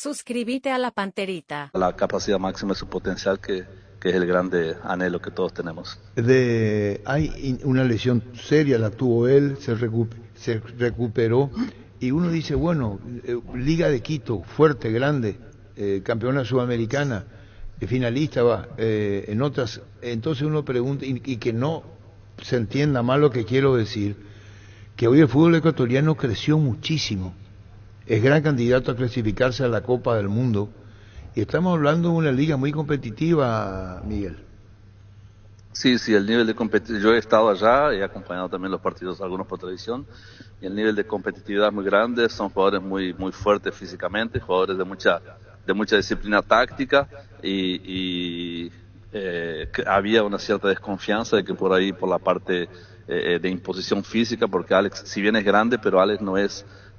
Suscríbete a la Panterita. La capacidad máxima de su potencial que es el grande anhelo que todos tenemos. Hay una lesión seria, la tuvo él, se recuperó, y uno dice, bueno, Liga de Quito, fuerte, grande, campeona sudamericana, finalista va, en otras, entonces uno pregunta, y que no se entienda mal lo que quiero decir, que hoy el fútbol ecuatoriano creció muchísimo, es gran candidato a clasificarse a la Copa del Mundo, y estamos hablando de una liga muy competitiva, Miguel. Sí, el nivel de competitividad, yo he estado allá, he acompañado también los partidos, algunos por televisión, y el nivel de competitividad es muy grande, son jugadores muy fuertes físicamente, jugadores de mucha disciplina táctica, que había una cierta desconfianza de que por ahí, por la parte de imposición física, porque Alex, si bien es grande, pero Alex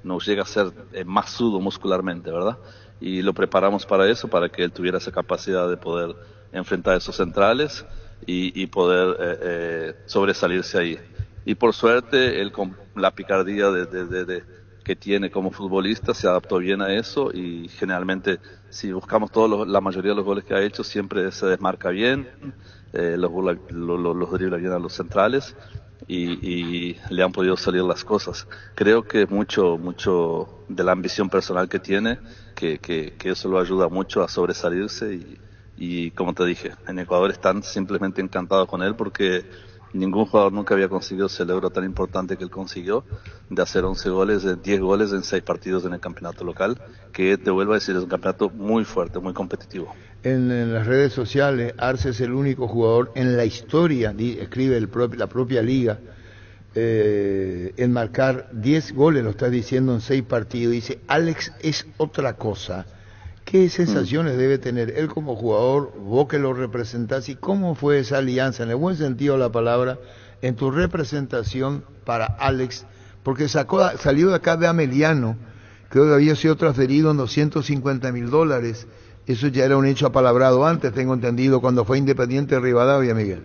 no llega a ser masudo muscularmente, ¿verdad? Y lo preparamos para eso, para que él tuviera esa capacidad de poder enfrentar a esos centrales y poder sobresalirse ahí. Y por suerte, él con la picardía que tiene como futbolista se adaptó bien a eso, y generalmente si buscamos la mayoría de los goles que ha hecho siempre se desmarca bien, los dribla bien a los centrales y le han podido salir las cosas. Creo que mucho de la ambición personal que tiene, que eso lo ayuda mucho a sobresalirse y como te dije, en Ecuador están simplemente encantados con él porque ningún jugador nunca había conseguido ese logro tan importante que él consiguió, de hacer 11 goles, 10 goles en 6 partidos en el campeonato local, que te vuelvo a decir, es un campeonato muy fuerte, muy competitivo. En las redes sociales, Arce es el único jugador en la historia, escribe la propia liga, en marcar 10 goles, lo está diciendo, en 6 partidos. Dice, Alex es otra cosa. ¿Qué sensaciones debe tener él como jugador, vos que lo representás, y cómo fue esa alianza, en el buen sentido de la palabra, en tu representación para Alex? Porque salió de acá de Ameliano, creo que había sido transferido en $250,000, eso ya era un hecho apalabrado antes, tengo entendido, cuando fue Independiente de Rivadavia, Miguel.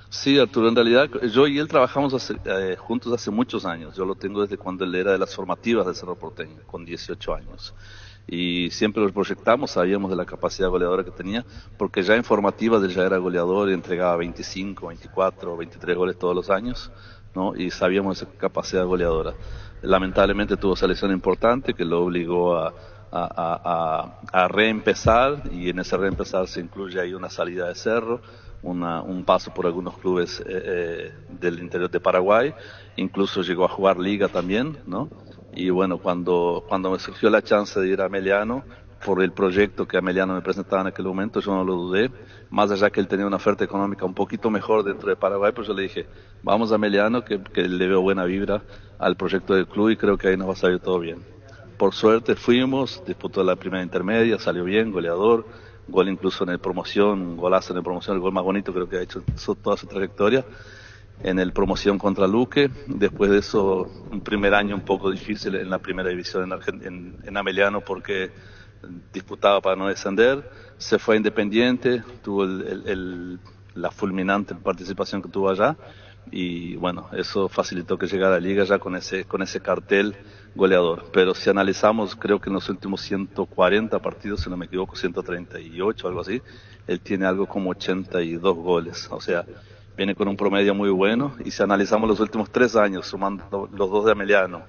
Sí, Arturo, en realidad yo y él trabajamos juntos hace muchos años. Yo lo tengo desde cuando él era de las formativas de Cerro Porteño, con 18 años. Y siempre los proyectamos, sabíamos de la capacidad goleadora que tenía, porque ya en formativas él ya era goleador y entregaba 25, 24, 23 goles todos los años, ¿no? Y sabíamos de esa capacidad goleadora. Lamentablemente tuvo esa lesión importante que lo obligó a reempezar, y en ese reempezar se incluye ahí una salida de Cerro, un paso por algunos clubes del interior de Paraguay, incluso llegó a jugar liga también, ¿no? Y bueno, cuando me surgió la chance de ir a Ameliano, por el proyecto que Ameliano me presentaba en aquel momento, yo no lo dudé, más allá que él tenía una oferta económica un poquito mejor dentro de Paraguay, pues yo le dije, vamos a Ameliano, que le veo buena vibra al proyecto del club y creo que ahí nos va a salir todo bien. Por suerte fuimos, disputó la primera intermedia, salió bien, goleador, gol incluso en el promoción, golazo en el promoción, el gol más bonito creo que ha hecho toda su trayectoria, en el promoción contra Luque. Después de eso, un primer año un poco difícil en la primera división en Ameliano, porque disputaba para no descender, se fue a Independiente, tuvo la fulminante participación que tuvo allá, y bueno, eso facilitó que llegara a la liga ya con ese cartel goleador. Pero si analizamos, creo que en los últimos 140 partidos, si no me equivoco, 138, algo así, él tiene algo como 82 goles, o sea, viene con un promedio muy bueno. Y si analizamos los últimos 3 años, sumando los 2 de Ameliano,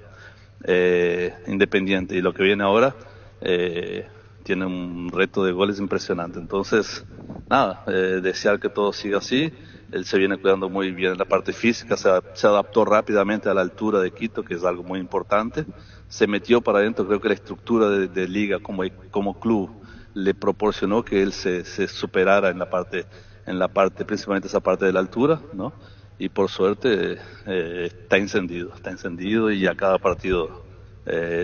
Independiente y lo que viene ahora, tiene un reto de goles impresionante. Entonces, nada, desear que todo siga así. Él se viene cuidando muy bien en la parte física, se adaptó rápidamente a la altura de Quito, que es algo muy importante. Se metió para adentro, creo que la estructura de liga como club le proporcionó que él se superara en la parte, principalmente esa parte de la altura, ¿no? Y por suerte está encendido y a cada partido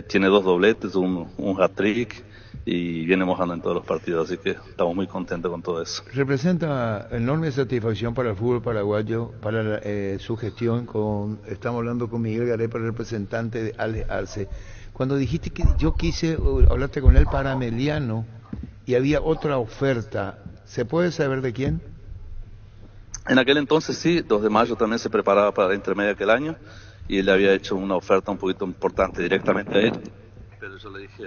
tiene 2 dobletes, un hat-trick, y viene mojando en todos los partidos, así que estamos muy contentos con todo eso. Representa enorme satisfacción para el fútbol paraguayo, para su gestión. Estamos hablando con Miguel Garepa, representante de Alex Arce. Cuando dijiste que yo quise, hablaste con él para Ameliano y había otra oferta, ¿se puede saber de quién? En aquel entonces sí, 2 de mayo también se preparaba para la intermedia aquel año, y él le había hecho una oferta un poquito importante directamente a él, pero yo le dije,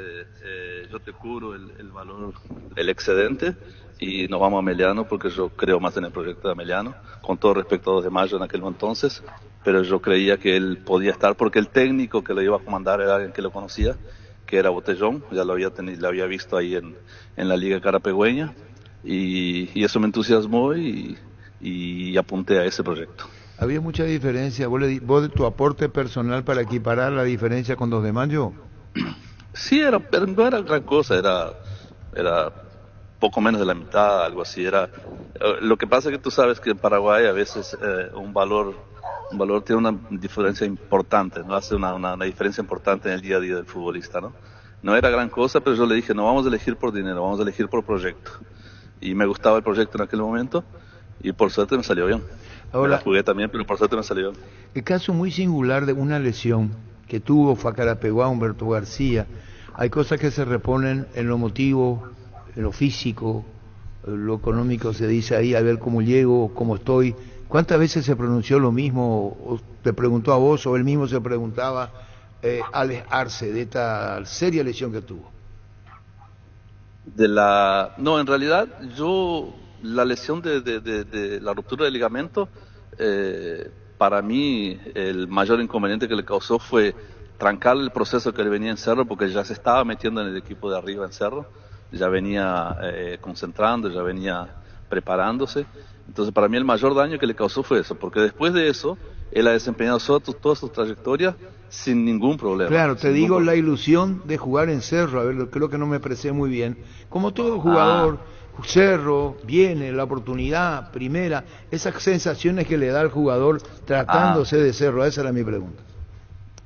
yo te cubro el valor, el excedente, y nos vamos a Meliano porque yo creo más en el proyecto de Meliano, con todo respecto a 2 de mayo en aquel entonces, pero yo creía que él podía estar porque el técnico que lo iba a comandar era alguien que lo conocía, que era Botellón, ya lo había visto ahí en la Liga Carapegüeña, y eso me entusiasmó y apunté a ese proyecto. ¿Había mucha diferencia? ¿Vos de tu aporte personal para equiparar la diferencia con 2 de mayo? Sí, pero no era gran cosa, era poco menos de la mitad, algo así. Lo que pasa es que tú sabes que en Paraguay a veces un valor tiene una diferencia importante, no hace una diferencia importante en el día a día del futbolista, ¿no? No era gran cosa, pero yo le dije, no vamos a elegir por dinero, vamos a elegir por proyecto. Y me gustaba el proyecto en aquel momento y por suerte me salió bien. Ahora, me la jugué también, pero por suerte me salió bien. El caso muy singular de una lesión que tuvo Facarapeguá, Humberto García, hay cosas que se reponen en lo emotivo, en lo físico, en lo económico se dice ahí, a ver cómo llego, cómo estoy. ¿Cuántas veces se pronunció lo mismo, o te preguntó a vos, o él mismo se preguntaba Alex Arce, de esta seria lesión que tuvo? No, en realidad la lesión de la ruptura del ligamento, para mí el mayor inconveniente que le causó fue trancar el proceso que le venía en Cerro, porque ya se estaba metiendo en el equipo de arriba en Cerro, ya venía concentrando, ya venía preparándose. Entonces para mí el mayor daño que le causó fue eso, porque después de eso él ha desempeñado toda su trayectoria sin ningún problema. Claro, te digo la ilusión de jugar en Cerro, a ver, creo que no me expresé muy bien. Como todo jugador, Cerro, viene la oportunidad, primera, esas sensaciones que le da al jugador tratándose de Cerro, esa era mi pregunta.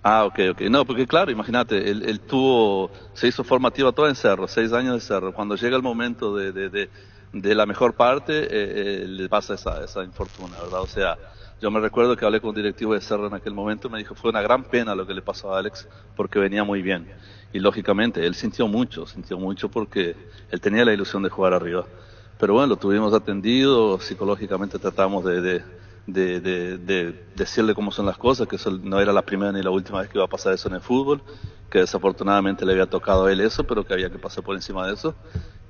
Ok. No, porque claro, imagínate, él se hizo formativa toda en Cerro, 6 años de Cerro. Cuando llega el momento de la mejor parte, le pasa esa infortuna, ¿verdad? O sea, yo me recuerdo que hablé con un directivo de Cerro en aquel momento, me dijo, fue una gran pena lo que le pasó a Alex, porque venía muy bien. Y lógicamente, él sintió mucho porque él tenía la ilusión de jugar arriba. Pero bueno, lo tuvimos atendido, psicológicamente tratamos de decirle cómo son las cosas, que eso no era la primera ni la última vez que iba a pasar eso en el fútbol, que desafortunadamente le había tocado a él eso, pero que había que pasar por encima de eso.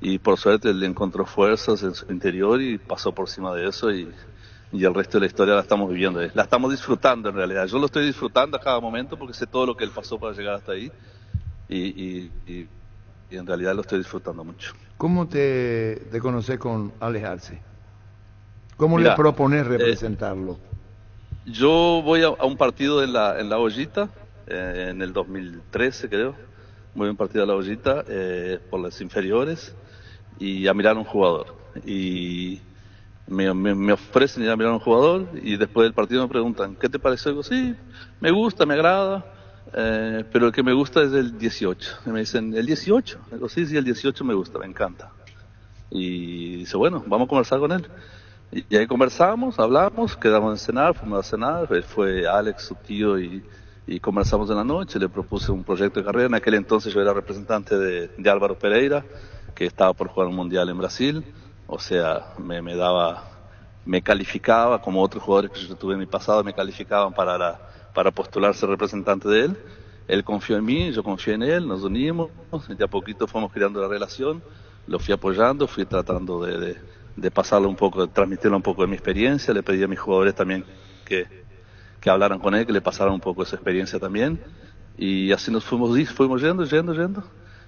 Y por suerte él encontró fuerzas en su interior y pasó por encima de eso y el resto de la historia la estamos viviendo, la estamos disfrutando en realidad. Yo lo estoy disfrutando a cada momento porque sé todo lo que él pasó para llegar hasta ahí y en realidad lo estoy disfrutando mucho. ¿Cómo te conoces con Alex Arce? ¿Cómo le propones representarlo? Yo voy a un partido en la Ollita, en el 2013 creo, voy a un partido a la Ollita por las inferiores y a mirar a un jugador. Y me ofrecen ir a mirar a un jugador y después del partido me preguntan, ¿qué te pareció? Digo, sí, me gusta, me agrada, pero el que me gusta es el 18. Y me dicen, ¿el 18? Digo, sí, el 18 me gusta, me encanta. Y dice, bueno, vamos a conversar con él. Y ahí conversamos, hablamos, quedamos en cenar, fuimos a cenar, fue Alex, su tío, y conversamos en la noche, le propuse un proyecto de carrera. En aquel entonces yo era representante de Álvaro Pereira, que estaba por jugar un mundial en Brasil, o sea, me calificaba, como otros jugadores que yo tuve en mi pasado, me calificaban para postularse representante de él. Él confió en mí, yo confié en él, nos unimos, y a poquito fuimos creando la relación, lo fui apoyando, fui tratando de pasarle un poco, de transmitirle un poco de mi experiencia, le pedí a mis jugadores también que hablaran con él, que le pasaran un poco esa experiencia también, y así nos fuimos yendo,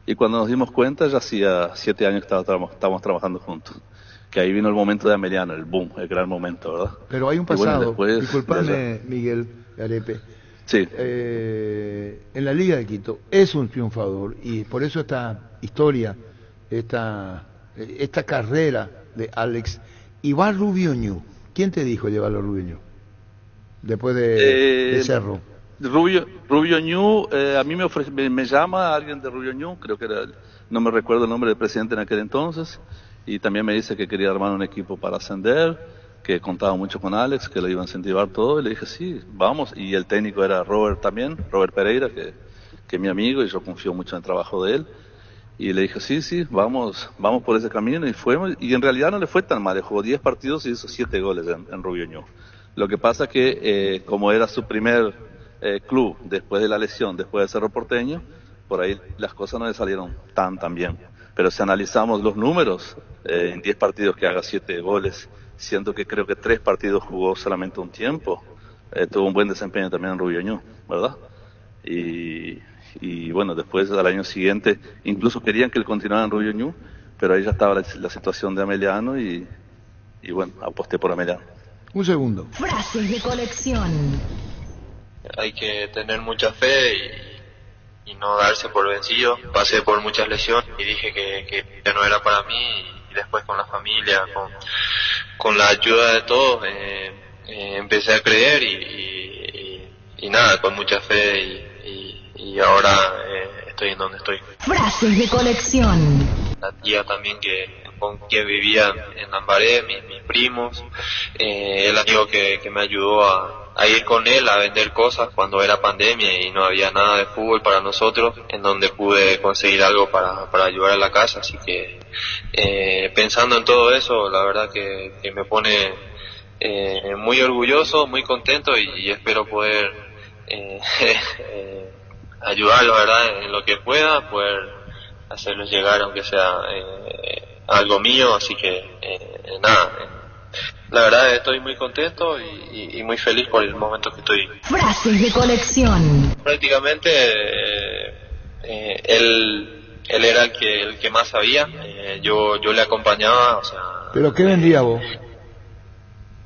y cuando nos dimos cuenta ya hacía 7 años que estábamos trabajando juntos, que ahí vino el momento de Ameliano, el boom, el gran momento, ¿verdad? Pero hay un pasado, bueno, disculpame Miguel Garepe, sí. En la Liga de Quito es un triunfador, y por eso esta historia, esta carrera de Alex, y va Rubio Ñu. ¿Quién te dijo llevarlo a Rubio Ñu? Después de Cerro. Rubio Ñu, a mí me llama alguien de Rubio Ñu, creo que no me recuerdo el nombre del presidente en aquel entonces, y también me dice que quería armar un equipo para ascender, que contaba mucho con Alex, que lo iba a incentivar todo, y le dije sí, vamos, y el técnico era Robert Pereira, que es mi amigo, y yo confío mucho en el trabajo de él. Y le dije, sí, vamos por ese camino, y fuimos, y en realidad no le fue tan mal, jugó 10 partidos y hizo 7 goles en Rubio Ñu. Lo que pasa que, como era su primer club después de la lesión, después de Cerro Porteño, por ahí las cosas no le salieron tan bien. Pero si analizamos los números, en 10 partidos que haga 7 goles, siendo que creo que 3 partidos jugó solamente un tiempo, tuvo un buen desempeño también en Rubio Ñu, ¿verdad? Y bueno, después al año siguiente, incluso querían que él continuara en Rubio Ñu, pero ahí ya estaba la situación de Ameliano y bueno, aposté por Ameliano. Un segundo. Frases de colección. Hay que tener mucha fe y no darse por vencido. Pasé por muchas lesiones y dije que ya no era para mí, y después con la familia, con la ayuda de todos, empecé a creer y nada, con mucha fe y ahora estoy en donde estoy. Frases de colección. La tía también con quien vivía en Lambaré, mis primos, el amigo que me ayudó a ir con él a vender cosas cuando era pandemia y no había nada de fútbol para nosotros, en donde pude conseguir algo para ayudar a la casa. Así que pensando en todo eso, la verdad que me pone muy orgulloso, muy contento y espero poder ayudarlos, ¿verdad?, en lo que pueda, poder hacerlos llegar aunque sea algo mío. Así que nada, la verdad estoy muy contento y muy feliz por el momento que estoy. Frases de colección. Prácticamente él era el que más sabía, yo le acompañaba, o sea. ¿Pero qué vendía vos?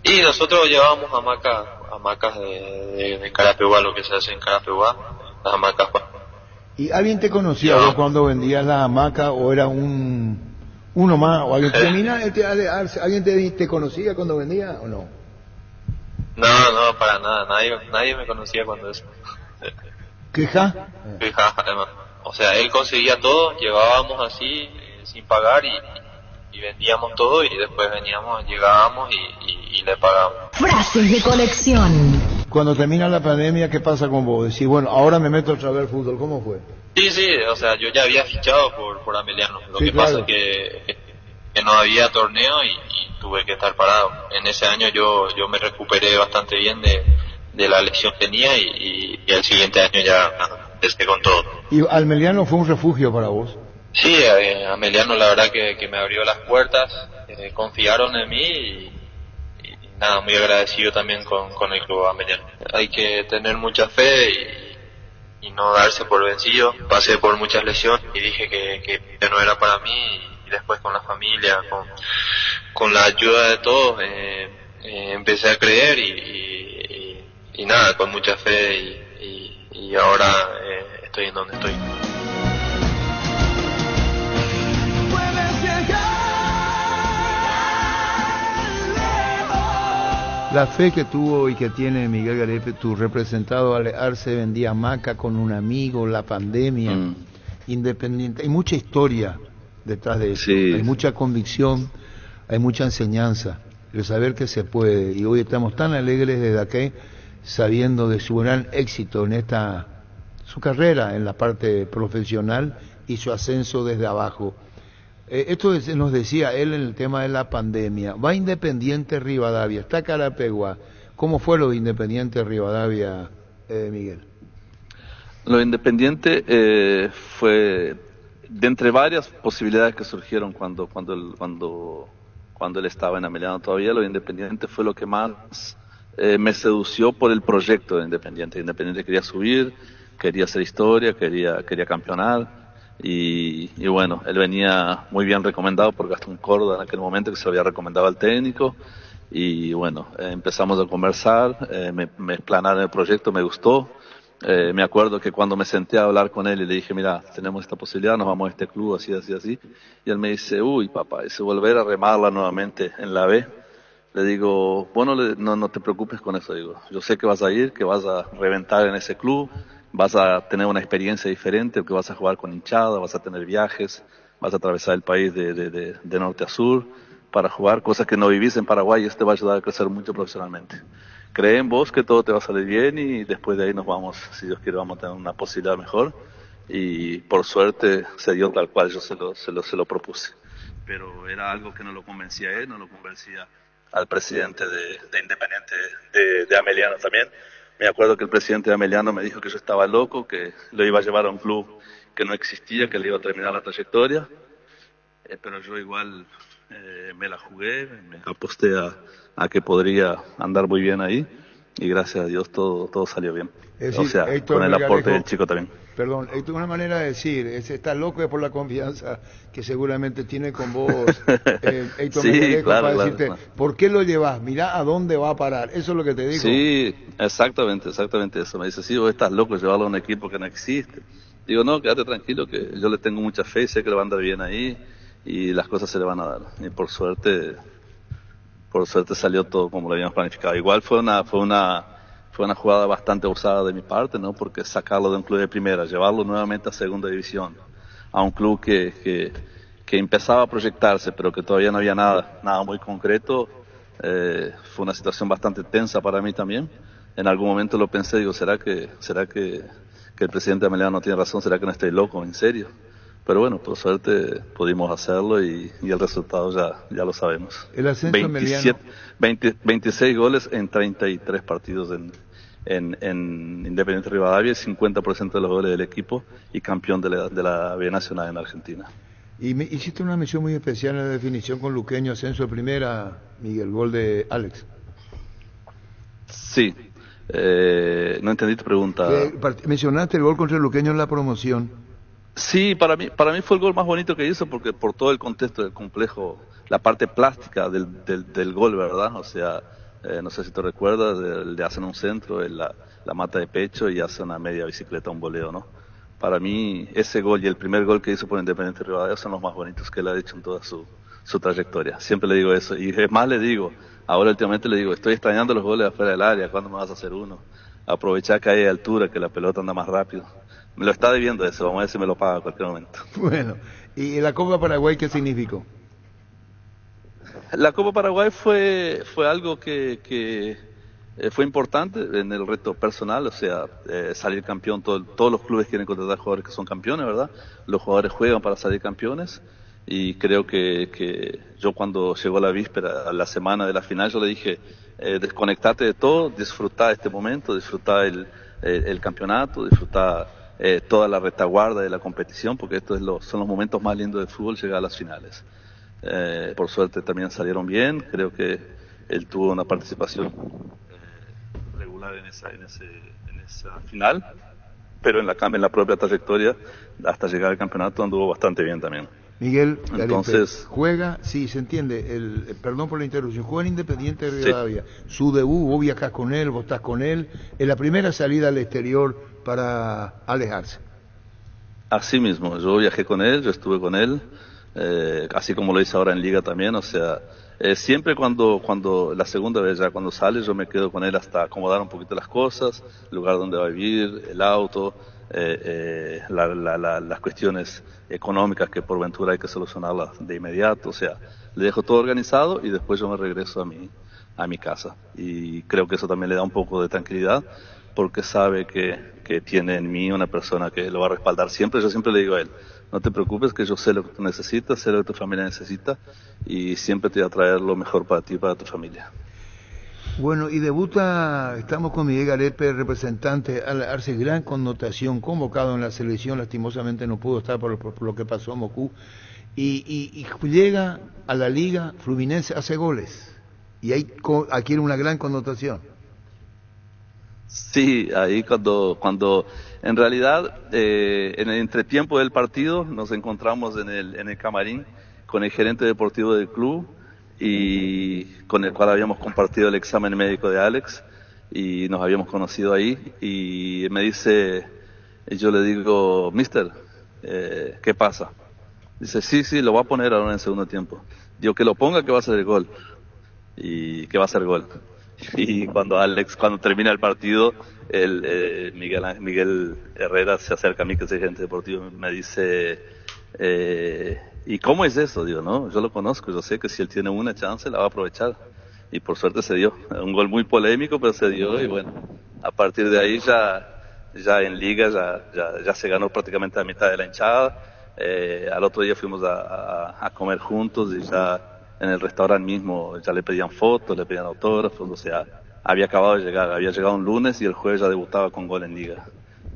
Y nosotros llevábamos hamacas de Carapeguá, lo que se hace en Carapeguá, las hamacas. ¿Y alguien te conocía vos cuando vendías la hamaca o era uno más? ¿O alguien te conocía cuando vendía o no? No, para nada, nadie me conocía cuando eso. ¿Queja? Queja, además. O sea, él conseguía todo, llevábamos así, sin pagar y vendíamos todo y después llegábamos y le pagábamos. Frases de colección. Cuando termina la pandemia, ¿qué pasa con vos? Decís, bueno, ahora me meto otra vez al fútbol, ¿cómo fue? Sí, o sea, yo ya había fichado por Ameliano. Lo sí, que claro. pasa es que no había torneo y tuve que estar parado. En ese año yo me recuperé bastante bien de la lesión que tenía y el siguiente año ya empecé con todo. ¿Y Ameliano fue un refugio para vos? Sí, Ameliano la verdad que me abrió las puertas, confiaron en mí y nada, muy agradecido también con el club Ameliano. Hay que tener mucha fe y no darse por vencido. Pasé por muchas lesiones y dije que ya no era para mí, y después con la familia, con la ayuda de todos, empecé a creer y nada, con mucha fe y ahora estoy en donde estoy. La fe que tuvo y que tiene Miguel Garepe, tu representado Arce, vendía hamaca con un amigo, la pandemia, Independiente. Hay mucha historia detrás de eso, sí. Hay mucha convicción, hay mucha enseñanza, el saber que se puede. Y hoy estamos tan alegres desde aquí, sabiendo de su gran éxito en su carrera en la parte profesional y su ascenso desde abajo. Esto nos decía él en el tema de la pandemia. Va Independiente Rivadavia, está Carapeguá. ¿Cómo fue lo de Independiente Rivadavia, Miguel? Lo de Independiente fue de entre varias posibilidades que surgieron cuando él estaba en Ameliano todavía. Lo de Independiente fue lo que más me sedució por el proyecto de Independiente. Independiente quería subir, quería hacer historia, quería campeonar. Y bueno, él venía muy bien recomendado por Gastón Córdoba en aquel momento, que se lo había recomendado al técnico. Y bueno, empezamos a conversar, me explanaron el proyecto, me gustó. Me acuerdo que cuando me senté a hablar con él y le dije, mira, tenemos esta posibilidad, nos vamos a este club, así. Y él me dice, uy papá, ese volver a remarla nuevamente en la B. Le digo, bueno, no te preocupes con eso, digo, yo sé que vas a ir, que vas a reventar en ese club, vas a tener una experiencia diferente, que vas a jugar con hinchada, vas a tener viajes, vas a atravesar el país de norte a sur para jugar, cosas que no vivís en Paraguay, y esto te va a ayudar a crecer mucho profesionalmente. Cree en vos que todo te va a salir bien y después de ahí nos vamos, si Dios quiere, vamos a tener una posibilidad mejor. Y por suerte se dio tal cual yo se lo propuse. Pero era algo que no lo convencía a él, no lo convencía al presidente de Independiente de Ameliano también. Me acuerdo que el presidente de Ameliano me dijo que yo estaba loco, que lo iba a llevar a un club que no existía, que le iba a terminar la trayectoria, pero yo igual me la jugué, me aposté a que podría andar muy bien ahí, y gracias a Dios todo salió bien. Es O decir, sea, Héctor con el Melgarejo, aporte del chico también. Perdón, esto es una manera de decir, está loco es por la confianza que seguramente tiene con vos, Héctor Sí, Melgarejo, claro, para claro, decirte, claro. ¿por qué lo llevas? Mirá a dónde va a parar, eso es lo que te digo. Sí, exactamente eso. Me dice, sí, vos estás loco llevarlo a un equipo que no existe. Digo, no, quédate tranquilo, que yo le tengo mucha fe, sé que le va a andar bien ahí y las cosas se le van a dar. Y por suerte salió todo como lo habíamos planificado. Igual fue una jugada bastante osada de mi parte, ¿no? Porque sacarlo de un club de primera, llevarlo nuevamente a segunda división, a un club que empezaba a proyectarse, pero que todavía no había nada muy concreto, fue una situación bastante tensa para mí también. En algún momento lo pensé, digo, ¿será que el presidente Ameliano no tiene razón? ¿Será que no estoy loco, en serio? Pero bueno, por suerte pudimos hacerlo y el resultado ya lo sabemos. El ascenso Ameliano. 26 goles en 33 partidos en Independiente Rivadavia, y 50% de los goles del equipo, y campeón de la B Nacional en Argentina. Y hiciste una mención muy especial en la definición con Luqueño, ascenso de primera, Miguel, gol de Alex. Sí, no entendí tu pregunta. Mencionaste el gol contra el Luqueño en la promoción. Sí, para mí fue el gol más bonito que hizo, porque por todo el contexto del complejo, la parte plástica del gol, ¿verdad? O sea, no sé si te recuerdas, le hacen un centro, la mata de pecho y hace una media bicicleta, un voleo, ¿no? Para mí ese gol y el primer gol que hizo por Independiente Rivadavia son los más bonitos que él ha hecho en toda su trayectoria. Siempre le digo eso, y es más, le digo, ahora últimamente le digo, estoy extrañando los goles afuera del área, ¿cuándo me vas a hacer uno? Aprovechar que hay altura, que la pelota anda más rápido. Me lo está debiendo eso, vamos a ver si me lo paga a cualquier momento. Bueno, ¿y la Copa Paraguay qué significó? La Copa Paraguay fue algo que fue importante en el reto personal, o sea, salir campeón. Todos los clubes quieren contratar jugadores que son campeones, ¿verdad? Los jugadores juegan para salir campeones, y creo que yo, cuando llegó la víspera, a la semana de la final, yo le dije, desconectate de todo, disfrutar este momento, disfrutar el campeonato, disfrutar toda la retaguarda de la competición, porque son los momentos más lindos del fútbol, llegar a las finales. Por suerte también salieron bien, creo que él tuvo una participación regular en esa final, pero en la propia trayectoria hasta llegar al campeonato anduvo bastante bien también. Miguel, entonces juega, sí, se entiende, perdón por la interrupción, juega en Independiente de Rivadavia, sí. Su debut, vos viajás con él, vos estás con él, es la primera salida al exterior para alejarse. Así mismo, yo viajé con él, yo estuve con él, así como lo hice ahora en Liga también, o sea, siempre cuando la segunda vez, ya cuando sale, yo me quedo con él hasta acomodar un poquito las cosas, el lugar donde va a vivir, el auto, las cuestiones económicas que por ventura hay que solucionarlas de inmediato, o sea, le dejo todo organizado y después yo me regreso a mi casa, y creo que eso también le da un poco de tranquilidad, porque sabe que tiene en mí una persona que lo va a respaldar siempre. Yo siempre le digo a él, no te preocupes, que yo sé lo que tú necesitas, sé lo que tu familia necesita, y siempre te voy a traer lo mejor para ti y para tu familia. Bueno, y debuta, estamos con Miguel Garepe, representante, hace gran connotación, convocado en la selección, lastimosamente no pudo estar por lo que pasó a Moscú, y llega a la Liga, Fluminense hace goles, y ahí adquiere una gran connotación. Sí, ahí cuando en realidad en el entretiempo del partido nos encontramos en el camarín con el gerente deportivo del club, y con el cual habíamos compartido el examen médico de Alex, y nos habíamos conocido ahí, y me dice, y yo le digo, mister, ¿qué pasa? Dice, sí, lo va a poner ahora en el segundo tiempo. Digo, que lo ponga, que va a ser el gol, y que va a ser gol. Y cuando termina el partido, Miguel Herrera se acerca a mí, que soy gerente deportivo, y me dice, ¿y cómo es eso? Digo, no, yo lo conozco, yo sé que si él tiene una chance la va a aprovechar, y por suerte se dio. Un gol muy polémico, pero se dio, y bueno, a partir de ahí ya en Liga ya se ganó prácticamente la mitad de la hinchada. Al otro día fuimos a comer juntos, y ya en el restaurante mismo ya le pedían fotos, le pedían autógrafos, o sea, había acabado de llegar, había llegado un lunes y el jueves ya debutaba con gol en Liga.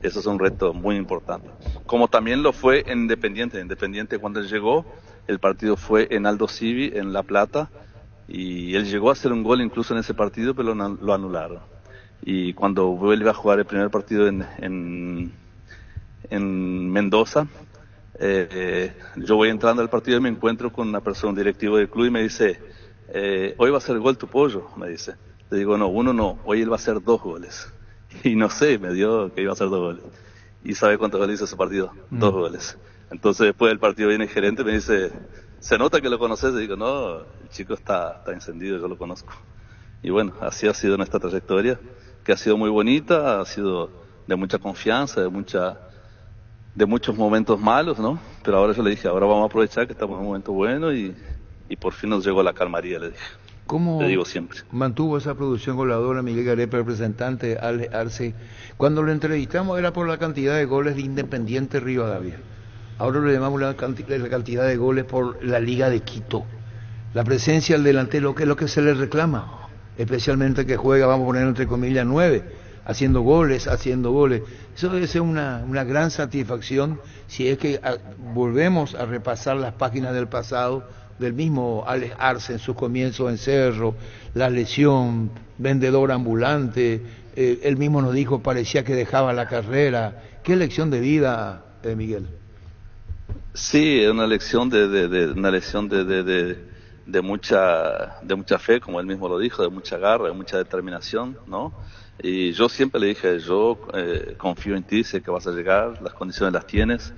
Eso es un reto muy importante. Como también lo fue en Independiente. Independiente, cuando él llegó, el partido fue en Aldo Civi, en La Plata, y él llegó a hacer un gol incluso en ese partido, pero lo anularon. Y cuando vuelve a jugar el primer partido en Mendoza, yo voy entrando al partido y me encuentro con una persona, un directivo del club, y me dice, hoy va a hacer gol tu pollo, me dice. Le digo, no, uno no, hoy él va a hacer 2 goles. Y no sé, me dio que iba a hacer 2 goles. ¿Y sabe cuántos goles hizo ese partido? 2 goles. Entonces después del partido viene el gerente y me dice, ¿se nota que lo conoces? Y digo, no, el chico está encendido, yo lo conozco. Y bueno, así ha sido nuestra trayectoria, que ha sido muy bonita, ha sido de mucha confianza, de muchos momentos malos, ¿no? Pero ahora yo le dije, ahora vamos a aprovechar que estamos en un momento bueno y por fin nos llegó la calmaría, le dije. ¿Cómo le digo siempre. mantuvo esa producción goleadora Miguel Garepa, representante de Arce? Cuando lo entrevistamos era por la cantidad de goles de Independiente Rivadavia. Ahora le llamamos la cantidad de goles por la Liga de Quito. La presencia del delantero, que es lo que se le reclama, especialmente que juega, vamos a poner entre comillas, 9, haciendo goles. Eso debe ser una gran satisfacción si es que volvemos a repasar las páginas del pasado del mismo Alex Arce en sus comienzos en Cerro, la lesión, vendedor ambulante, él mismo nos dijo, parecía que dejaba la carrera. ¿Qué lección de vida, Miguel? Sí, es una lección de mucha fe, como él mismo lo dijo, de mucha garra, de mucha determinación, ¿no? Y yo siempre le dije, yo confío en ti, sé que vas a llegar, las condiciones las tienes,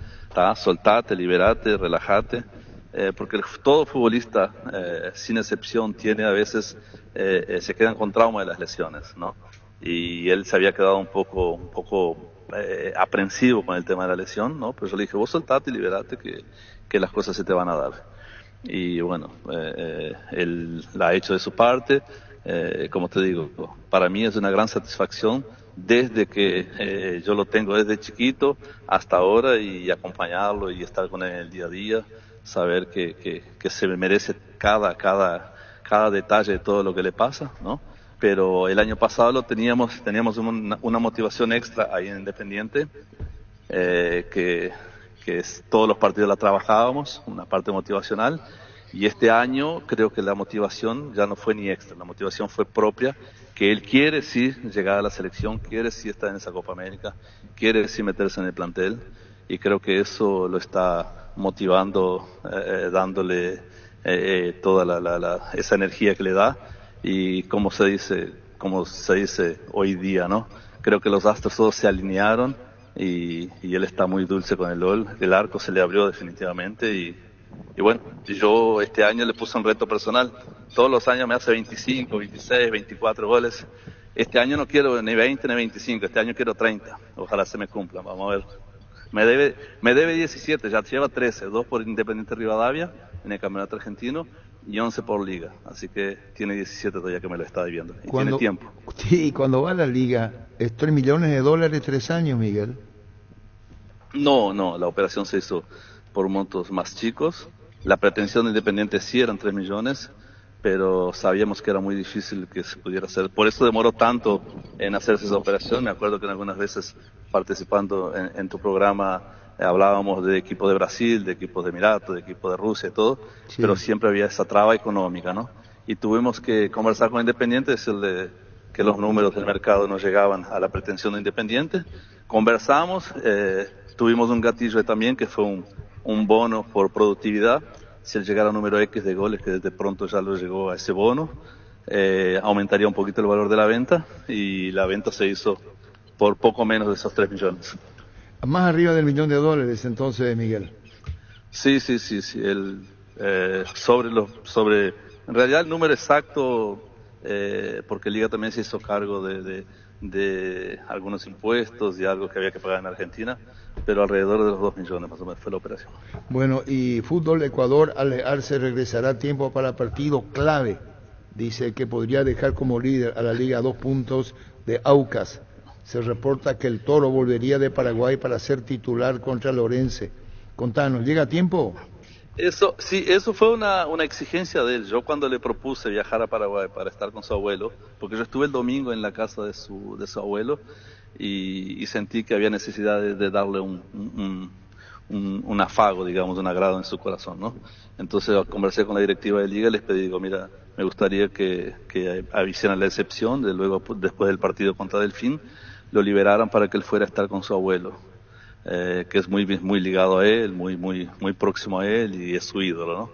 soltate, liberate, relájate, porque todo futbolista, sin excepción, tiene a veces, se quedan con trauma de las lesiones, ¿no? Y él se había quedado un poco aprensivo con el tema de la lesión, ¿no? Pero yo le dije, vos soltate y liberate que las cosas se te van a dar. Y bueno, él la ha hecho de su parte. Como te digo, para mí es una gran satisfacción desde que yo lo tengo desde chiquito hasta ahora, y acompañarlo y estar con él en el día a día, saber que se merece cada detalle de todo lo que le pasa, ¿no? Pero el año pasado teníamos una motivación extra ahí en Independiente, que todos los partidos la trabajábamos, una parte motivacional, y este año creo que la motivación ya no fue ni extra, la motivación fue propia, que él quiere sí llegar a la selección, quiere sí estar en esa Copa América, quiere sí meterse en el plantel, y creo que eso lo está motivando, dándole toda esa energía que le da. Y como se dice hoy día, ¿no? Creo que los astros todos se alinearon y él está muy dulce con el gol. El arco se le abrió definitivamente y bueno, yo este año le puse un reto personal. Todos los años me hace 25, 26, 24 goles. Este año no quiero ni 20 ni 25, este año quiero 30. Ojalá se me cumpla, vamos a ver. Me debe 17, ya lleva 13, 2 por Independiente Rivadavia en el campeonato argentino y 11 por Liga, así que tiene 17 todavía que me lo está debiendo, y tiene tiempo. Sí, cuando va a la Liga, ¿es $3 millones 3 años, Miguel? No, la operación se hizo por montos más chicos. La pretensión de Independiente sí eran 3 millones, pero sabíamos que era muy difícil que se pudiera hacer. Por eso demoró tanto en hacerse esa operación. Me acuerdo que en algunas veces participando en tu programa hablábamos de equipos de Brasil, de equipos de Emiratos, de equipos de Rusia y todo, sí, pero siempre había esa traba económica, ¿no? Y tuvimos que conversar con Independiente, decirle que los números del mercado no llegaban a la pretensión de Independiente. Conversamos, tuvimos un gatillo también que fue un bono por productividad. Si él llegara a número X de goles, que de pronto ya lo llegó a ese bono, aumentaría un poquito el valor de la venta, y la venta se hizo por poco menos de esos 3 millones. Más arriba del $1 millón entonces, Miguel. Sí. En realidad el número exacto, porque Liga también se hizo cargo de algunos impuestos y algo que había que pagar en Argentina, pero alrededor de los 2 millones más o menos fue la operación. Bueno, y Fútbol Ecuador, Arce regresará a tiempo para partido clave. Dice que podría dejar como líder a la Liga a 2 puntos de Aucas. Se reporta que el Toro volvería de Paraguay para ser titular contra Lorense. Contanos, ¿llega a tiempo? Eso fue una exigencia de él. Yo cuando le propuse viajar a Paraguay para estar con su abuelo, porque yo estuve el domingo en la casa de su abuelo, y sentí que había necesidad de darle un afago, digamos, un agrado en su corazón, ¿no? Entonces conversé con la directiva de Liga y les pedí, digo, mira, me gustaría que hicieran la excepción, luego después del partido contra Delfín, lo liberaran para que él fuera a estar con su abuelo, que es muy ligado a él, muy próximo a él y es su ídolo, ¿no?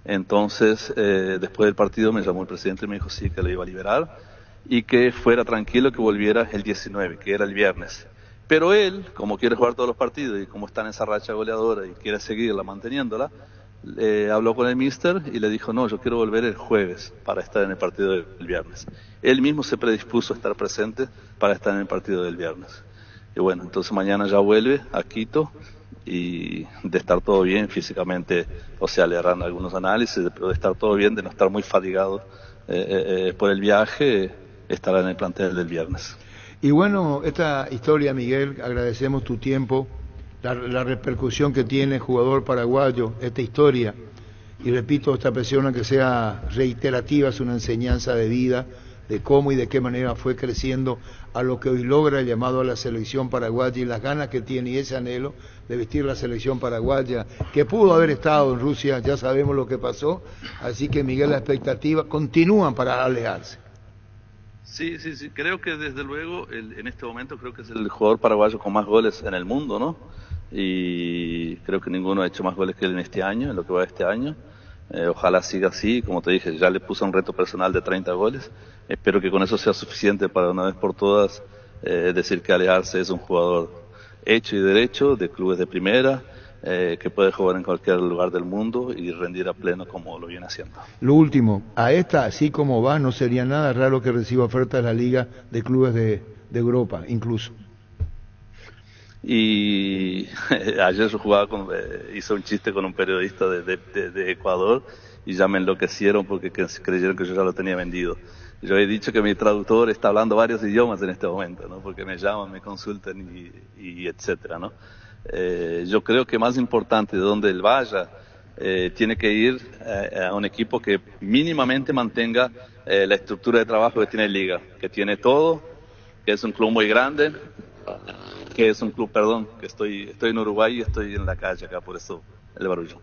Entonces, después del partido me llamó el presidente y me dijo sí, que lo iba a liberar y que fuera tranquilo, que volviera el 19, que era el viernes. Pero él, como quiere jugar todos los partidos y como está en esa racha goleadora y quiere seguirla manteniéndola, habló con el míster y le dijo, no, yo quiero volver el jueves para estar en el partido del viernes. Él mismo se predispuso a estar presente para estar en el partido del viernes. Y bueno, entonces mañana ya vuelve a Quito y de estar todo bien físicamente, o sea, le harán algunos análisis, pero de estar todo bien, de no estar muy fatigado por el viaje, estará en el plantel del viernes. Y bueno, esta historia, Miguel, agradecemos tu tiempo, la repercusión que tiene el jugador paraguayo, esta historia, y repito, esta persona que sea reiterativa, es una enseñanza de vida, de cómo y de qué manera fue creciendo a lo que hoy logra el llamado a la selección paraguaya y las ganas que tiene y ese anhelo de vestir la selección paraguaya, que pudo haber estado en Rusia, ya sabemos lo que pasó, así que Miguel, las expectativas continúan para alejarse. Sí, creo que desde luego, en este momento creo que es el jugador paraguayo con más goles en el mundo, ¿no? Y creo que ninguno ha hecho más goles que él en este año, en lo que va de este año. Ojalá siga así, como te dije, ya le puse un reto personal de 30 goles. Espero que con eso sea suficiente para una vez por todas decir que Ale Arce es un jugador hecho y derecho de clubes de primera, que puede jugar en cualquier lugar del mundo y rendir a pleno como lo viene haciendo. Lo último, a esta, así como va, no sería nada raro que reciba ofertas de la Liga de Clubes de Europa, incluso. Y ayer yo jugaba hice un chiste con un periodista de Ecuador y ya me enloquecieron porque creyeron que yo ya lo tenía vendido. Yo he dicho que mi traductor está hablando varios idiomas en este momento, ¿no? Porque me llaman, me consultan y etcétera, ¿no? Yo creo que más importante de donde él vaya, tiene que ir a un equipo que mínimamente mantenga la estructura de trabajo que tiene Liga, que tiene todo, que es un club muy grande, que es un club, que estoy en Uruguay y estoy en la calle acá, por eso el barullo.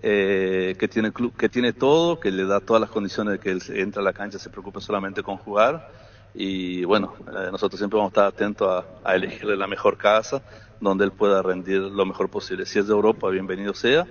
Que tiene todo, que le da todas las condiciones de que él entra a la cancha, se preocupe solamente con jugar y bueno, nosotros siempre vamos a estar atentos a elegirle la mejor casa donde él pueda rendir lo mejor posible. Si es de Europa, bienvenido sea,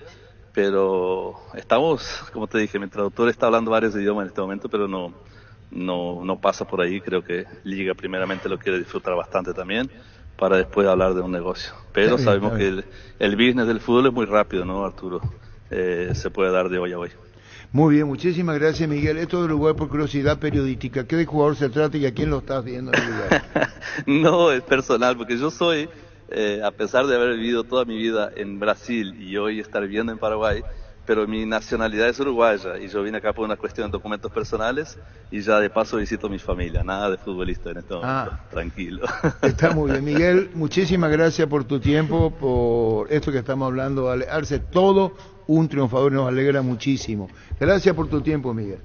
pero estamos, como te dije, mi traductor está hablando varios idiomas en este momento, pero no pasa por ahí. Creo que Liga primeramente lo quiere disfrutar bastante también, para después hablar de un negocio. Pero sabemos que el business del fútbol es muy rápido, ¿no, Arturo? Se puede dar de hoy a hoy. Muy bien, muchísimas gracias, Miguel. Esto de Uruguay por curiosidad periodística. ¿Qué de jugador se trata y a quién lo estás viendo en Uruguay? No, es personal, porque yo soy, a pesar de haber vivido toda mi vida en Brasil y hoy estar viviendo en Paraguay, pero mi nacionalidad es uruguaya y yo vine acá por una cuestión de documentos personales y ya de paso visito a mi familia, nada de futbolista en este momento, tranquilo. Está muy bien, Miguel, muchísimas gracias por tu tiempo, por esto que estamos hablando, Arce, todo un triunfador, nos alegra muchísimo. Gracias por tu tiempo, Miguel.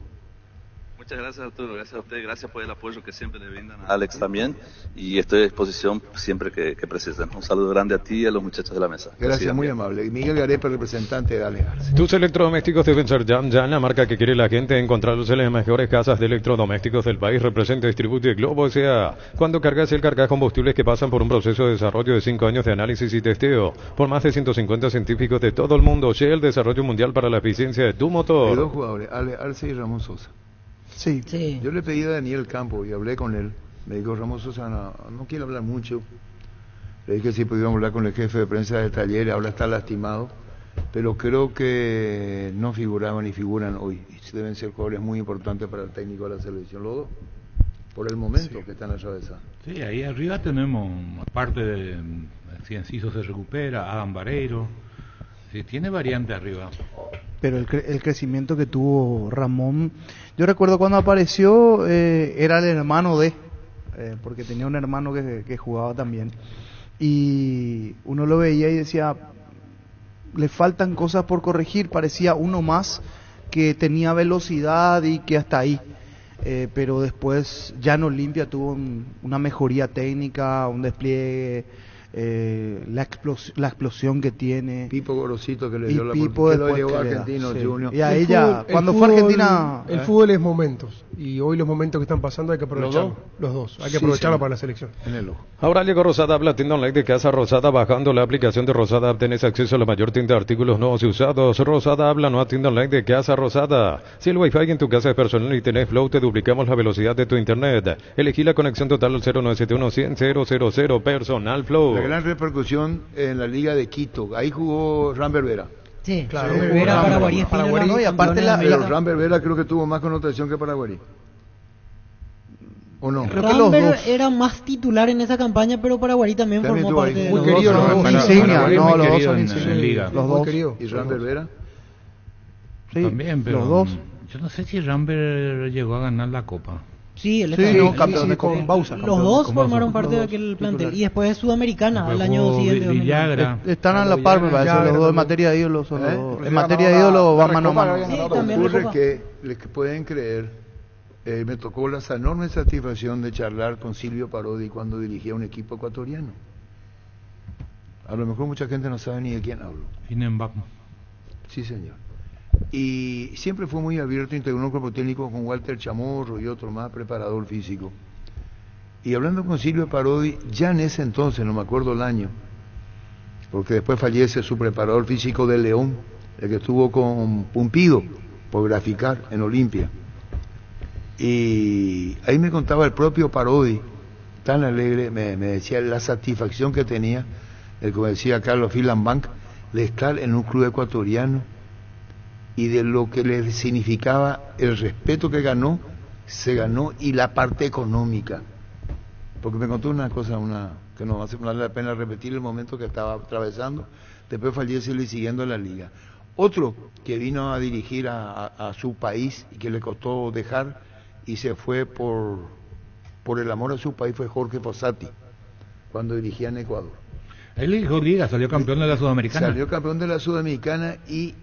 Muchas gracias, Arturo, gracias a usted, gracias por el apoyo que siempre le brindan a Alex también, y estoy a disposición siempre que precisen. Un saludo grande a ti y a los muchachos de la mesa. Gracias, muy amable. Miguel Garepa, representante de Alex Arce. Tus electrodomésticos deben ser Yan, la marca que quiere la gente, encontrarlos en las mejores casas de electrodomésticos del país. Representa Distribuye Globo S.A. Cuando cargas combustibles que pasan por un proceso de desarrollo de 5 años de análisis y testeo por más de 150 científicos de todo el mundo. Shell, desarrollo mundial para la eficiencia de tu motor. Hay dos jugadores, Alex Arce y Ramón Sosa. Sí. Yo le pedí a Daniel Campo y hablé con él. Me dijo, Ramón Sosa no quiere hablar mucho. Le dije si podíamos hablar con el jefe de prensa del taller, ahora está lastimado. Pero creo que no figuraban ni figuran hoy. Y deben ser jugadores muy importantes para el técnico de la selección, los dos. Por el momento que están atravesados. Sí, ahí arriba tenemos, aparte de Cienciso se recupera, Adam Vareiro. Sí, tiene variante arriba. Pero el crecimiento que tuvo Ramón, yo recuerdo cuando apareció, era el hermano porque tenía un hermano que jugaba también, y uno lo veía y decía, le faltan cosas por corregir, parecía uno más que tenía velocidad y que hasta ahí. pero después ya en Olimpia tuvo una mejoría técnica, un despliegue, la explosión que tiene. Pipo Gorosito que le Y dio la Pipo que lo después llevó a que le da, Argentino sí. Junior. Y a El ella, fútbol- cuando el fue fútbol- Argentina, El fútbol es momentos. Y hoy los momentos que están pasando hay que aprovecharlos. Los dos. Hay que Sí, aprovecharlos señor. para la selección. En el ojo. Ahora llegó Rosada App, la tienda online de Casa Rosada. Bajando la aplicación de Rosada App tenés acceso a la mayor tienda de artículos nuevos y usados. Rosada App, la nueva tienda online de Casa Rosada. Si el Wi-Fi en tu casa es personal y tenés Flow, te duplicamos la velocidad de tu internet. Elegí la conexión total al 0971-100-000 Personal Flow. La gran repercusión en la Liga de Quito. Ahí jugó Rambert Vera. Sí, Claro, Rambert jugó Vera, Rambert, Paraguarí, Paraguarí, Espínola, no, y aparte campeones Pero de- Rambert Vera creo que tuvo más connotación que Paraguarí. ¿O no? Creo que los Rambert dos. era más titular en esa campaña, pero Paraguarí también También formó estuvo parte ahí. de Muy los querido dos. los dos. Insignia, Paraguarí es no, muy los dos querido son en insignia. liga. Los Muy dos. querido. ¿Y Rambert Vera? Sí, También, pero los dos. yo no sé si Rambert llegó a ganar la Copa. Sí, él Sí, está no, ahí. campeón de con Copa. Bausa. Los campeón. dos con formaron Bausa. parte de Los dos aquel plantel. titulares. Y después de Sudamericana, Después al año jugó siguiente. Villagra. Están a la Cuando par, me ya- parece, ya los era dos en también. materia de ídolos son los ¿Eh? dos. Porque En ya materia de ganaba ídolos la van mano a Recopa, mano. habían ganado también Ocurre Recopa. que, les pueden creer, me tocó la enorme satisfacción de charlar con Silvio Parodi cuando dirigía un equipo ecuatoriano. A lo mejor mucha gente no sabe ni de quién hablo. Hinenbach. Sí, señor. Y siempre fue muy abierto, integró un cuerpo técnico con Walter Chamorro y otro más, preparador físico. Y hablando con Silvio Parodi, ya en ese entonces, no me acuerdo el año, porque después fallece su preparador físico de León, el que estuvo con Pumpido por graficar en Olimpia. Y ahí me contaba el propio Parodi, tan alegre, me decía la satisfacción que tenía, el como decía Carlos Filambank, de estar en un club ecuatoriano y de lo que le significaba el respeto que ganó, se ganó, y la parte económica. Porque me contó una cosa, que no vale la pena repetir el momento que estaba atravesando, después fallece y siguiendo la liga. Otro que vino a dirigir a su país y que le costó dejar y se fue por el amor a su país fue Jorge Fossati, cuando dirigía en Ecuador. Él dirigió liga, salió campeón de la Sudamericana. Salió campeón de la Sudamericana y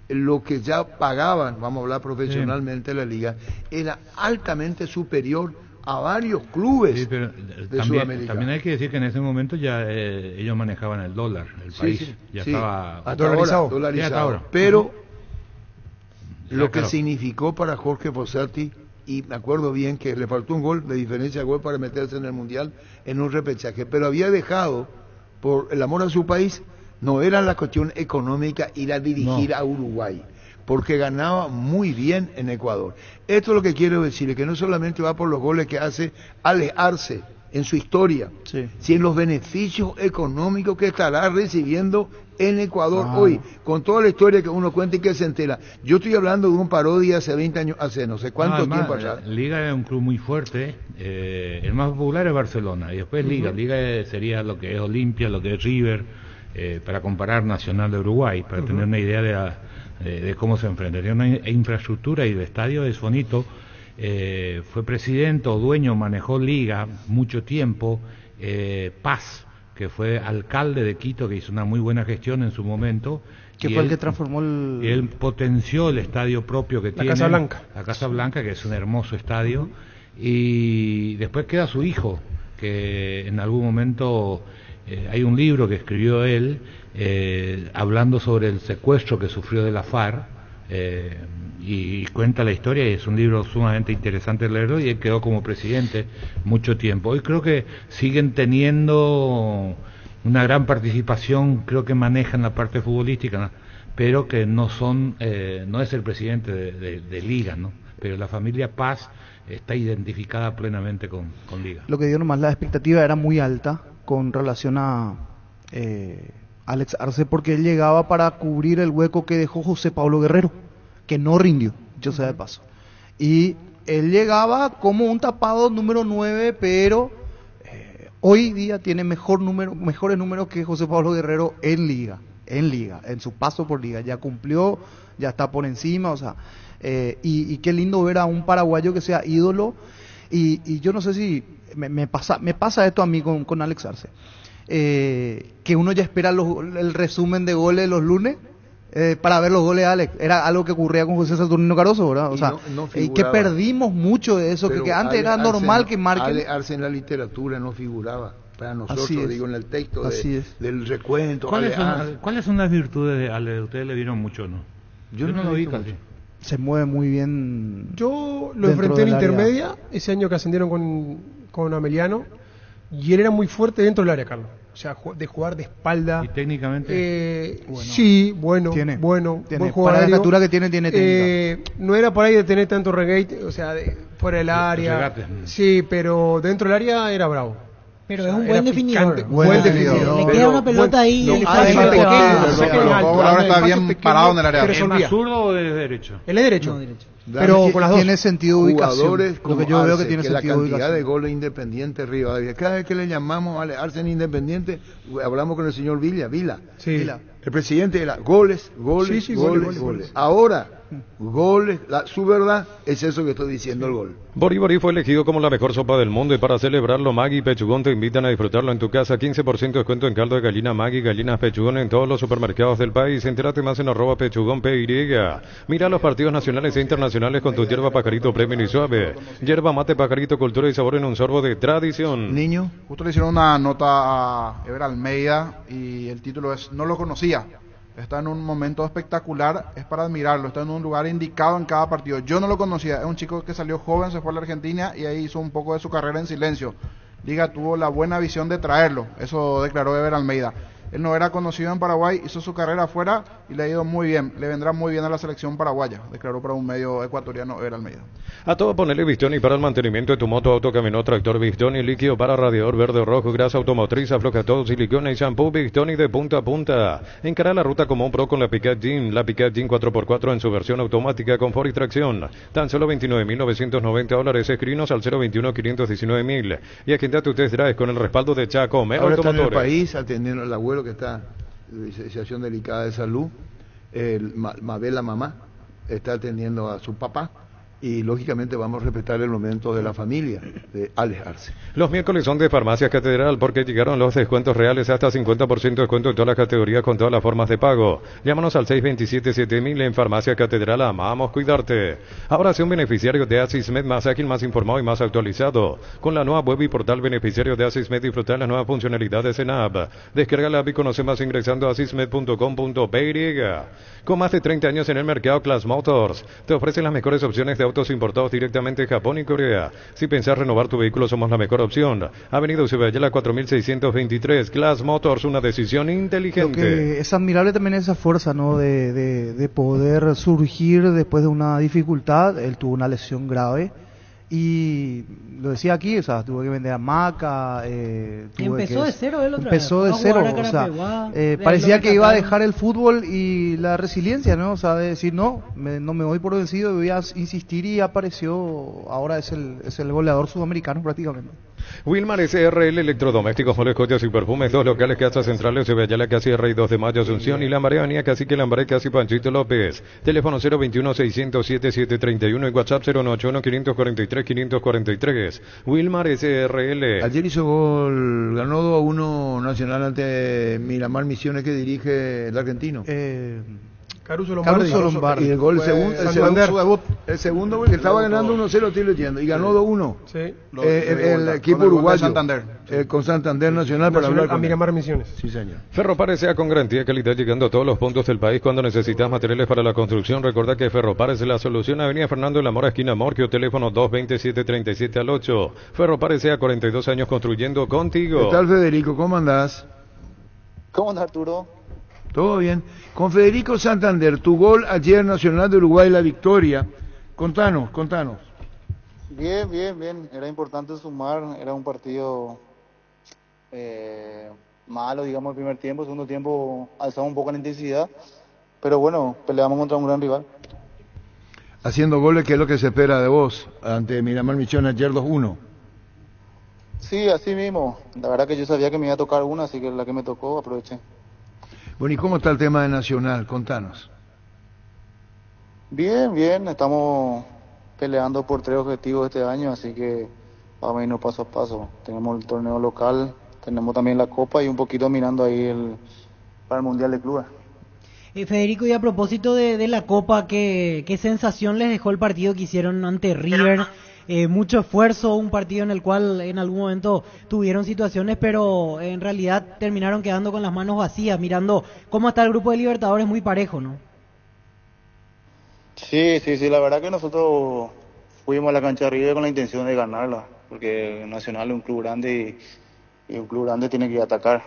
lo que ya pagaban, vamos a hablar profesionalmente, la liga, era altamente superior a varios clubes Sí, pero de Sudamérica. también hay que decir que en ese momento ya ellos manejaban el dólar, el Sí, país sí, ya sí. estaba Hasta dolarizado. ahora, dolarizado. Sí, hasta ahora. Pero Ya, lo que claro. significó para Jorge Fossati, y me acuerdo bien que le faltó un gol de diferencia de gol para meterse en el Mundial en un repechaje, pero había dejado, por el amor a su país, no era la cuestión económica ir a dirigir a Uruguay, porque ganaba muy bien en Ecuador. Esto es lo que quiero decirle, que no solamente va por los goles que hace Alex Arce en su historia, Sí. sino los beneficios económicos que estará recibiendo en Ecuador Ah. hoy, con toda la historia que uno cuenta y que se entera. Yo estoy hablando de un Parodi hace 20 años, hace no sé cuánto Además, tiempo allá. Liga es un club muy fuerte, el más popular es Barcelona y después Liga. Liga sería lo que es Olimpia, lo que es River, para comparar Nacional de Uruguay, para tener una idea de cómo se enfrentaría. Una infraestructura y el estadio es bonito. Fue presidente o dueño, manejó Liga mucho tiempo. Paz, que fue alcalde de Quito, que hizo una muy buena gestión en su momento. Que y fue el él- que transformó y él potenció el estadio propio que tiene. Casa Blanca. La Casa Blanca, que es un hermoso estadio. Y después queda su hijo, que en algún momento hay un libro que escribió él hablando sobre el secuestro que sufrió de la FARC. Y cuenta la historia, y es un libro sumamente interesante leerlo, y él quedó como presidente mucho tiempo. Hoy creo que siguen teniendo una gran participación, creo que manejan la parte futbolística, ¿no? Pero que no son, no es el presidente de Liga, ¿no? Pero la familia Paz está identificada plenamente con Liga. Lo que dio nomás, la expectativa era muy alta con relación a Alex Arce, porque él llegaba para cubrir el hueco que dejó José Pablo Guerrero, que no rindió, yo sé de paso. Y él llegaba como un tapado número 9, pero hoy día tiene mejores números que José Pablo Guerrero en Liga, en su paso por Liga. Ya cumplió, ya está por encima, o sea, y qué lindo ver a un paraguayo que sea ídolo. Y yo no sé si me pasa esto a mí con Alex Arce, que uno ya espera el resumen de goles los lunes, para ver los goles, Alex. Era algo que ocurría con José Saturnino Caroso, ¿verdad? O sea, y que perdimos mucho de eso, que antes era normal que marquen. Arce en la literatura no figuraba. Para nosotros, digo, en el texto del recuento. ¿Cuáles son las virtudes de Ale? Ustedes le vieron mucho, ¿no? Yo no lo vi casi. Se mueve muy bien. Yo lo enfrenté en intermedia, ese año que ascendieron con Ameliano, y él era muy fuerte dentro del área, Carlos. O sea, de jugar de espalda. ¿Y técnicamente? Sí, bueno, tiene. buen jugador. Para la estatura que tiene técnica. No era por ahí de tener tanto regate, o sea, fuera del área. Regates. Sí, pero dentro del área era bravo. Pero es un buen definidor. Buen definidor. Le queda una pelota ahí. Ahora está bien parado en el área. ¿Es más zurdo o de derecho? Él es derecho. No, derecho. Pero con las tiene sentido de ubicación. Lo que yo veo que tiene sentido de ubicación. La cantidad ubicación. de goles Independiente Rivadavia. Cada vez que le llamamos a Arce en Independiente, hablamos con el señor Vila. Sí. Vila. El presidente era goles. Ahora, goles. Su verdad es eso que estoy diciendo, el gol. Bori fue elegido como la mejor sopa del mundo y para celebrarlo Maggi y Pechugón te invitan a disfrutarlo en tu casa. 15% de descuento en caldo de gallina Maggi, gallinas Pechugón en todos los supermercados del país. Entérate más en @PechugónPY. Mira los partidos nacionales e internacionales con tu hierba Pajarito Premium y Suave. Hierba mate Pajarito, cultura y sabor en un sorbo de tradición. Niño. Justo le hicieron una nota a Ever Almeida y el título es "No lo conocía". Está en un momento espectacular, es para admirarlo, está en un lugar indicado en cada partido. Yo no lo conocía, es un chico que salió joven, se fue a la Argentina y ahí hizo un poco de su carrera en silencio. Liga tuvo la buena visión de traerlo, eso declaró Ever Almeida. Él no era conocido en Paraguay, hizo su carrera afuera y le ha ido muy bien, le vendrá muy bien a la selección paraguaya, declaró para un medio ecuatoriano Ever Almeida. A todo ponele Bistoni para el mantenimiento de tu moto, auto, camioneta, tractor Bistoni, líquido para radiador verde o rojo, grasa automotriz, afloja todo, silicona y shampoo Bistoni de punta a punta. Encara la ruta como un pro con la Pickup Jean 4x4 en su versión automática, confort y tracción. Tan solo $29.990, escribinos al 021-519.000. Y agenda tu test drive con el respaldo de Chaco, Mero Ahora está en el Automotores. país atendiendo al abuelo que está en situación delicada de salud. Mabel, la mamá, está atendiendo a su papá. Y lógicamente vamos a respetar el momento de la familia de Alex Arce. Los miércoles son de Farmacias Catedral porque llegaron los descuentos reales hasta 50% de descuento en todas las categorías con todas las formas de pago. Llámanos al 627-7000 en Farmacia Catedral. Amamos cuidarte. Ahora sé un beneficiario de Asismed más ágil, más informado y más actualizado. Con la nueva web y portal beneficiario de Asismed disfrutar las nuevas funcionalidades en app. Descarga la app y conoce más ingresando a asismed.com.py. Con más de 30 años en el mercado, Class Motors te ofrece las mejores opciones de autos importados directamente de Japón y Corea. Si pensás renovar tu vehículo, somos la mejor opción. Avenida Ucebeyela 4623, Class Motors, una decisión inteligente. Lo que es admirable también esa fuerza, ¿no? De poder surgir después de una dificultad. Él tuvo una lesión grave y lo decía aquí, o sea, tuvo que vender hamaca. Empezó de cero él otra vez. Empezó de cero, o sea, parecía que iba a dejar el fútbol y la resiliencia, ¿no? O sea, de decir, no me voy por vencido, voy a insistir, y apareció, ahora es el goleador sudamericano prácticamente. Wilmar SRL Electrodomésticos, Moles, Joyas y Perfumes, dos locales, Casas Centrales, Ucebeyela, Casi Rey 2 de Mayo, Asunción, y Lambaré, Avenida Cacique Lambaré, Casi Panchito López. Teléfono 021-607-731 y WhatsApp 091-543-543. Wilmar SRL. Ayer hizo gol, ganó 2-1 Nacional ante Miramar Misiones, que dirige el argentino. Caruso Lombardi. Y el gol, el segundo gol, que estaba ganando 1-0, estoy leyendo, y ganó 2-1. Sí. El equipo uruguayo. Santander. Con Santander Nacional para hablar a con Miramar Misiones. Sí, señor. Ferropar sea con garantía y calidad llegando a todos los puntos del país. Cuando necesitas materiales para la construcción, recuerda que Ferropar es la solución. Avenida Fernando de la Mora, esquina Morquio, teléfono 227-37 Ferropar sea 42 años construyendo contigo. ¿Qué tal, Federico? ¿Cómo andás? ¿Cómo andás, Arturo? Todo bien. Con Federico Santander, tu gol ayer, Nacional de Uruguay, la victoria. Contanos. Bien. Era importante sumar. Era un partido malo, digamos, el primer tiempo. Segundo tiempo alzamos un poco la intensidad. Pero bueno, peleamos contra un gran rival. Haciendo goles, ¿qué es lo que se espera de vos ante Miramar Misiones ayer 2-1? Sí, así mismo. La verdad que yo sabía que me iba a tocar una, así que la que me tocó aproveché. Bueno, ¿y cómo está el tema de Nacional? Contanos. Bien, estamos peleando por 3 objetivos este año, así que vamos a irnos paso a paso. Tenemos el torneo local, tenemos también la Copa y un poquito mirando ahí para el Mundial de Clubes. Federico, y a propósito de la Copa, ¿qué sensación les dejó el partido que hicieron ante River? Mucho esfuerzo, un partido en el cual en algún momento tuvieron situaciones, pero en realidad terminaron quedando con las manos vacías, mirando cómo está el grupo de Libertadores muy parejo, ¿no? Sí, la verdad que nosotros fuimos a la cancha de River con la intención de ganarla, porque Nacional es un club grande y un club grande tiene que atacar.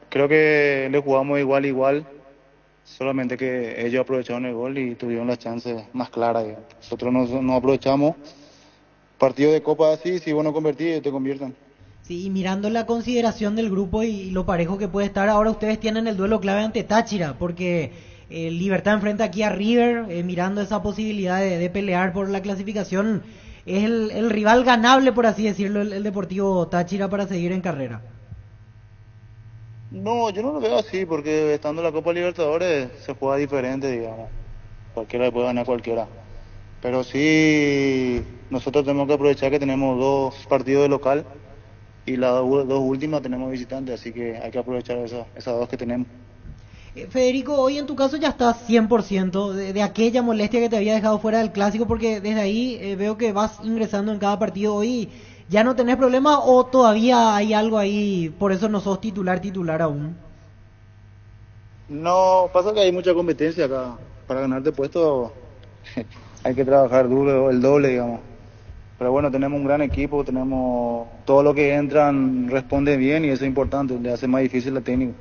Creo que le jugamos igual, solamente que ellos aprovecharon el gol y tuvieron las chances más claras. Nosotros no aprovechamos. Partido de Copa así, si vos no convertís, te conviertan. Sí, y mirando la consideración del grupo y lo parejo que puede estar, ahora ustedes tienen el duelo clave ante Táchira, porque Libertad enfrenta aquí a River, mirando esa posibilidad de pelear por la clasificación. Es el rival ganable, por así decirlo, el Deportivo Táchira para seguir en carrera. No, yo no lo veo así, porque estando en la Copa Libertadores se juega diferente, digamos. Cualquiera le puede ganar a cualquiera. Pero sí, nosotros tenemos que aprovechar que tenemos 2 partidos de local y las 2 últimas tenemos visitantes, así que hay que aprovechar esas 2 que tenemos. Federico, hoy en tu caso ya estás 100% de aquella molestia que te había dejado fuera del Clásico, porque desde ahí veo que vas ingresando en cada partido. Hoy ya no tenés problema, o todavía hay algo ahí, por eso no sos titular aún. No, pasa que hay mucha competencia acá. Para ganarte puesto hay que trabajar duro, el doble, digamos. Pero bueno, tenemos un gran equipo, tenemos todo lo que entran responde bien y eso es importante, le hace más difícil la técnica.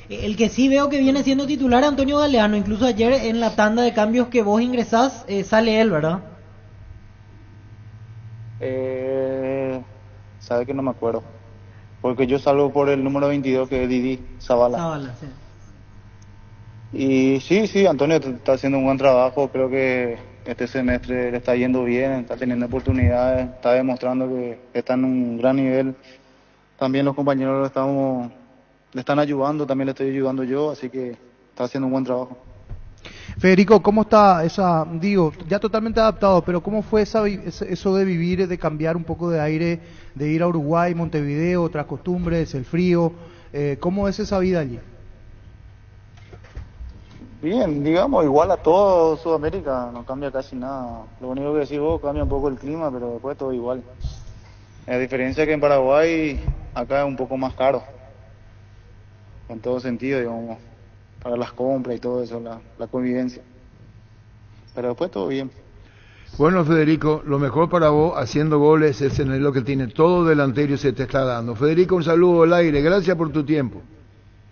El que sí veo que viene siendo titular, Antonio Galeano, incluso ayer en la tanda de cambios que vos ingresás, sale él, ¿verdad? Sabe que no me acuerdo, porque yo salgo por el número 22, que es Didi Zavala. Sí. Y sí, Antonio está haciendo un buen trabajo, creo que este semestre le está yendo bien, está teniendo oportunidades, está demostrando que está en un gran nivel. También los compañeros le están ayudando, también le estoy ayudando yo, así que está haciendo un buen trabajo. Federico, ¿cómo está ya totalmente adaptado, pero cómo fue eso de vivir, de cambiar un poco de aire, de ir a Uruguay, Montevideo, otras costumbres, el frío? ¿Cómo es esa vida allí? Bien, digamos, igual a todo Sudamérica, no cambia casi nada. Lo único que decís vos, cambia un poco el clima, pero después todo igual. La diferencia es que en Paraguay, acá es un poco más caro. En todo sentido, digamos, para las compras y todo eso, la convivencia. Pero después todo bien. Bueno, Federico, lo mejor para vos haciendo goles es en lo que tiene todo delantero y se te está dando. Federico, un saludo al aire, gracias por tu tiempo.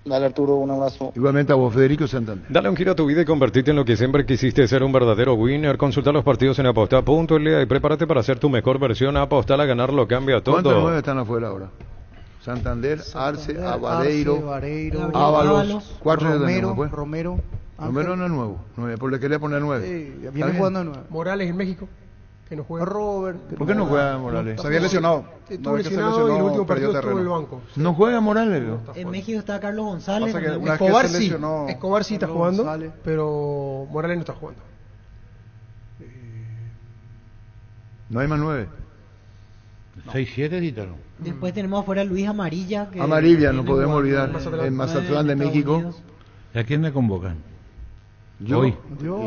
Dale, Arturo, un abrazo. Igualmente a vos, Federico Santander. Dale un giro a tu vida y convertirte en lo que siempre quisiste, ser un verdadero winner. Consulta los partidos en apostar.la y prepárate para hacer tu mejor versión. Apostar a ganar lo cambia todo. ¿Cuántos 9 están afuera ahora? Santander, Arce, Avareiro, Ábalos, 4 Romero no es nuevo, 9, porque le quería poner 9. Sí, viene jugando 9. Morales en México, que no juega. Robert. ¿Por qué no juega Morales? Se había lesionado. Estuvo lesionado y el último partido estuvo en el banco. ¿No juega Morales? En México está Carlos González. Escobar sí está jugando, pero Morales no está jugando. No hay más 9. 6-7, Dítalo. Después tenemos afuera a Luis Amarilla. Amarilla, no podemos olvidar, en Mazatlán de México. ¿Y a quién me convocan? Yo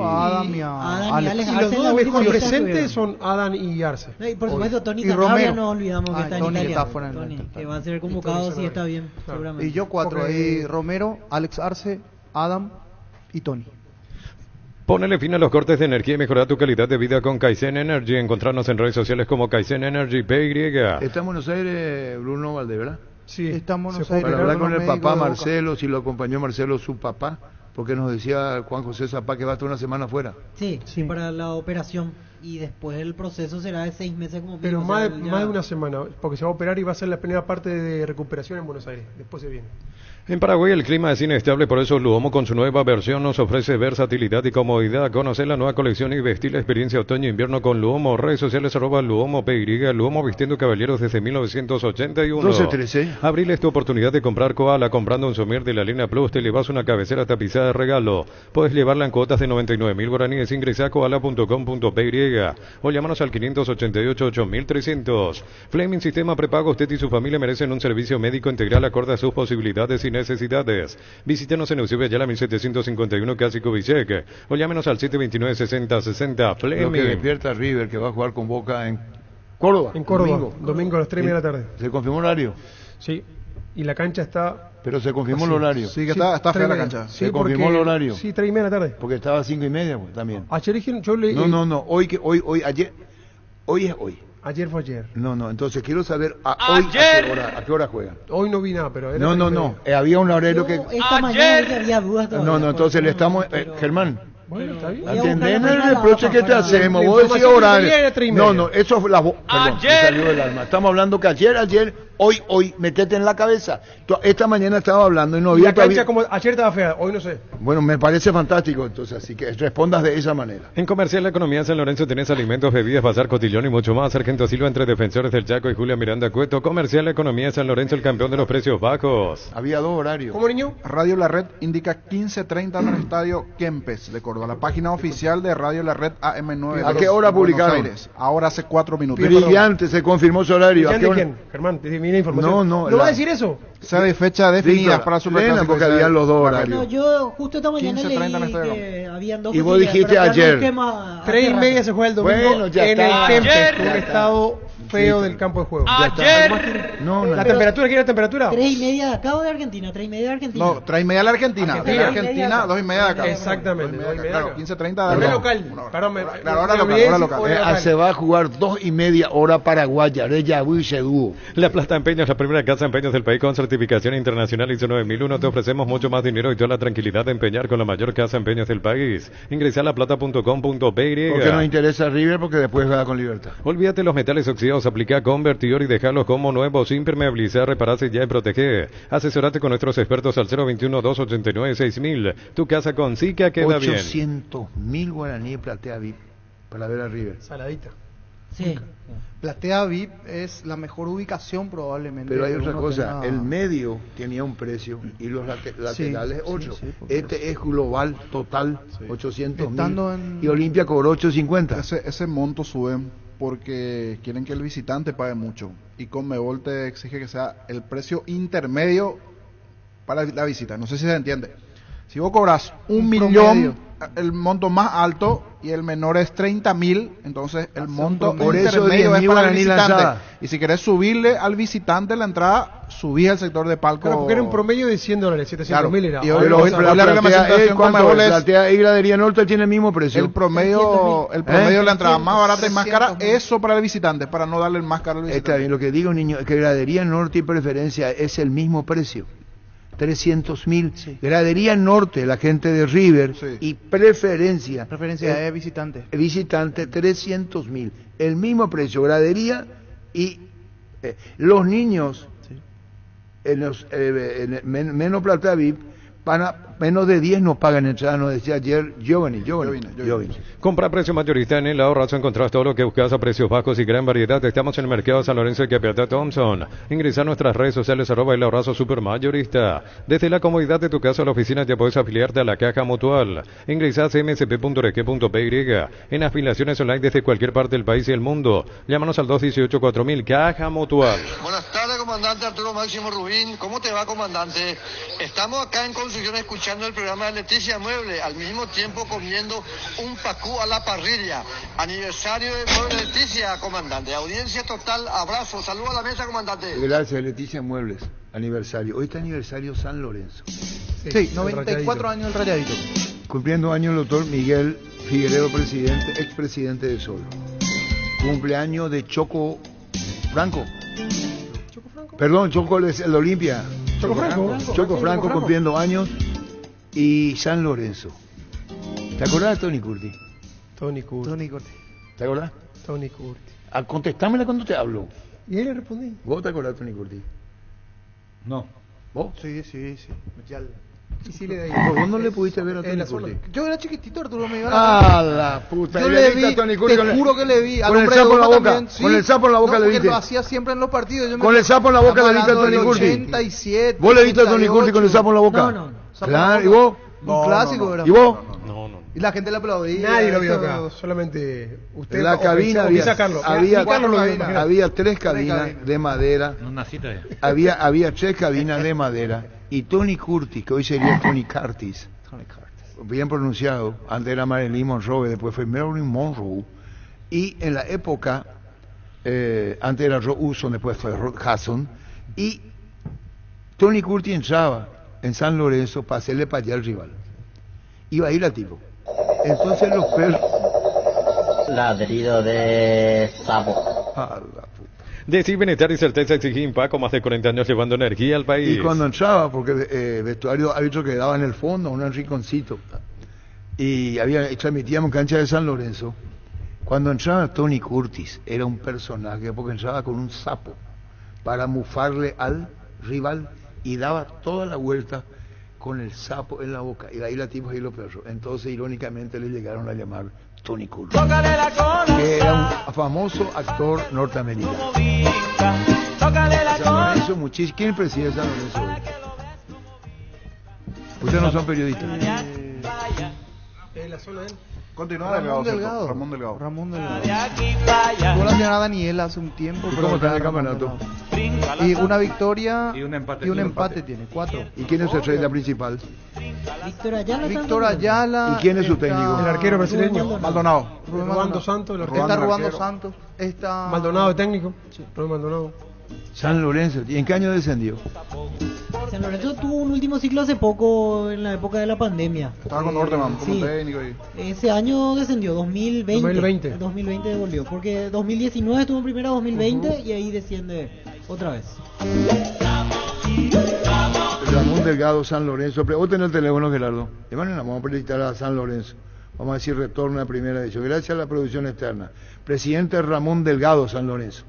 a Adam y a Alex. Y los dos mejores presentes son Adam y Arce. Y por supuesto Tony y Romero. No olvidamos que está en Tony Italia. Está fuera Tony, que va a ser convocado si está bien, seguramente. Y yo 4 ahí, Romero, Alex Arce, Adam y Tony. Ponele fin a los cortes de energía y mejora tu calidad de vida con Kaizen Energy. Encontrarnos en redes sociales como Kaizen Energy PY. Está en Buenos Aires Bruno Valde, ¿verdad? Sí. Está en Buenos Aires. Para hablar con el papá Marcelo, si lo acompañó Marcelo, su papá, porque nos decía Juan José Zapá que va a estar una semana afuera. Sí, para la operación. Y después el proceso será de 6 meses como pero mínimo. Más de una semana, porque se va a operar y va a ser la primera parte de recuperación en Buenos Aires. Después se viene. En Paraguay el clima es inestable, por eso Luomo con su nueva versión nos ofrece versatilidad y comodidad. Conocer la nueva colección y vestir la experiencia otoño-invierno con Luomo. Redes sociales @Luomo PY. Luomo vistiendo caballeros desde 1981. 12-13. Abril es tu oportunidad de comprar Koala. Comprando un somier de la línea Plus te llevas una cabecera tapizada de regalo. Puedes llevarla en cuotas de 99.000 guaraníes. Ingresa a koala.com.py o llámanos al 588-8300. Fleming Sistema Prepago. Usted y su familia merecen un servicio médico integral acorde a sus posibilidades y necesidades. Visítenos en Eusebio Ayala 1751 Casi Kubitschek o llámenos al 729-6060 Lo que Fleming. despierta River, que va a jugar con Boca en Córdoba. En Córdoba, domingo a las 3:30 de la tarde. ¿Se confirmó horario? Sí, y la cancha está... Pero se confirmó el horario. Sí, que está fea 3:30. la cancha. Se confirmó el horario. Sí, 3:30 de la tarde. Porque estaba a 5:30 pues, también. Ayer dijeron, yo leí... No, ayer es hoy. Ayer fue ayer. No, entonces quiero saber hoy a qué hora juegan. Hoy no vi nada, pero era... No, había un horario que... Esta mañana que había dudas todavía. No, entonces le estamos... Germán, Bueno, está bien. atendeme el reproche que te hacemos, vos decís horario. No, eso fue la voz. Perdón, me salió del alma. Estamos hablando que ayer, hoy, metete en la cabeza. Esta mañana estaba hablando y no había La cancha todavía... como ayer estaba fea, hoy no sé. Bueno, me parece fantástico, entonces, así que respondas de esa manera. En Comercial La Economía San Lorenzo tenés alimentos, bebidas, bazar, cotillón y mucho más. Sargento Silva entre Defensores del Chaco y Julia Miranda Cueto. Comercial La Economía San Lorenzo, el campeón de los precios bajos. Había dos horarios. ¿Cómo, niño? Radio La Red indica 15:30 en el estadio Kempes de Córdoba. La página oficial de Radio La Red AM9. ¿A qué hora publicaron? Ahora hace 4 minutos. Brillante, se confirmó su horario. ¿A qué hora? ¿Quién? Germán, te di la información. No, ¿No va a decir eso? Se de fecha definida para Superclásico. Porque habían los dos horarios. No, yo justo esta mañana 15:30 leí en el que habían dos Y vos posibilidades, dijiste pero ayer. un esquema 3:30 se juega el domingo Bueno, ya en está. el Kempes, Ayer. con un Ya estado feo Sí. del campo de juego. No, ¿La temperatura? ¿Quién es la temperatura? 3:30 de acá o de Argentina, 3:30 de Argentina. No, 3:30 de la Argentina. Argentina. De Argentina, 2:30 de acá. Exactamente, 2:30 de acá. 2:30 Claro, acá. 15:30 de Hora acá. local. Perdón, Claro, hora local. Se va a jugar 2:30 hora paraguaya. La Plata Empeños, la primera casa de empeños del país con certificación internacional ISO 9001. Te ofrecemos mucho más dinero y toda la tranquilidad de empeñar con la mayor casa de empeños del país. Ingresa a laplata.com.py. Porque nos interesa River, porque después juega con Libertad. Olvídate los metales oxidados, aplica convertidor y dejarlos como nuevos, impermeabilizar, repararse ya y proteger. Asesorate con nuestros expertos al 021-289-6000. Tu casa con Zika queda bien. 800.000 guaraníes platea VIP para ver a River. Saladita. Sí. Platea VIP es la mejor ubicación probablemente. Pero hay que otra uno cosa, tenga. el medio tenía un precio y los laterales otro. sí, porque Este es global, total, 800.000. Estando en- Y Olimpia cobró 850. Ese monto sube porque quieren que el visitante pague mucho. Y Conmebol te exige que sea el precio intermedio para la visita. No sé si se entiende. Si vos cobras un millón, promedio. el monto más alto, y el menor es 30.000, entonces el monto Por eso intermedio es 10.000 para el guaraní visitante. lanzada. Y si querés subirle al visitante la entrada, subís al sector de palco. Claro, porque era un promedio de $100, 700.000 era. Y Ahora hoy Pero lo- hoy hoy la la platea reglamentación Conmebol es- platea y gradería norte tiene el mismo precio. el promedio de la entrada más barata y más cara, 300.000. eso para el visitante, para no darle el más caro al visitante. Está bien, lo que digo, niño, es que gradería norte y preferencia es el mismo precio. 300.000. Sí. Gradería norte, la gente de River, Sí. y preferencia. Preferencia de visitante. Visitante, 300.000. El mismo precio, gradería y los niños en los menos plata VIP, menos de 10 no pagan entrada, nos decía ayer Giovanni. Compra a precio mayorista en el ahorrazo, encontrás todo lo que buscas a precios bajos y gran variedad. Estamos en el mercado San Lorenzo de Capiatá Thompson. Ingresa a nuestras redes sociales @el ahorrazo supermayorista. Desde la comodidad de tu casa o la oficina ya puedes afiliarte a la Caja Mutual. Ingresa a cmsp.org.py en afiliaciones online desde cualquier parte del país y el mundo. Llámanos al 218-4000 Caja Mutual. Buenas tardes, comandante Arturo Máximo Rubín. ¿Cómo te va, comandante? Estamos acá en Constitución escuchando el programa de Leticia Mueble, al mismo tiempo comiendo un pacú a la parrilla. Aniversario de Mueble Leticia, comandante. Audiencia total, abrazo, saludo a la mesa, comandante. Gracias, Leticia Muebles. Aniversario. Hoy está aniversario San Lorenzo. Sí, 94 años el Rayadito. Cumpliendo años el doctor Miguel Figueredo, expresidente de Sol. Cumpleaños de Choco Franco. Perdón, Choco es el de Olimpia. Choco Franco cumpliendo años. Y San Lorenzo. ¿Te acordás de Tony Curti? Tony Curti. ¿Te acordás? Tony Curti. Contestámela cuando te hablo. Y ahí le respondí. ¿Vos te acordás de Tony Curti? No. ¿Vos? Sí. Y sí le ¿Vos no le pudiste ver a Tony Curti? Yo era chiquitito, Arturo, me iba a La puta! Yo ¿Y le viste vi, a Tony Curti te juro que le vi. con el sapo en la boca? Con el sapo en la boca le porque viste. lo hacía siempre en los partidos. Yo me- Con el sapo en la boca le viste a Estamos Tony hablando Curti. del 87. ¿Vos le viste a Tony Curti con el sapo en la boca? No. Sapo en la Claro, ¿y boca. vos? Un clásico, era. ¿Y vos? No. Y la gente le aplaudía. Nadie lo vio eso- acá, solamente usted. En la cabina Carlos. Carlos lo vio, imagínate. había tres cabinas de madera. No naciste. Había tres cabinas de madera. Y Tony Curtis, que hoy sería Tony Curtis, bien pronunciado, antes era Marilyn Monroe, después fue Marilyn Monroe. Y en la época, antes era Roy Hudson, después fue Rod Hudson. Y Tony Curtis entraba en San Lorenzo para hacerle para allá al rival. Iba a ir a tipo. Entonces los perros... Ladrido de sapo. Decir bienestar y certeza exigía Paco, más de 40 años llevando energía al país. Y cuando entraba, porque vestuario árbitro quedaba en el fondo, un rinconcito, y transmitíamos cancha de San Lorenzo. Cuando entraba Tony Curtis, era un personaje, porque entraba con un sapo para mufarle al rival y daba toda la vuelta con el sapo en la boca, y ahí la tipos y los perros. Entonces, irónicamente, le llegaron a llamar Tony Curtis, que era un famoso actor norteamericano. San Lorenzo, muchísimo. ¿Quién preside San Lorenzo hoy? Ustedes no son periodistas. La zona de él. Continúa Ramón Delgado. Delgado. Tuvo la señora Daniela hace un tiempo. ¿Y pero cómo está en el Ramón campeonato? Delgado. Y una victoria Y un empate. y un empate tiene, 4. ¿Y quién es el estrella principal? Víctor Ayala. Víctor Ayala. ¿Y quién es su está- técnico? El arquero brasileño. Maldonado. Rubén Rubando Maldonado. Santos, el Está arquero. Rubando arquero. Santos. Está Maldonado de técnico. Rubén Maldonado. San Lorenzo. ¿Y en qué año descendió? San Lorenzo tuvo un último ciclo hace poco, en la época de la pandemia. Estaba con Norteman como Sí. técnico. Y... Ese año descendió, 2020. 2020. 2020 devolvió, porque 2019 estuvo en primera, 2020 y ahí desciende otra vez. Ramón Delgado, San Lorenzo. Vos tenés el teléfono, Gerardo. De manera, vamos a felicitar a San Lorenzo. Vamos a decir retorno a primera edición. Gracias a la producción externa. Presidente Ramón Delgado, San Lorenzo.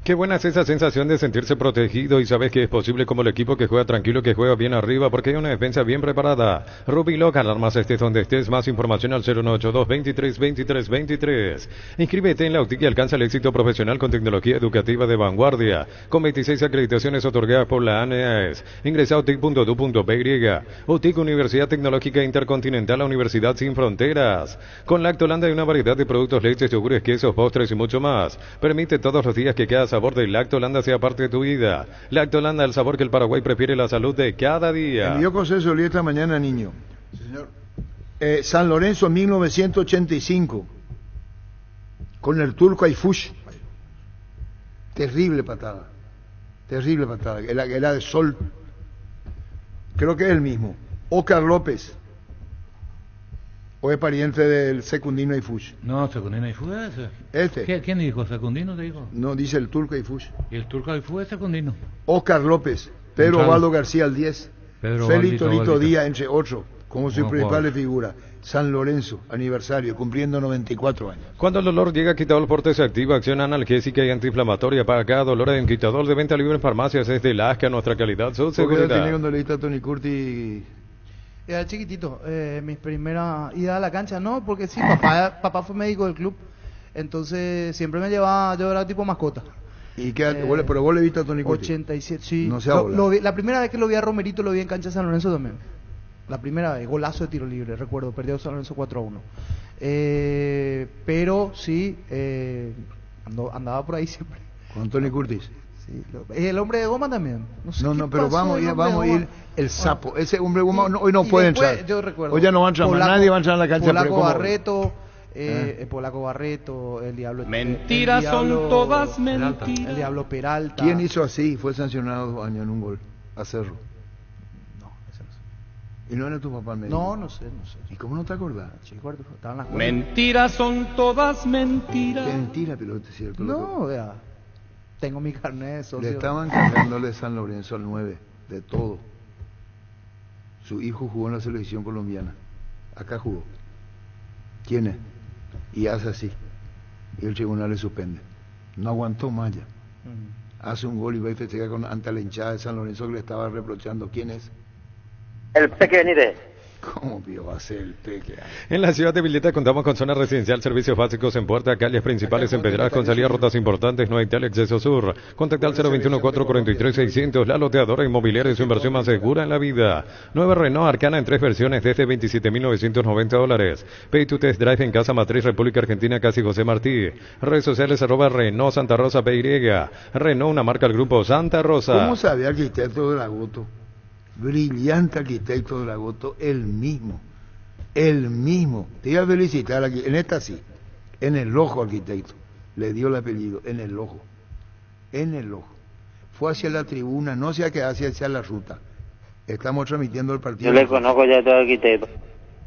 Qué buena es esa sensación de sentirse protegido y sabes que es posible como el equipo que juega tranquilo, que juega bien arriba, porque hay una defensa bien preparada. Rubiloc, alarmas estés donde estés. Más información al 0182-23-23-23. Inscríbete en la UTIC y alcanza el éxito profesional con tecnología educativa de vanguardia. Con 26 acreditaciones otorgadas por la ANEAES. Ingresa a utic.edu.py. UTIC, Universidad Tecnológica Intercontinental, la Universidad Sin Fronteras. Con Lactolanda hay una variedad de productos, leches, yogures, quesos, postres y mucho más. Permite todos los días que cada sabor de Lactolanda sea parte de tu vida. Lactolanda, el sabor que el Paraguay prefiere, la salud de cada día. Envió José Solí esta mañana, niño. Sí, señor. San Lorenzo, 1985. Con el turco Ayfush. Terrible patada. Terrible patada. Era de Sol. Creo que es el mismo. Óscar López. ¿O es pariente del Secundino Ayfush? No, Secundino Ayfú es ese. Este. ¿Quién dijo? ¿Secundino te dijo? No, dice el turco Ayfush. Y el turco Ayfú es Secundino. Óscar López. Pedro Gonzalo. Osvaldo García al 10. Pedro Félix Osvaldito Torito Osvaldito. Díaz, entre otros, como su Buen principal jugador. figura. San Lorenzo, aniversario, cumpliendo 94 años. Cuando el dolor llega, Quitador Forte se activa, acción analgésica y antiinflamatoria para cada dolor en Quitador de venta libre en farmacias. Es de Lasca, nuestra calidad, su ¿Por qué tenía seguridad. cuando le diste a Tony Curtis? Era chiquitito, mi primera ida a la cancha, no, porque sí, papá fue médico del club, entonces siempre me llevaba, yo era tipo mascota. ¿Y qué, pero vos le viste a Tony Curtis? 87, sí. No sea bola. Lo vi- la primera vez que lo vi a Romerito lo vi en cancha de San Lorenzo también. La primera vez, golazo de tiro libre, recuerdo, perdió San Lorenzo 4-1. Pero sí, andaba por ahí siempre. Con Tony Curtis. Sí, el hombre de goma también. sé No, qué pero pasó vamos el a hombre de ir goma. el sapo. Ese hombre de goma hoy no Y puede después, entrar. Yo recuerdo. Hoy ya no va a entrar más. Nadie va a entrar en la cancha. Polaco pero ¿cómo? Barreto, el Polaco Barreto, el Diablo. Mentiras el son Diablo- todas mentiras. El Diablo Peralta. ¿Quién hizo así? Fue sancionado 2 años en un gol. A Cerro. No, ese no sé. ¿Y no era tu papá el médico? No sé. ¿Y cómo no te acordás? Sí, guardo, estaban las Mentiras son todas mentiras. Qué mentira, piloto, es cierto. No, vea. Tengo mi carnet de socio. Le estaban cargándole San Lorenzo al 9, de todo. Su hijo jugó en la selección colombiana. Acá jugó. ¿Quién es? Y hace así. Y el tribunal le suspende. No aguantó más ya. Hace un gol y va y festeja ante la hinchada de San Lorenzo que le estaba reprochando. ¿Quién es? El Peque Benítez. ¿Cómo va a ser el peque? En la ciudad de Villeta contamos con zona residencial, servicios básicos en puerta, calles principales empedradas con salidas rutas importantes, no hay tal acceso sur. Contacta al 021-443-600, la loteadora inmobiliaria y su inversión más segura en la vida. Nueva Renault Arcana en 3 versiones desde $27,990. Pay to Test Drive en Casa Matriz, República Argentina, Casi José Martí. Redes sociales @Renault Santa Rosa PY. Renault, una marca del grupo Santa Rosa. ¿Cómo sabe arquitecto Dragoto? Brillante arquitecto Dragoto, el mismo. Te iba a felicitar aquí, en esta sí, en el ojo arquitecto, le dio el apellido, en el ojo. Fue hacia la tribuna, no hacia que hacia la ruta. Estamos transmitiendo el partido. Yo le conozco ya a todo arquitecto.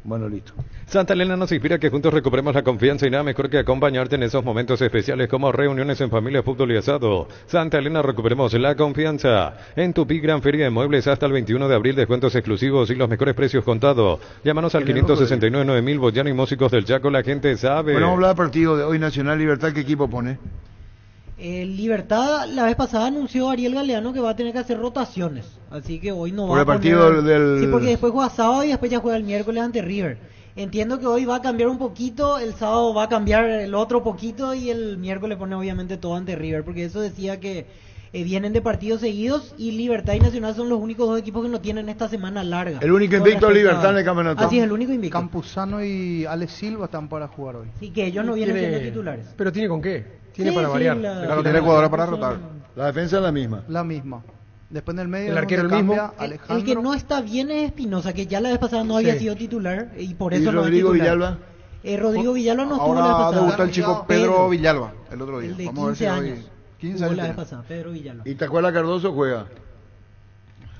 Bueno, listo. Santa Elena nos inspira que juntos recuperemos la confianza y nada mejor que acompañarte en esos momentos especiales como reuniones en familia, fútbol y asado. Santa Elena, recuperemos la confianza. En Tupi, gran feria de muebles hasta el 21 de abril, descuentos exclusivos y los mejores precios contados. Llámanos al 569-9000, Boyano y Músicos del Chaco, la gente sabe. Bueno, vamos a hablar del partido de hoy, Nacional Libertad, ¿qué equipo pone? Libertad, la vez pasada anunció Ariel Galeano que va a tener que hacer rotaciones, así que hoy no por va el a partido poner... del... Sí, porque después juega sábado y después ya juega el miércoles ante River. Entiendo que hoy va a cambiar un poquito, el sábado va a cambiar el otro poquito y el miércoles pone obviamente todo ante River, porque eso decía que vienen de partidos seguidos y Libertad y Nacional son los únicos dos equipos que no tienen esta semana larga. El único invicto es Libertad en el campeonato. Así es, el único invicto. Campuzano y Alex Silva están para jugar hoy. Sí, que ellos no vienen siendo titulares. Pero tiene con qué. Tiene Sí, para sí, variar. Claro, tiene jugadores para rotar. La defensa es la misma. La misma. Después del medio El arquero donde el mismo. cambia Alejandro. El que no está bien es Espinosa, que ya la vez pasada no había Sí. sido titular y por ¿Y eso no es Rodrigo titular. Villalba? Rodrigo Villalba no estuvo la vez Ahora pasada. debutó el chico Pedro Villalba el otro día. El de Vamos a ver 15 si hoy... años. 15 Jugó años la vez tiene. pasada, Pedro Villalba. ¿Y Tacuela Cardoso juega?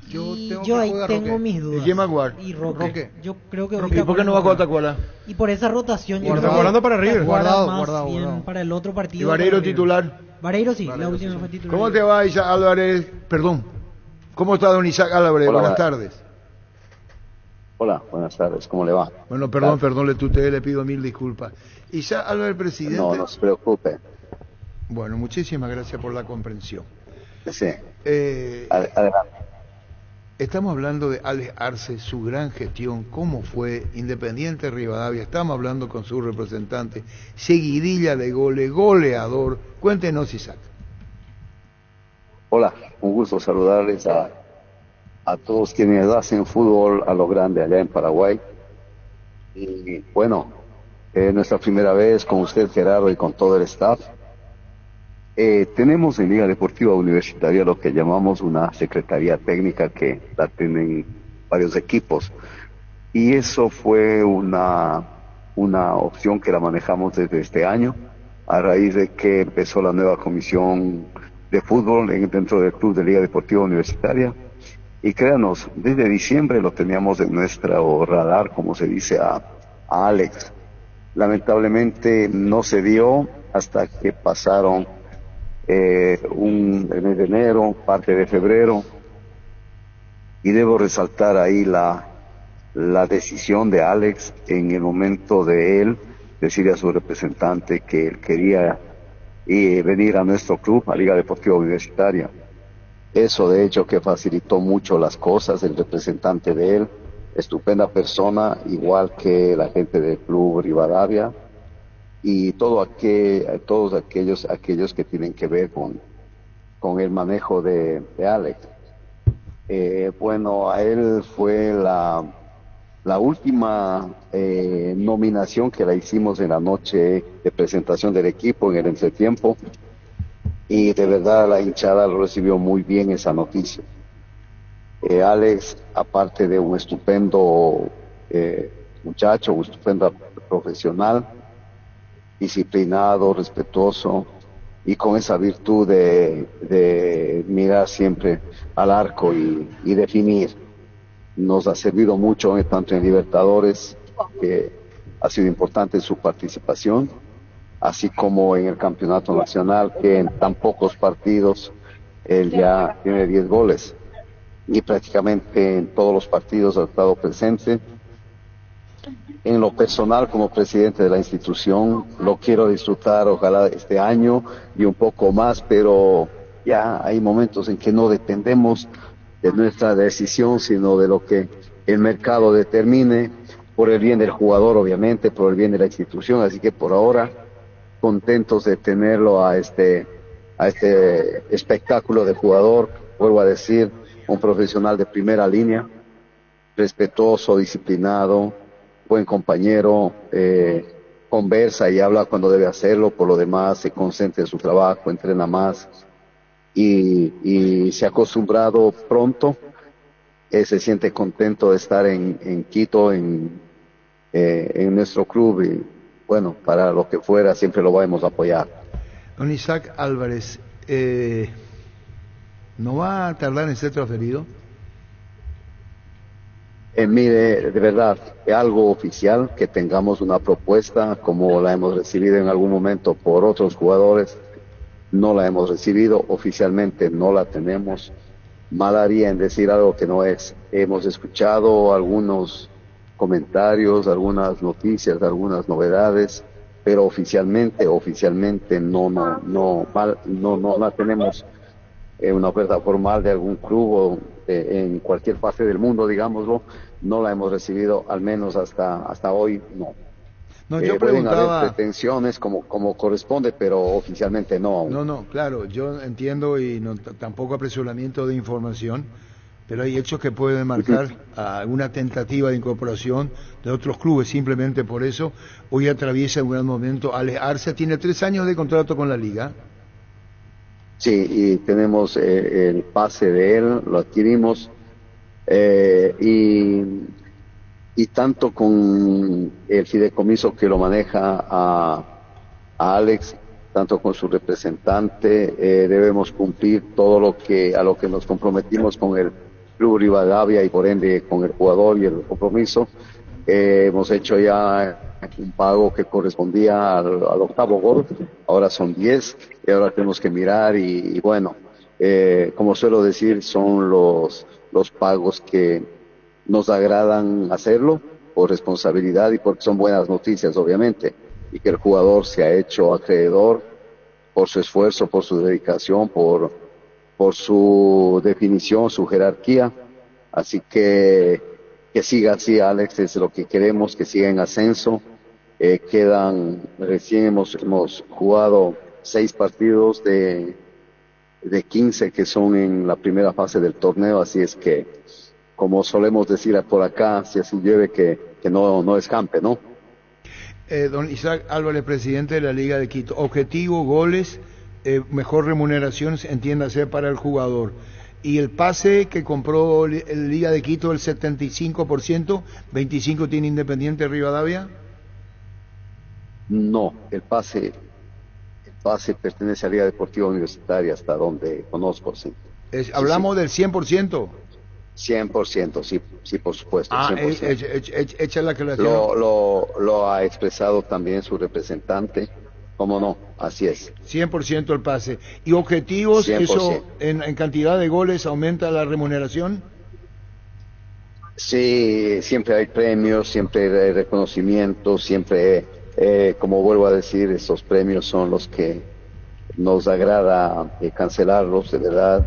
Yo ahí tengo mis dudas. ¿Y quién va a jugar? Y Roque. Yo creo que ¿Y por qué no va a jugar Tacuela? Y por esa rotación yo Guardado, creo que guardando para River. Guardado, Guardado. para el otro partido. ¿Y Vareiro para River. titular? Vareiro sí, la última fue titular. ¿Cómo te va, Isaac Álvarez? Perdón. ¿Cómo está don Isaac Álvarez? Hola, Buenas tardes. Hola, buenas tardes, ¿cómo le va? Bueno, perdón, le pido mil disculpas. Isaac Álvarez, presidente. No se preocupe. Bueno, muchísimas gracias por la comprensión. Sí. Adelante. Estamos hablando de Alex Arce, su gran gestión, cómo fue Independiente Rivadavia. Estamos hablando con su representante, seguidilla de goles, goleador. Cuéntenos, Isaac. Hola, un gusto saludarles a todos quienes hacen fútbol a lo grande allá en Paraguay. Y bueno, nuestra primera vez con usted, Gerardo, y con todo el staff. Tenemos en Liga Deportiva Universitaria lo que llamamos una secretaría técnica que la tienen varios equipos. Y eso fue una opción que la manejamos desde este año, a raíz de que empezó la nueva comisión de fútbol dentro del Club de Liga Deportiva Universitaria. Y créanos, desde diciembre lo teníamos en nuestro radar, como se dice, a Alex. Lamentablemente no se dio hasta que pasaron el mes de enero, parte de febrero, y debo resaltar ahí la decisión de Alex en el momento de él decirle a su representante que él quería venir a nuestro club, a Liga Deportiva Universitaria. Eso de hecho que facilitó mucho las cosas, el representante de él, estupenda persona, igual que la gente del Club Rivadavia, y todos aquellos que tienen que ver con el manejo de Alex. Bueno, a él fue la última nominación que la hicimos en la noche de presentación del equipo en el entretiempo, y de verdad la hinchada lo recibió muy bien esa noticia. Alex, aparte de un estupendo muchacho, un estupendo profesional, disciplinado, respetuoso y con esa virtud de mirar siempre al arco y definir. Nos ha servido mucho tanto en Libertadores, que ha sido importante su participación, así como en el campeonato nacional, que en tan pocos partidos él ya tiene 10 goles y prácticamente en todos los partidos ha estado presente. En lo personal, como presidente de la institución, lo quiero disfrutar ojalá este año y un poco más, pero ya hay momentos en que no dependemos de nuestra decisión, sino de lo que el mercado determine, por el bien del jugador obviamente, por el bien de la institución, así que por ahora contentos de tenerlo a este espectáculo de jugador, vuelvo a decir, un profesional de primera línea, respetuoso, disciplinado, buen compañero, conversa y habla cuando debe hacerlo, por lo demás se concentra en su trabajo, entrena más y se ha acostumbrado pronto, se siente contento de estar en Quito, en nuestro club y bueno, para lo que fuera siempre lo vamos a apoyar. Don Isaac Álvarez, ¿no va a tardar en ser transferido? Mire, de verdad, algo oficial, que tengamos una propuesta como la hemos recibido en algún momento por otros jugadores, no la hemos recibido, oficialmente no la tenemos. Mal haría en decir algo que no es. Hemos escuchado algunos comentarios, algunas noticias, algunas novedades, pero oficialmente no la tenemos. Una oferta formal de algún club en cualquier parte del mundo, digámoslo, no la hemos recibido, al menos hasta hoy no. No, yo pueden preguntaba... haber pretensiones como corresponde, pero oficialmente no aún. No, claro, yo entiendo y tampoco apresuramiento de información, pero hay hechos que pueden marcar alguna tentativa de incorporación de otros clubes, simplemente por eso hoy atraviesa un gran momento. Alex Arce tiene 3 años de contrato con la Liga. Sí, y tenemos el pase de él, lo adquirimos, y tanto con el fideicomiso que lo maneja a Alex, tanto con su representante, debemos cumplir todo a lo que nos comprometimos con el Club Rivadavia y por ende con el jugador y el compromiso. Hemos hecho ya un pago que correspondía al 8º gol, ahora son 10 y ahora tenemos que mirar y bueno, como suelo decir, son los pagos que nos agradan hacerlo por responsabilidad y porque son buenas noticias obviamente, y que el jugador se ha hecho acreedor por su esfuerzo, por su dedicación, por su definición, su jerarquía, así que siga así, Alex, es lo que queremos, que siga en ascenso. Recién hemos jugado 6 partidos de 15 que son en la primera fase del torneo, así es que, como solemos decir por acá, si así llueve que no escampe, ¿no? Don Isaac Álvarez, presidente de la Liga de Quito, objetivo, goles, mejor remuneración, entiéndase, para el jugador. Y el pase que compró la Liga de Quito, el 75%, 25% tiene Independiente Rivadavia. No, el pase pertenece a Liga Deportiva Universitaria, hasta donde conozco, sí. Hablamos del 100%. 100%, sí, por supuesto. 100%. Echa la aclaración. Lo ha expresado también su representante. ¿Cómo no? Así es. 100% el pase. ¿Y objetivos? 100%. ¿Eso en cantidad de goles aumenta la remuneración? Sí, siempre hay premios, siempre hay reconocimientos, siempre, como vuelvo a decir, esos premios son los que nos agrada cancelarlos, de verdad.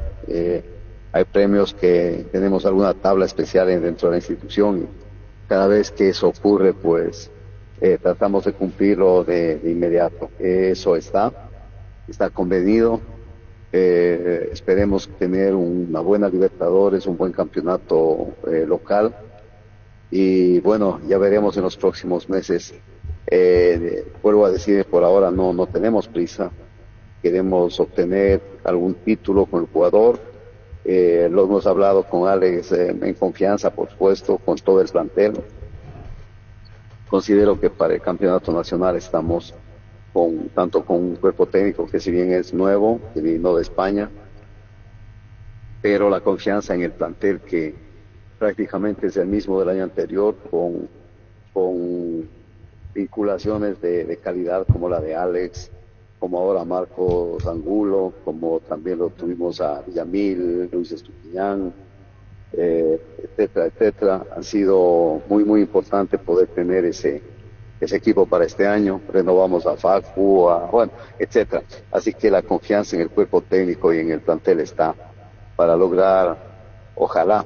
Hay premios que tenemos alguna tabla especial dentro de la institución y cada vez que eso ocurre, pues tratamos de cumplirlo de inmediato. Eso está convenido. Esperemos tener una buena Libertadores, un buen campeonato local y bueno, ya veremos en los próximos meses. Vuelvo a decir, por ahora no tenemos prisa, queremos obtener algún título con el jugador. Lo hemos hablado con Alex en confianza, por supuesto, con todo el plantel. Considero que para el campeonato nacional estamos tanto con un cuerpo técnico que si bien es nuevo, que vino de España, pero la confianza en el plantel que prácticamente es el mismo del año anterior, con vinculaciones de calidad como la de Alex, como ahora Marcos Angulo, como también lo tuvimos a Villamil, Luis Estupiñán, etcétera. Ha sido muy importante poder tener ese equipo para este año. Renovamos a Facu, etcétera. Así que la confianza en el cuerpo técnico y en el plantel está para lograr, ojalá,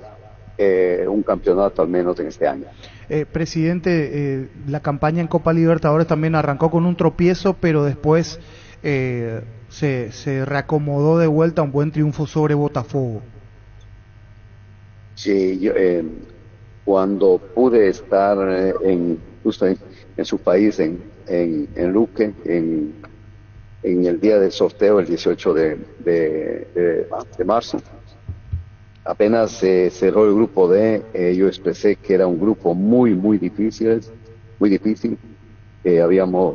un campeonato al menos en este año. Presidente, la campaña en Copa Libertadores también arrancó con un tropiezo, pero después se reacomodó de vuelta a un buen triunfo sobre Botafogo. Sí, yo, cuando pude estar justo en su país, en Luque, en el día del sorteo, el 18 de marzo, apenas se cerró el grupo D, yo expresé que era un grupo muy difícil.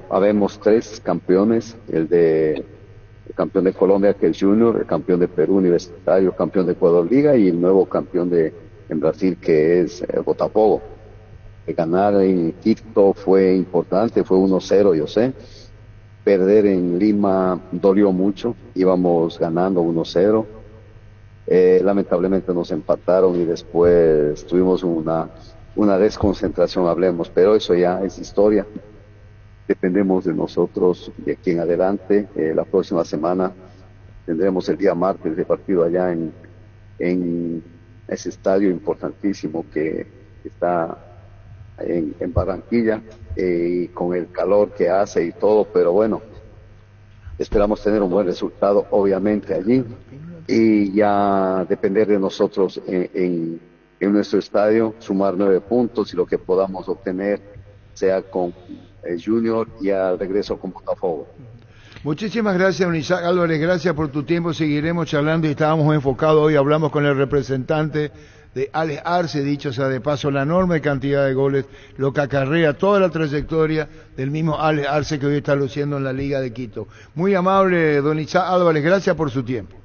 Habemos 3 campeones, el campeón de Colombia, que es Junior, el campeón de Perú Universitario, campeón de Ecuador Liga, y el nuevo campeón en Brasil, que es Botafogo. Ganar en Quito fue importante, fue 1-0, yo sé. Perder en Lima dolió mucho, íbamos ganando 1-0. Lamentablemente nos empataron y después tuvimos una desconcentración, hablemos, pero eso ya es historia. Dependemos de nosotros de aquí en adelante. La próxima semana tendremos el día martes de partido allá en ese estadio importantísimo que está en Barranquilla, y con el calor que hace y todo, pero bueno, esperamos tener un buen resultado obviamente allí, y ya depender de nosotros en nuestro estadio, sumar 9 puntos y lo que podamos obtener, sea con Junior y al regreso con Botafogo. Muchísimas gracias, don Isaac Álvarez, gracias por tu tiempo, seguiremos charlando y estábamos enfocados hoy, hablamos con el representante de Alex Arce, dicho sea de paso, la enorme cantidad de goles, lo que acarrea toda la trayectoria del mismo Alex Arce que hoy está luciendo en la Liga de Quito. Muy amable, don Isaac Álvarez, gracias por su tiempo.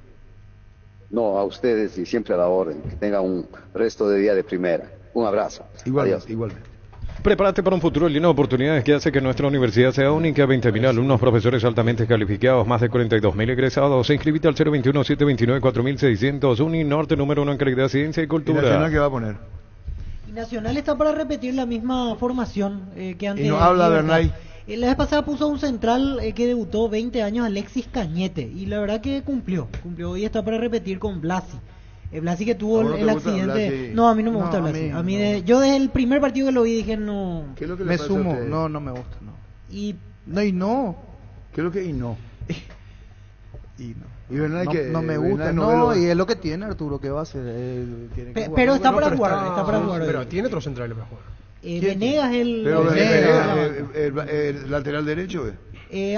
No, a ustedes y siempre a la orden, que tengan un resto de día de primera. Un abrazo. Igualmente. Prepárate para un futuro lleno de oportunidades que hace que nuestra universidad sea única. 20.000 alumnos, profesores altamente calificados, más de 42.000 egresados. Inscribite al 021-729-4600. Uninorte, número 1 en calidad, ciencia y cultura. ¿Y Nacional qué va a poner? Y Nacional está para repetir la misma formación que antes. Y no habla Bernay. La vez pasada puso un central que debutó 20 años, Alexis Cañete, y la verdad que cumplió y está para repetir con Blasi. Blasi que tuvo el accidente. Blasi? No, a mí no me gusta Blasi. Yo desde el primer partido que lo vi dije no. ¿Qué es lo que me sumo? No me gusta, no. ¿Qué es lo que y no? Y Bernay no me gusta, no, y es lo que tiene Arturo, ¿qué va a hacer? Pero está para jugar, Pero tiene otros centrales para jugar. Venegas el lateral derecho.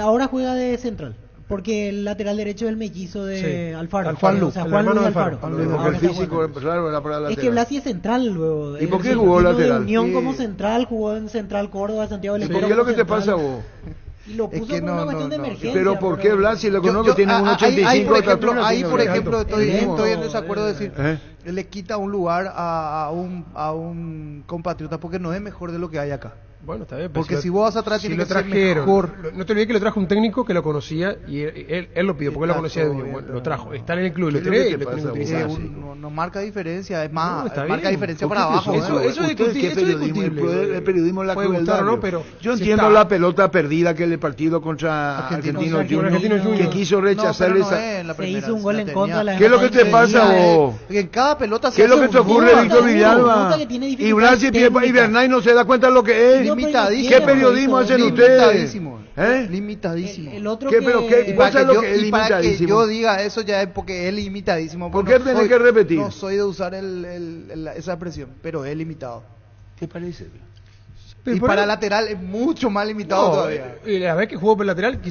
Ahora juega de central. Porque el lateral derecho es el mellizo de Alfaro. Juan Luis Alfaro. El físico, claro, era para lateral. Es que Blasi es central luego. ¿Y por qué jugó lateral? Unión como central, jugó en Central Córdoba, Santiago del Estero. ¿Por qué es lo que te pasa vos? Y lo puso por una cuestión de emergencia. Pero ¿por qué Blasi lo conozco? Tiene un 85 de estatura. Ahí, por ejemplo, estoy en desacuerdo de decir, le quita un lugar a un compatriota porque no es mejor de lo que hay acá. Bueno, está bien. Porque si vos vas atrás tiene que ser mejor. No te olvides que lo trajo un técnico que lo conocía y él lo pidió porque él lo conocía de Unión. Lo trajo. Está en el club, lo tenés y lo tenés que utilizar. No marca diferencia, es más, marca diferencia para abajo. Eso es discutible. El periodismo la crueldad. Yo entiendo la pelota perdida que el partido contra Argentino Junior que quiso rechazar esa. Se hizo un gol en contra de la. ¿Qué es lo que te pasa vos? En cada pelota ¿Qué es lo que te ocurre, Víctor Villalba? Y Blasi y Bernay no se da cuenta de lo que es. ¿Qué periodismo hacen ustedes? Limitadísimo. Y para que yo diga eso ya es porque es limitadísimo. ¿Por qué tenés que repetir? No soy de usar esa expresión, pero es limitado. ¿Te parece? Y para lateral es mucho más limitado todavía. Y la vez que jugó por lateral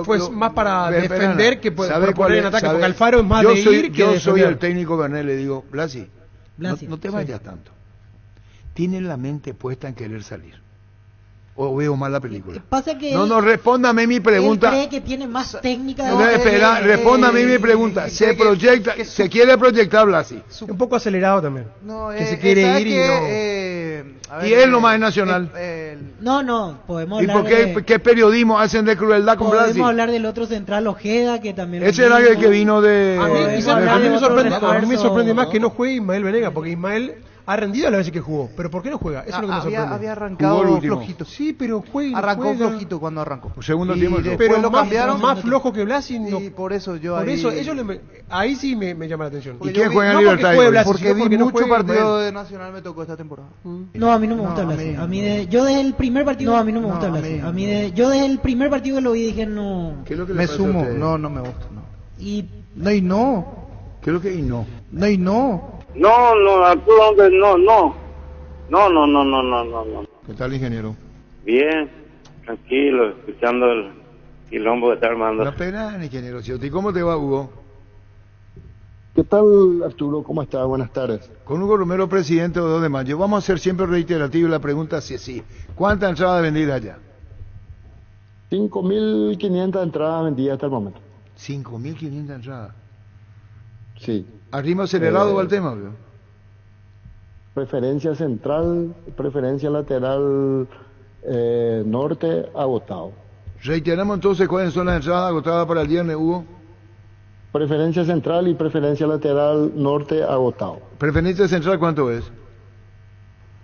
fue más para defender que para poner en ataque, porque Alfaro es más de ir que yo soy el técnico Bernal, le digo, Blasi, no te vayas tanto. Tienen la mente puesta en querer salir. ¿O veo mal la película? Pasa que respóndame mi pregunta. Él cree que tiene más técnica. Respóndame mi pregunta. Se quiere proyectar Blasi. Un poco acelerado también. Que se quiere ir y él nomás es Nacional. No, podemos hablar. ¿Y por qué periodismo hacen de crueldad con Blasi? Podemos hablar del otro central Ojeda, que también. Ese era el que vino de. A mí me sorprende más que no juegue Ismael Venegas, porque Ismael ha rendido a las veces que jugó, pero ¿por qué no juega? Eso es lo que me sorprende. Había arrancado flojito. Sí, pero arrancó flojito cuando arrancó. Segundo tiempo, pero lo cambiaron. Más flojo que Blasi. No. Y por eso yo por ahí... eso ellos ahí sí me llama la atención. ¿Y quién juega en no Libertad? Porque vi no mucho partido de Nacional me tocó esta temporada. No, a mí no me gusta Blasi. Yo desde el primer partido... No, a mí no me gusta Blasi. Yo desde el primer partido que lo vi dije no... ¿Qué es lo que me sumo. No me gusta. No. Y... No y no. ¿Qué es lo que y no? No y no. No, Arturo, hombre, no. ¿Qué tal, ingeniero? Bien, tranquilo, escuchando el quilombo que está armando. La pena, ingeniero. ¿Y cómo te va, Hugo? ¿Qué tal, Arturo? ¿Cómo estás? Buenas tardes. Con Hugo Romero, presidente de 2 de mayo. Vamos a hacer siempre reiterativo la pregunta si es sí. ¿Cuántas entradas vendidas ya? 5.500 entradas vendidas hasta el momento. 5.500 entradas. Sí. ¿Arriba acelerado va el tema, bro? Preferencia central, preferencia lateral norte, agotado. Reiteramos entonces cuáles son las entradas agotadas para el viernes, Hugo. Preferencia central y preferencia lateral norte, agotado. ¿Preferencia central cuánto es?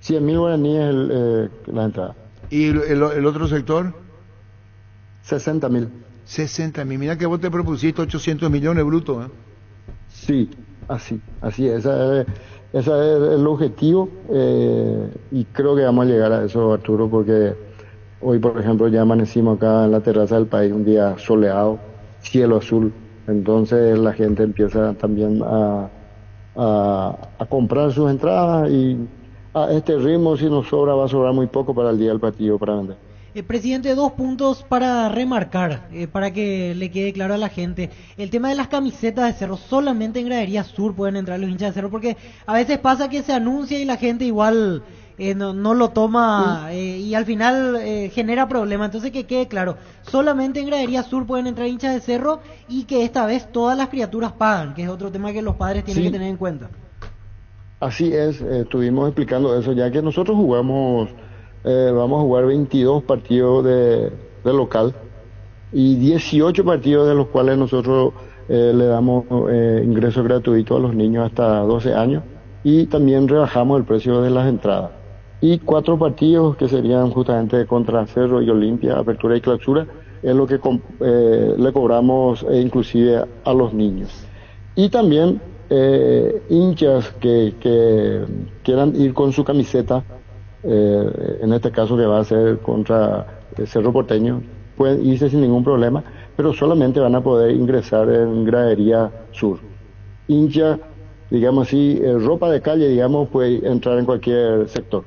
100.000 guaraníes la entrada. ¿Y el otro sector? 60.000. 60.000. Mira que vos te propusiste 800 millones brutos, ¿eh? Sí, así es. Ese es el objetivo y creo que vamos a llegar a eso, Arturo, porque hoy, por ejemplo, ya amanecimos acá en la terraza del país, un día soleado, cielo azul, entonces la gente empieza también a comprar sus entradas y a este ritmo, si nos sobra, va a sobrar muy poco para el día del partido para vender. Presidente, 2 puntos para remarcar, para que le quede claro a la gente. El tema de las camisetas de Cerro, solamente en Gradería Sur pueden entrar los hinchas de Cerro, porque a veces pasa que se anuncia y la gente igual no lo toma y al final genera problemas. Entonces que quede claro, solamente en Gradería Sur pueden entrar hinchas de Cerro y que esta vez todas las criaturas pagan, que es otro tema que los padres tienen que tener en cuenta. Así es, estuvimos explicando eso, ya que nosotros jugamos... vamos a jugar 22 partidos de local y 18 partidos de los cuales nosotros le damos ingreso gratuito a los niños hasta 12 años y también rebajamos el precio de las entradas. Y 4 partidos que serían justamente contra Cerro y Olimpia, apertura y clausura, es lo que le cobramos inclusive a los niños. Y también hinchas que quieran ir con su camiseta, en este caso que va a ser contra Cerro Porteño, pueden irse sin ningún problema, pero solamente van a poder ingresar en Gradería Sur. Hincha, digamos así, ropa de calle, digamos, puede entrar en cualquier sector.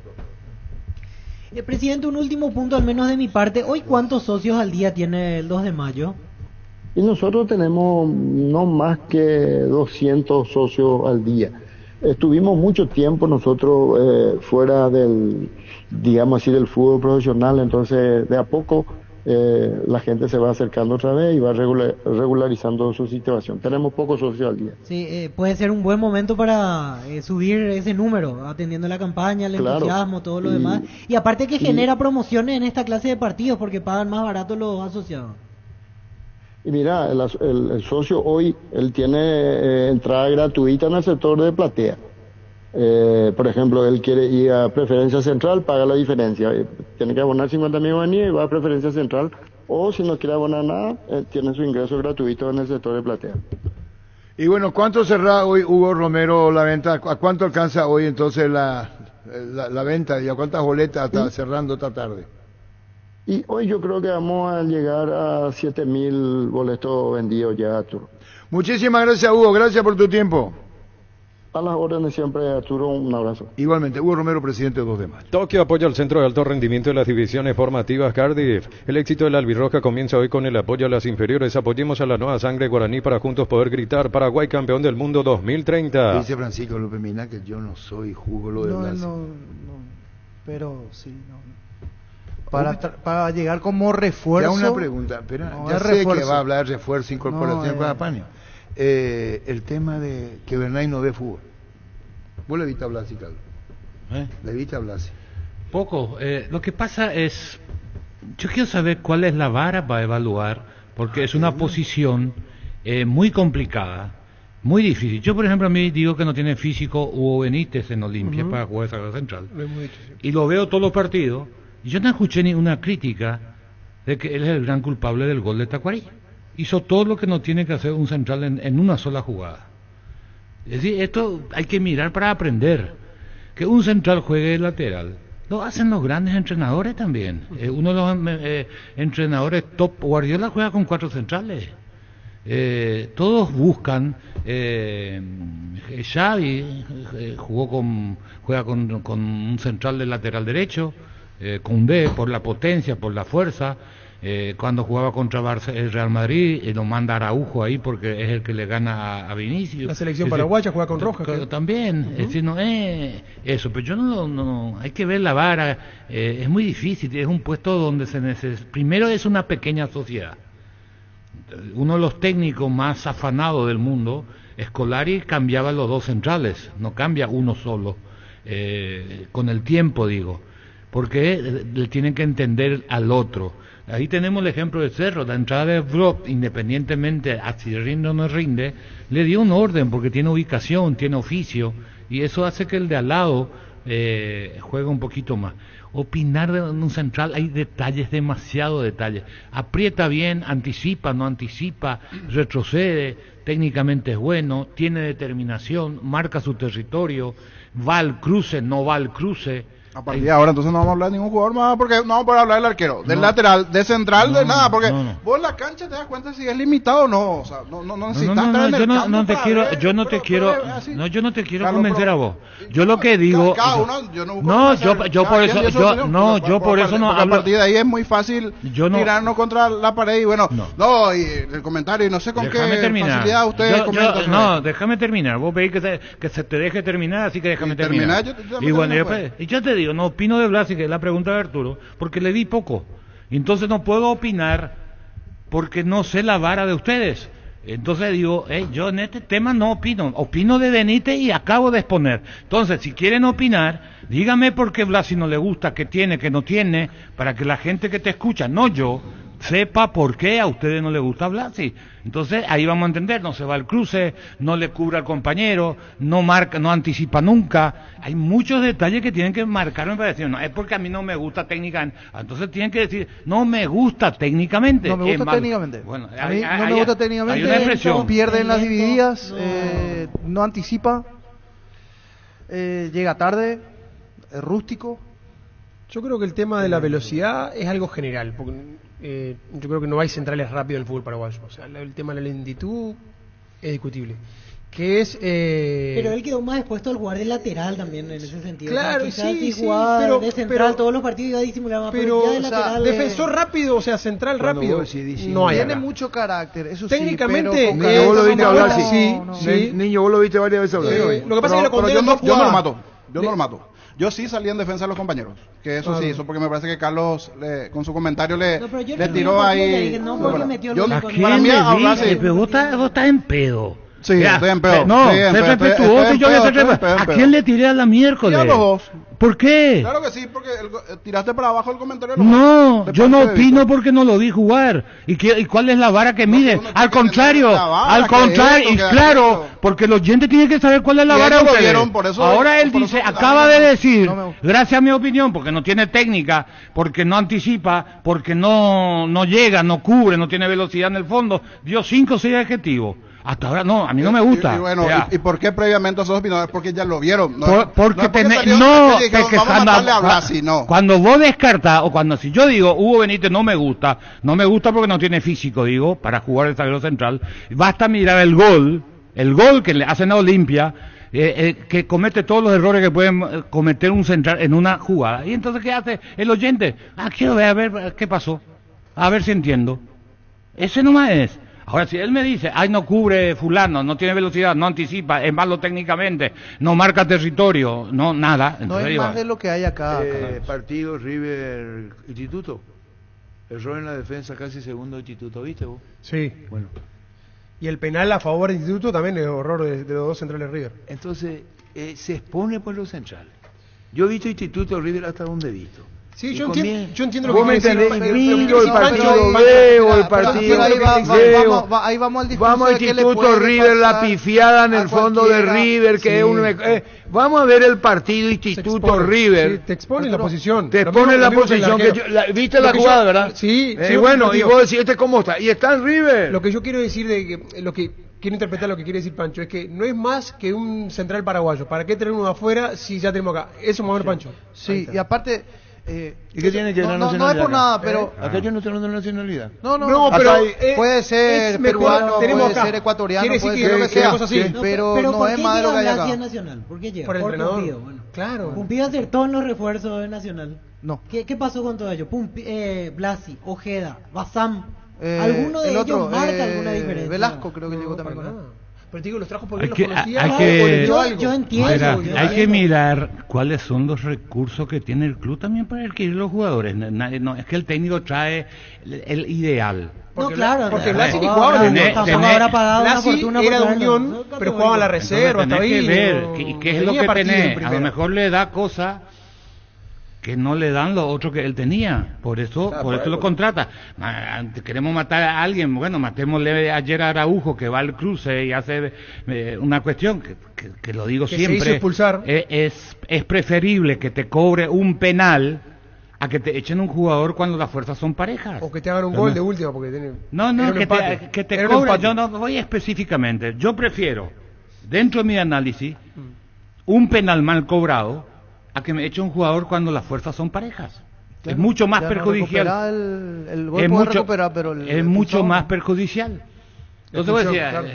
Presidente, un último punto al menos de mi parte. ¿Hoy cuántos socios al día tiene el 2 de mayo? Y nosotros tenemos no más que 200 socios al día. Estuvimos mucho tiempo nosotros fuera del, digamos así, del fútbol profesional, entonces de a poco la gente se va acercando otra vez y va regularizando su situación. Tenemos pocos socios al día. Sí, puede ser un buen momento para subir ese número, atendiendo la campaña, el entusiasmo, todo lo demás. Y aparte que genera promociones en esta clase de partidos porque pagan más barato los asociados. Y mira, el socio hoy, él tiene entrada gratuita en el sector de platea. Por ejemplo, él quiere ir a preferencia central, paga la diferencia. Tiene que abonar 50.000 guaraníes y va a preferencia central. O si no quiere abonar nada, tiene su ingreso gratuito en el sector de platea. Y bueno, ¿cuánto cerrá hoy, Hugo Romero, la venta? ¿A cuánto alcanza hoy entonces la venta? ¿Y a cuántas boletas está cerrando esta tarde? Y hoy yo creo que vamos a llegar a 7.000 boletos vendidos ya, Arturo. Muchísimas gracias, Hugo. Gracias por tu tiempo. A las órdenes siempre, Arturo. Un abrazo. Igualmente, Hugo Romero, presidente de 2 de mayo. Tokio apoya al Centro de Alto Rendimiento de las Divisiones Formativas Cardiff. El éxito de la albirroja comienza hoy con el apoyo a las inferiores. Apoyemos a la nueva sangre guaraní para juntos poder gritar Paraguay campeón del mundo 2030. Dice Francisco López Mina que yo no soy jugo de Blas. No, pero sí, no. Para llegar como refuerzo. Ya una pregunta, espera, ya sé que va a hablar de refuerzo, incorporación con Apaño. El tema de que Bernay no ve fútbol. ¿Vos le viste a Blasi, Carlos? ¿Le viste a Blasi? Poco. Lo que pasa es, yo quiero saber cuál es la vara para evaluar, porque es una posición muy complicada. Muy difícil. Yo, por ejemplo, a mí digo que no tiene físico Hugo Benítez en Olimpia para jugar esa central. Lo hemos dicho, sí. Y lo veo todos los partidos. Y yo no escuché ni una crítica de que él es el gran culpable del gol de Tacuarí. Hizo todo lo que no tiene que hacer un central en una sola jugada. Es decir, esto hay que mirar para aprender. Que un central juegue de lateral lo hacen los grandes entrenadores también. Uno de los entrenadores top, Guardiola, juega con 4 centrales. Todos buscan. Xavi juega con un central de lateral derecho, Koundé por la potencia, por la fuerza. Cuando jugaba contra el Real Madrid, lo manda Araujo ahí porque es el que le gana a Vinicius. La selección paraguaya juega con Rojas. También, es decir, no es eso, pero yo no hay que ver la vara, es muy difícil, es un puesto donde se necesita. Primero es una pequeña sociedad. Uno de los técnicos más afanados del mundo, Scolari, cambiaba los 2 centrales, no cambia uno solo, con el tiempo digo, porque le tienen que entender al otro. Ahí tenemos el ejemplo de Cerro, la entrada de Brock, independientemente a si rinde o no rinde, le dio un orden porque tiene ubicación, tiene oficio, y eso hace que el de al lado juegue un poquito más. Opinar de un central, hay detalles, demasiado detalles. Aprieta bien, anticipa, no anticipa, retrocede, técnicamente es bueno, tiene determinación, marca su territorio, va al cruce, no va al cruce. A partir de ahora entonces no vamos a hablar de ningún jugador más, porque no vamos a poder hablar del arquero, del lateral, de central, de nada, porque vos en la cancha te das cuenta si es limitado o no, o sea, no necesitas estar en el campo yo no te quiero convencer a vos. Yo lo que digo, yo por eso no hablo. A partir de ahí es muy fácil tirarnos contra la pared y bueno, y el comentario y no sé con qué facilidad ustedes comentan. No, déjame terminar, vos veis que se te deje terminar, así que déjame terminar. Y bueno, y yo te digo, no opino de Blasi, que es la pregunta de Arturo, porque le vi poco. Entonces no puedo opinar porque no sé la vara de ustedes. Entonces digo, yo en este tema no opino de Benítez y acabo de exponer. Entonces, si quieren opinar, dígame por qué Blasi no le gusta, qué tiene, qué no tiene, para que la gente que te escucha, no yo, sepa por qué a ustedes no les gusta Blasi. Entonces ahí vamos a entender, no se va al cruce, no le cubre al compañero, no marca, no anticipa nunca. Hay muchos detalles que tienen que marcarme para decir, no, es porque a mí no me gusta técnicamente. Entonces tienen que decir, no me gusta técnicamente. No me gusta técnicamente. Bueno, a mí no me gusta técnicamente. Hay una expresión. Pierde en las divididas, no anticipa, llega tarde, es rústico. Yo creo que el tema de la velocidad es algo general, porque yo creo que no hay centrales rápidos en el fútbol paraguayo. O sea, el tema de la lentitud es discutible. Pero él quedó más expuesto al jugar de lateral también en ese sentido. Claro, si jugaba de central todos los partidos iba a disimular más, pero ya de lateral, defensor rápido, o sea, central rápido, no hay. Tiene mucho carácter, eso técnicamente, sí, pero vos lo viste hablar, sí. Niño, vos lo viste varias veces hablar. Lo que pasa es que yo no lo mato. Yo sí salí en defensa de los compañeros, que eso sí hizo porque me parece que Carlos con su comentario le tiró ahí. Para mí pero vos estás en pedo. Sí, estoy en pedo. No, sé respetuoso y yo voy a ser respetuoso. ¿A quién le tiré a la miércoles? A los dos. ¿Por qué? Claro que sí, porque tiraste para abajo el comentario. No, yo no opino porque no lo vi jugar. ¿Y cuál es la vara que mide? Al contrario, y claro, porque los oyentes tienen que saber cuál es la vara. Ahora él dice, acaba de decir, gracias a mi opinión, porque no tiene técnica, porque no anticipa, porque no llega, no cubre, no tiene velocidad en el fondo, dio 5 o 6 adjetivos. Hasta ahora no, a mí no me gusta. ¿Y por qué previamente esos opinadores? Porque ya lo vieron. Cuando vos descartás, o cuando si yo digo Hugo Benítez no me gusta porque no tiene físico, digo, para jugar el zaguero central, basta mirar el gol que le hacen a Olimpia, que comete todos los errores que pueden cometer un central en una jugada. Y entonces, ¿qué hace el oyente? Quiero ver, a ver qué pasó, a ver si entiendo. Ese nomás es. Ahora, si él me dice, no cubre fulano, no tiene velocidad, no anticipa, es malo técnicamente, no marca territorio, no nada. No es más de lo que hay acá. Partido River Instituto. Error en la defensa, casi segundo Instituto, ¿viste vos? Sí. Bueno. Y el penal a favor del Instituto también es horror de los dos centrales River. Entonces, se expone por los centrales. Yo he visto Instituto River hasta donde he visto. Sí, yo entiendo lo Vos que me quiere decir. entendés, Miro el partido, veo el partido, ahí vamos al discurso vamos al de qué le Instituto puede River, la pasar pifiada en a el fondo de cualquiera. River, que es un... vamos a ver el partido Instituto River. Sí, te expone la posición. Te Lo pone mismo- la lo mismo que el posición que arquero. viste Lo la que jugada, yo- ¿verdad? Sí. Bueno, y vos decís, ¿este cómo está? Y está en River. Lo que yo quiero decir lo que quiero interpretar lo que quiere decir Pancho es que no es más que un central paraguayo. ¿Para qué tener uno de afuera si ya tenemos acá? Eso más o menos Pancho. Sí, y aparte... ¿Y qué tiene que ver la no nacionalidad? es por nada, pero... Acá yo no tengo nacionalidad. No, acá pero hay- puede ser es mejor, peruano, tenemos puede acá. ser ecuatoriano, Quiere decir puede que- ser lo que que sea, cosas así. pero ¿por no qué es más de lo que hay llega acá. Blas a Nacional? ¿Por qué llega? Por el entrenador. Pumpido, bueno. Claro. Pumpido acertó en los refuerzos de Nacional. No. ¿Qué pasó con todo ello? Blasi, Ojeda, Basam. ¿Alguno de el ellos otro, marca alguna diferencia? Velasco creo que llegó también con él. Pero te digo, los trajo porque Hay los que, conocía. hay o que, les dio algo. yo entiendo. Mira, yo hay entiendo. que mirar cuáles son los recursos que tiene el club también para adquirir los jugadores. No, es que el técnico trae el ideal. Porque claro, porque no, Blasi ni no, jugaba en no, Unión. tampoco habrá pagado una Blasi fortuna por era de traerlo. Unión, No, pero jugaba en la reserva, Entonces, estaba ahí. tenés que ver no- qué es lo tenía que partido en tenés. A primera. lo mejor le da cosas que no le dan lo otro que él tenía. Por eso lo contrata. Queremos matar a alguien, bueno, matémosle ayer a Araujo, que va al cruce y hace una cuestión que lo digo Que se siempre. hizo expulsar. Es preferible que te cobre un penal a que te echen un jugador cuando las fuerzas son parejas. O que te hagan un gol de última, porque tiene. No, era un que empate. te Era un cobre. empate. Yo no voy específicamente. Yo prefiero, dentro de mi análisis, un penal mal cobrado a que me eche un jugador cuando las fuerzas son parejas. Es mucho más Ya no perjudicial. recupera el gol Es puede mucho, recuperar, pero el es mucho expulsado más no. perjudicial. Entonces vos decías, claro.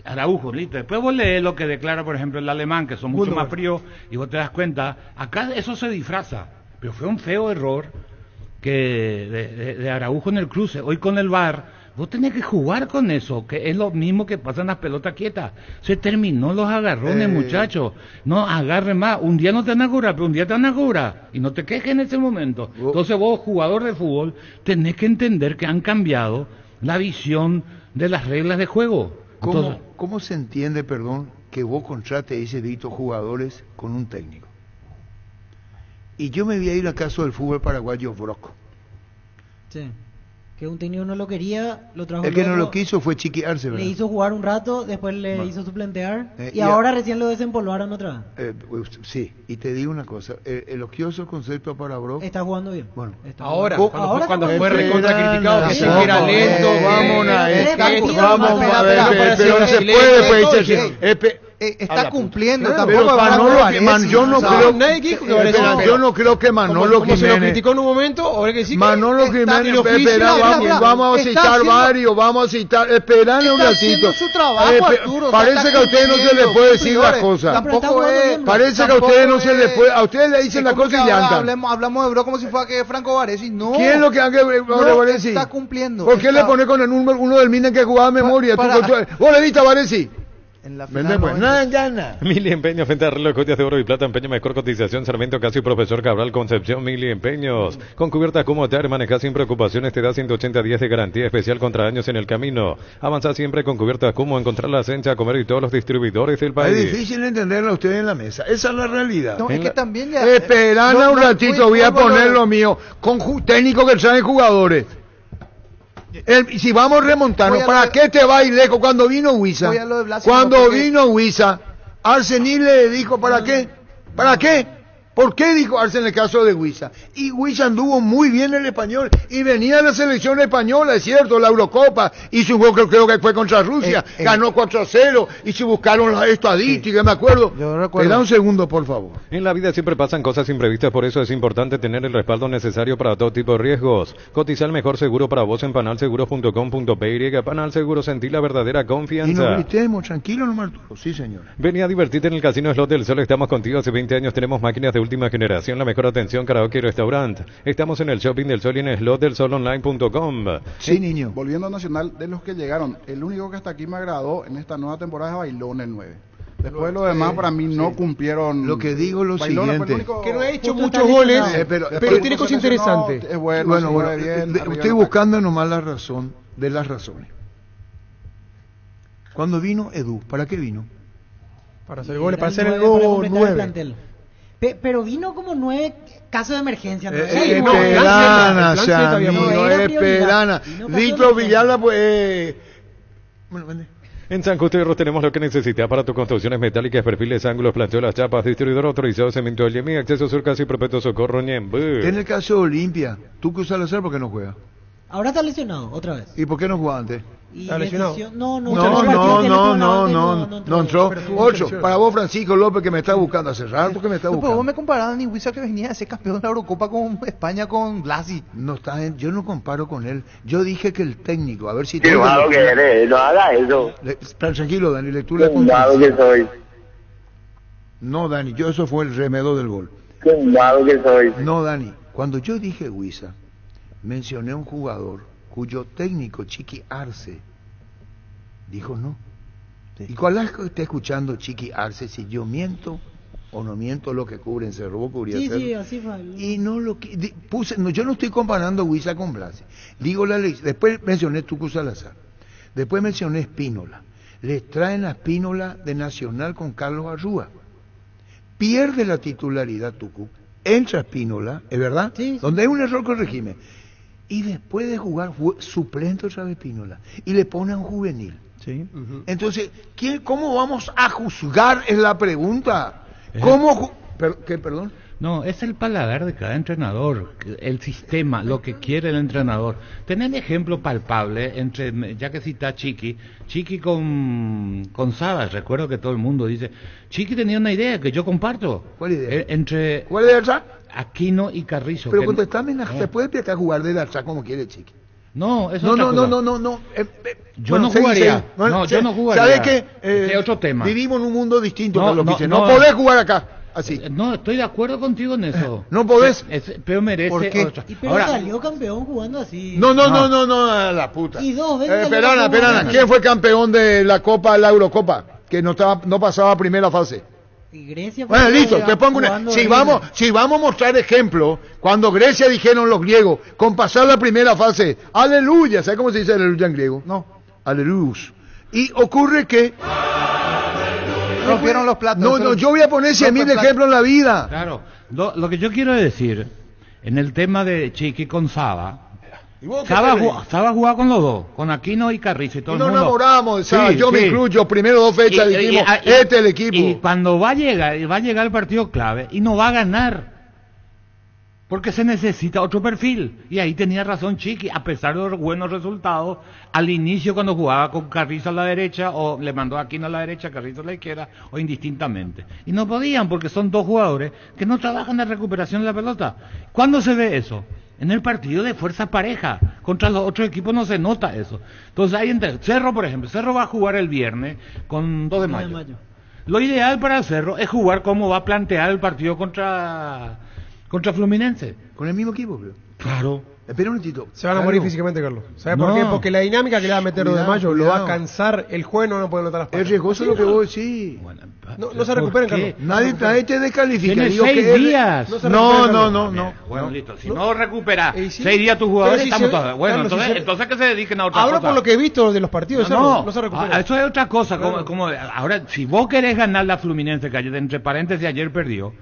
Araujo, listo. Después vos lees lo que declara, por ejemplo, el alemán, que son mucho Gundogan. más fríos, y vos te das cuenta, acá eso se disfraza. Pero fue un feo error que de Araujo en el cruce. Hoy con el VAR, vos tenés que jugar con eso, que es lo mismo que pasa en las pelotas quietas. Se terminó los agarrones, muchachos. No agarre más. Un día no te van a cobrar, pero un día te van a cobrar. Y no te quejes en ese momento. Entonces vos, jugador de fútbol, tenés que entender que han cambiado la visión de las reglas de juego. Entonces, ¿Cómo se entiende, perdón, que vos contrates, dice Vito, jugadores con un técnico? Y yo me voy a ir al caso del fútbol paraguayo, Broco. Sí. Que un técnico no lo quería, lo trajo El que no luego, lo quiso fue Chiqui Arce, le ¿verdad? hizo jugar un rato, después le hizo suplentear y y ahora recién lo desempolvaron otra vez. Sí, y te digo una cosa, elogioso concepto para Broco. Está jugando bien. Bueno, Está Ahora, jugando. cuando está fue jugando bien. recontra criticado, que Esperando, sí, que era lento, vamos que- a que- vamos que- a ver, que- pero no se que- puede, que- pues, que- está cumpliendo, Claro, tampoco pero Franco Manolo, Varese, yo no o sea, creo, nadie dijo que Varese espera, no. yo no creo que Manolo como se lo Jiménez, criticó en un momento, ahora hay que decir que Manolo está Jiménez, en oficio, espera, mira, vamos a está citar haciendo- varios, vamos a citar, esperan un está haciendo ratito. su trabajo, Arturo, o sea, Parece está que a ustedes no se les cumpliendo, puede decir las cumplidores. cosas. Tampoco es, Parece que a ustedes no se les puede, a ustedes le dicen las como cosas y que ahora llantan. hablamos de Bro como si fuera que Franco Varese, no. ¿Quién es lo que han que Varese? Está cumpliendo. ¿Por qué está- le pone con el número uno del Minen que jugaba a memoria? ¿Vos le viste a Varese? En la Vende final pues, 90. nada gana. Mili Empeños, frente a reloj, joyas de oro y plata, empeño, mejor cotización, Sarmiento, Casio, Profesor Cabral, Concepción, Mili Empeños. Con cubiertas como te manejas sin preocupaciones, te da 180 días de garantía especial contra daños en el camino. Avanza siempre con cubiertas como encontrar la esencia, comer y todos los distribuidores del Es país. difícil entenderlo a ustedes en la mesa. Esa es la realidad. No, es que también ya... Esperan un ratito, voy a poner lo mío. Con técnicos que traen jugadores. Si vamos a remontarnos, Voy a ¿para lo- qué te va Ileco cuando vino Huiza? Voy a lo de Blas, Cuando no, porque- vino Huiza, Arsenil le dijo, ¿para qué? ¿Para qué? ¿Por qué dijo Arce en el caso de Huiza? Y Huiza anduvo muy bien en el Español y venía de la selección española, es cierto, la Eurocopa, hizo un juego creo que fue contra Rusia, ganó 4-0 y se buscaron las estadísticas, me acuerdo. Yo recuerdo. Te da un segundo, por favor. En la vida siempre pasan cosas imprevistas, por eso es importante tener el respaldo necesario para todo tipo de riesgos. Cotiza el mejor seguro para vos en panalseguros.com.py. Panal Seguros, sentí la verdadera Y confianza. nos gritemos, tranquilo nomás, Arturo. Sí, señora. Vení a divertirte en el Casino Slot del Sol, estamos contigo hace 20 años, tenemos máquinas de última generación, la mejor atención, karaoke y restaurante. Estamos en el Shopping del Sol y en slotdelsolonline.com. Sí, niño. Volviendo a Nacional, de los que llegaron, el único que hasta aquí me agradó en esta nueva temporada es Bailón, el 9. Después de lo demás, para mí no cumplieron. Lo que digo es lo Bailón fue el siguiente. único- que no ha hecho Justo muchos está goles, lesionado. pero tiene cosas interesantes. Es bueno, Bueno, se mueve bueno, bien, arriba estoy en buscando nomás la razón de las razones. Cuando vino Edu, ¿para qué vino? Para hacer goles, para Era hacer el nueve, para nuevo completar el 9. plantel. Pero vino como 9 casos de emergencia. ¿no? Esperana, todavía amigo, no era esperana. prioridad. Vino Dito caso de Villalba, pues... Bueno, vende. En San Justo Hierro tenemos lo que necesitas para tus construcciones metálicas, perfiles, ángulos, planteo las chapas, distribuidor autorizado, cemento del Yemi, acceso sur casi perpetuo socorro, Ñembe. En el caso de Olimpia, ¿Tucu Salazar por qué no juega? Ahora está lesionado, otra vez. ¿Y por qué no jugaba antes? Y ¿Está lesionado? No, No entró. Pero tuvo 8. lesión. Para vos, Francisco López, que me está buscando hace rato, que me está No, pero vos buscando. me comparabas a Niwisa que venía a ser campeón de la Eurocopa con España con Blasi. No está yo no comparo con él. Yo dije que el técnico, a ver si... Qué malo que eres, no haga eso. Tranquilo, Dani, lectura Qué malo que soy. No, Dani, eso fue el remedio del gol. Qué malo que soy. No, Dani, cuando yo dije Huiza, mencioné a un jugador cuyo técnico, Chiqui Arce, dijo no. ¿Y cuál es que está escuchando Chiqui Arce si yo miento o no miento lo que cubren? Se robó, cubría Sí, Cerro. sí, así fue. Y no lo que puse, no, yo no estoy comparando a Huiza con Blasi. Digo la ley, después mencioné Tucu Salazar, después mencioné Espínola. Les traen a Espínola de Nacional con Carlos Arrúa. Pierde la titularidad Tucu, entra Espínola, ¿es verdad? Sí. Donde hay un error, corregime. Y después de jugar, suplente otra vez Espínola. Y le pone a un juvenil. Sí. Entonces, ¿cómo vamos a juzgar? Es la pregunta. ¿Cómo? ¿Qué, perdón? No, es el paladar de cada entrenador, el sistema, lo que quiere el entrenador. Tener ejemplo palpable entre, ya que cita Chiqui con Sabas, recuerdo que todo el mundo dice, Chiqui tenía una idea que yo comparto. ¿Cuál idea? Entre ¿Cuál es esa? Aquino y Carrizo. Pero que contestame, ¿se puede empezar a jugar de atrás como quiere Chiqui? No, eso No, es otra cosa. no. Yo no jugaría. Yo no jugaría. ¿Sabes qué? Es otro tema. Vivimos en un mundo distinto, No, Carlos no, Vicente. no. No podés jugar acá, así. No, estoy de acuerdo contigo en eso. No podés. Pero merece ¿Por qué? otra. Pero Ahora, salió campeón jugando así. No, a la puta. Y 2 veces. Esperana. ¿Quién fue campeón de la Copa, la Eurocopa? Que no pasaba a primera fase. Y Grecia fue Bueno, listo, te pongo una. Si vamos a mostrar ejemplo, cuando Grecia dijeron los griegos, con pasar la primera fase, aleluya, ¿sabes cómo se dice aleluya en griego? No. Aleluya. Y ocurre que Rompieron los platos. no, yo voy a poner 100.000 de ejemplos en la vida. claro, lo que yo quiero decir, en el tema de Chiqui con Saba, Saba jugaba con los dos, con Aquino y Carrizo y todo Y el nos mundo. enamoramos de Saba, Sí, yo me sí. incluyo, primero 2 fechas dijimos, este es el equipo. Y cuando va a llegar el partido clave y no va a ganar, porque se necesita otro perfil. Y ahí tenía razón Chiqui, a pesar de los buenos resultados, al inicio cuando jugaba con Carrizo a la derecha, o le mandó a Aquino a la derecha, Carrizo a la izquierda, o indistintamente. Y no podían, porque son dos jugadores que no trabajan en recuperación de la pelota. ¿Cuándo se ve eso? En el partido de fuerza pareja. Contra los otros equipos no se nota eso. Entonces ahí entre Cerro, por ejemplo, Cerro va a jugar el viernes con 2 de mayo. Lo ideal para Cerro es jugar como va a plantear el partido contra Fluminense. Con el mismo equipo, creo. Claro. Espera un momentito. Se van a morir físicamente, Carlos. ¿Sabes por No. qué? Porque la dinámica que le va a meter 2 de Cuidado, mayo lo va a cuidado. cansar. El juez no puede notar las patas. Es riesgoso lo que vos decís. No se recuperen, Carlos. Nadie te descalifica. Tiene Digo 6 que es- días. No se No. Bueno, No. listo. Si no recupera Y sí. 6 días tus jugadores, Pero si estamos se- todos. Bueno, Carlos, si entonces que se dediquen a otra Hablo cosa. por lo que he visto de los partidos. No, No se recupera. eso es otra cosa. Claro. Ahora, si vos querés ganar la Fluminense, que entre paréntesis ayer perdió,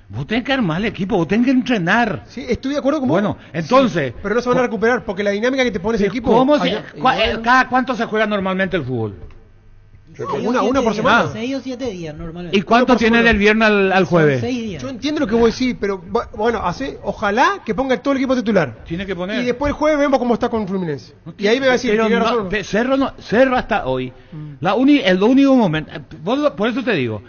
vos tenés que armar el equipo, vos tenés que entrenar. Sí, estoy de acuerdo con vos. Bueno, entonces... Sí, pero no se van a recuperar porque la dinámica que te pone ese equipo. ¿Cómo allá- ¿Cada cuánto se juega normalmente el fútbol? Una por semana. 6 o 7 días normalmente. ¿Y cuánto tiene del viernes al jueves? 6 días. Yo entiendo lo que vos decís, pero bueno, ojalá que ponga todo el equipo titular. Tiene que poner. Y después el jueves vemos cómo está con Fluminense. Y ahí me va a decir, Pero tiene no, razón. Cerro hasta hoy, el único momento, por eso te digo,